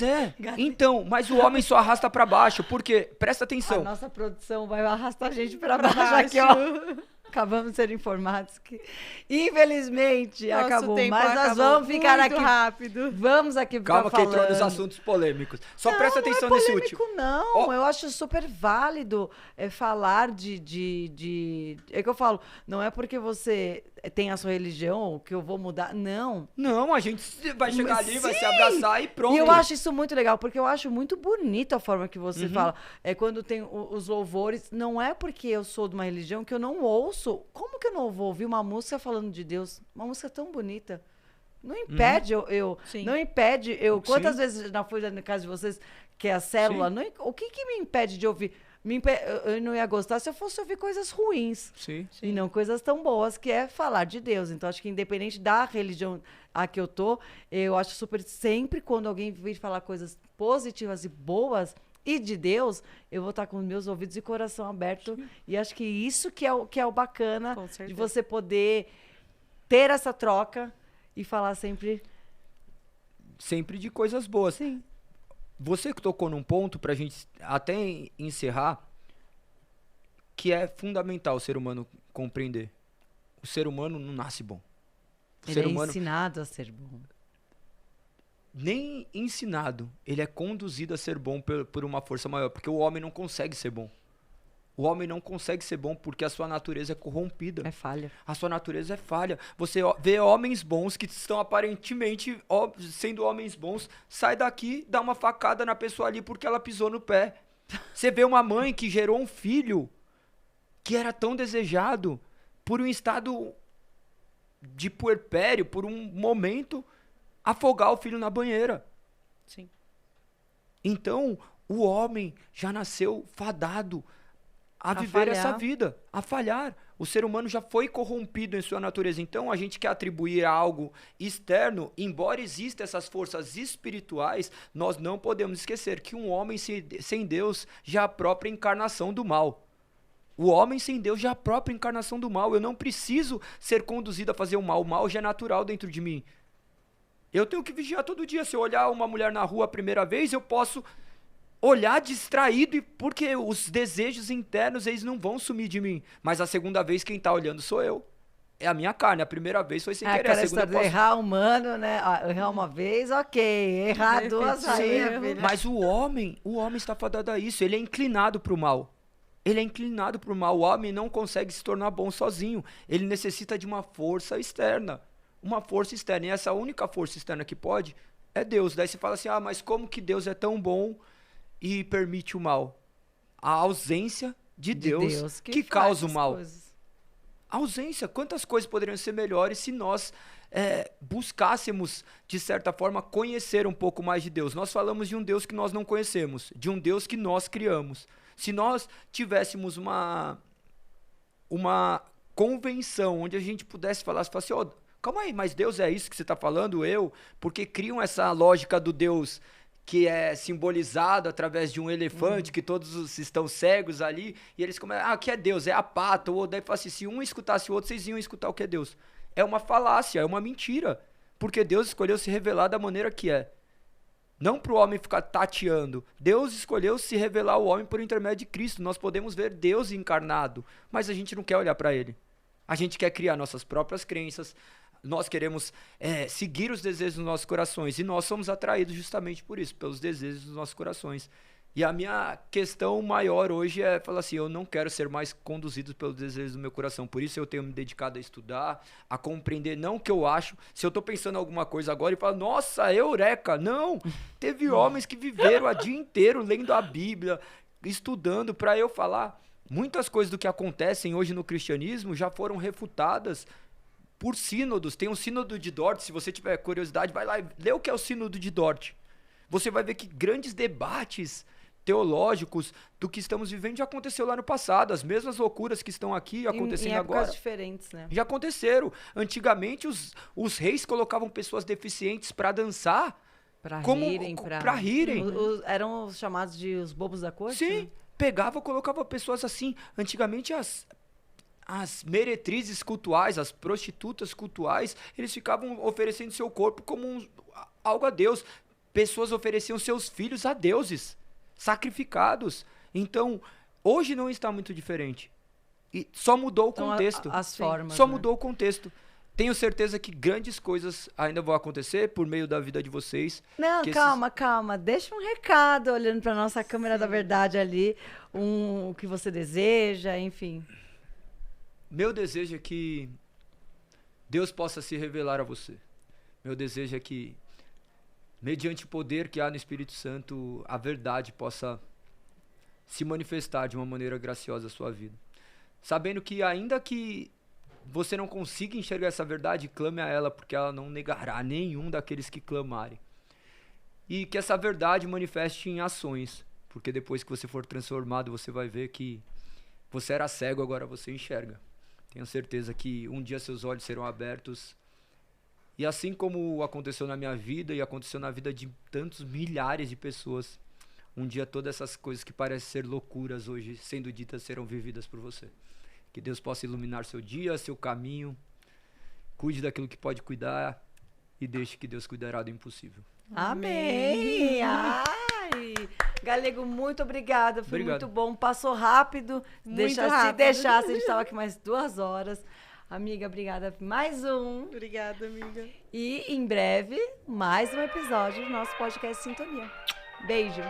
então, mas o homem só arrasta para baixo, porque, presta atenção. A nossa produção vai arrastar a gente para baixo aqui, ó. Acabamos de ser informados que, infelizmente, acabou. Mas nós vamos ficar aqui rápido. Vamos aqui ficar falando. Calma que entrou nos assuntos polêmicos. Só presta atenção nesse último. Não, eu acho super válido falar de... É que eu falo, não é porque você tem a sua religião que eu vou mudar. Não. Não, a gente vai chegar ali, vai se abraçar e pronto. E eu acho isso muito legal, porque eu acho muito bonita a forma que você fala. Quando tem os louvores, não é porque eu sou de uma religião que eu não ouço. Como que eu não vou ouvir uma música falando de Deus? Uma música tão bonita. Não impede não impede eu. Quantas vezes já fui na casa de vocês, que é a célula, o que me impede de ouvir? Eu não ia gostar se eu fosse ouvir coisas ruins. Sim. E não coisas tão boas, que é falar de Deus. Então, acho que independente da religião a que eu tô, eu acho super... Sempre quando alguém vir falar coisas positivas e boas, e de Deus, eu vou estar com meus ouvidos e coração aberto. E acho que isso que é o bacana Com de certeza. você poder ter essa troca e falar sempre Sempre de coisas boas. sim. Você que tocou num ponto pra gente até encerrar, que é fundamental o ser humano compreender. O ser humano não nasce bom. O Ele ser é humano ensinado a ser bom. nem ensinado, ele é conduzido a ser bom por uma força maior, porque o homem não consegue ser bom. O homem não consegue ser bom porque a sua natureza é corrompida. É falha. A sua natureza é falha. Você vê homens bons que estão aparentemente sendo homens bons, sai daqui, dá uma facada na pessoa ali porque ela pisou no pé. Você vê uma mãe que gerou um filho que era tão desejado por um estado de puerpério, por um momento, afogar o filho na banheira. Sim. Então, o homem já nasceu fadado a viver essa falhar. vida, a falhar. O ser humano já foi corrompido em sua natureza. Então, a gente quer atribuir a algo externo, embora existam essas forças espirituais, nós não podemos esquecer que um homem sem Deus já é a própria encarnação do mal. O homem sem Deus já é a própria encarnação do mal. Eu não preciso ser conduzido a fazer o mal. O mal já é natural dentro de mim. Eu tenho que vigiar todo dia. Se eu olhar uma mulher na rua a primeira vez, eu posso olhar distraído, porque os desejos internos, eles não vão sumir de mim. Mas a segunda vez, quem tá olhando sou eu. É a minha carne. A primeira vez foi sem querer. A Aquela segunda história de errar humano, né? Ah, errar uma vez, ok. Errar duas, aí, Repetindo. filho. Mas o homem está fadado a isso. Ele é inclinado pro mal. Ele é inclinado pro mal. O homem não consegue se tornar bom sozinho. Ele necessita de uma força externa. Uma força externa. E essa única força externa que pode é Deus. Daí você fala assim, mas como que Deus é tão bom e permite o mal? A ausência de Deus que faz causa o as mal. coisas. A ausência. Quantas coisas poderiam ser melhores se nós buscássemos, de certa forma, conhecer um pouco mais de Deus? Nós falamos de um Deus que nós não conhecemos, de um Deus que nós criamos. Se nós tivéssemos uma convenção onde a gente pudesse falar assim, calma aí, mas Deus é isso que você está falando, porque criam essa lógica do Deus que é simbolizado através de um elefante, que todos estão cegos ali, e eles começam, o que é Deus? É a pata, ou daí fala assim, se um escutasse o outro, vocês iam escutar o que é Deus. É uma falácia, é uma mentira, porque Deus escolheu se revelar da maneira que é. Não para o homem ficar tateando. Deus escolheu se revelar ao homem por intermédio de Cristo. Nós podemos ver Deus encarnado, mas a gente não quer olhar para ele. A gente quer criar nossas próprias crenças. Nós queremos seguir os desejos dos nossos corações. E nós somos atraídos justamente por isso, pelos desejos dos nossos corações. E a minha questão maior hoje é falar assim, eu não quero ser mais conduzido pelos desejos do meu coração. Por isso eu tenho me dedicado a estudar, a compreender, não o que eu acho. Se eu tô pensando em alguma coisa agora e falo, nossa, eureka! Não! Teve homens que viveram o dia inteiro lendo a Bíblia, estudando, para eu falar. Muitas coisas do que acontecem hoje no cristianismo já foram refutadas por sínodos. Tem um sínodo de Dort, se você tiver curiosidade, vai lá e lê o que é o sínodo de Dort. Você vai ver que grandes debates teológicos do que estamos vivendo já aconteceu lá no passado. As mesmas loucuras que estão aqui acontecendo em épocas agora diferentes, né? já aconteceram. Antigamente os reis colocavam pessoas deficientes para dançar, Pra como rirem. para rirem. Eram os chamados de os bobos da corte? Sim, né? pegava, colocava pessoas assim. Antigamente as meretrizes cultuais, as prostitutas cultuais, eles ficavam oferecendo seu corpo como algo a Deus. Pessoas ofereciam seus filhos a deuses, sacrificados. Então, hoje não está muito diferente. E só mudou o contexto. As formas. Só né? mudou o contexto. Tenho certeza que grandes coisas ainda vão acontecer por meio da vida de vocês. Não, que calma. Deixa um recado olhando pra nossa câmera da verdade ali. O que você deseja, enfim. Meu desejo é que Deus possa se revelar a você. Meu desejo é que, mediante o poder que há no Espírito Santo, a verdade possa se manifestar de uma maneira graciosa à sua vida. Sabendo que ainda que você não consiga enxergar essa verdade, clame a ela, porque ela não negará nenhum daqueles que clamarem. E que essa verdade manifeste em ações, porque depois que você for transformado, você vai ver que você era cego, agora você enxerga. Tenho certeza que um dia seus olhos serão abertos. E assim como aconteceu na minha vida e aconteceu na vida de tantos milhares de pessoas, um dia todas essas coisas que parecem ser loucuras hoje, sendo ditas, serão vividas por você. Que Deus possa iluminar seu dia, seu caminho. Cuide daquilo que pode cuidar e deixe que Deus cuidará do impossível. Amém! Ai! Galego, muito obrigada. Foi Obrigado. muito bom. Passou rápido. Muito Se rápido. deixasse, a gente estava aqui mais 2 horas. Amiga, obrigada. Mais um. Obrigada, amiga. E em breve, mais um episódio do nosso podcast Sintonia. Beijo.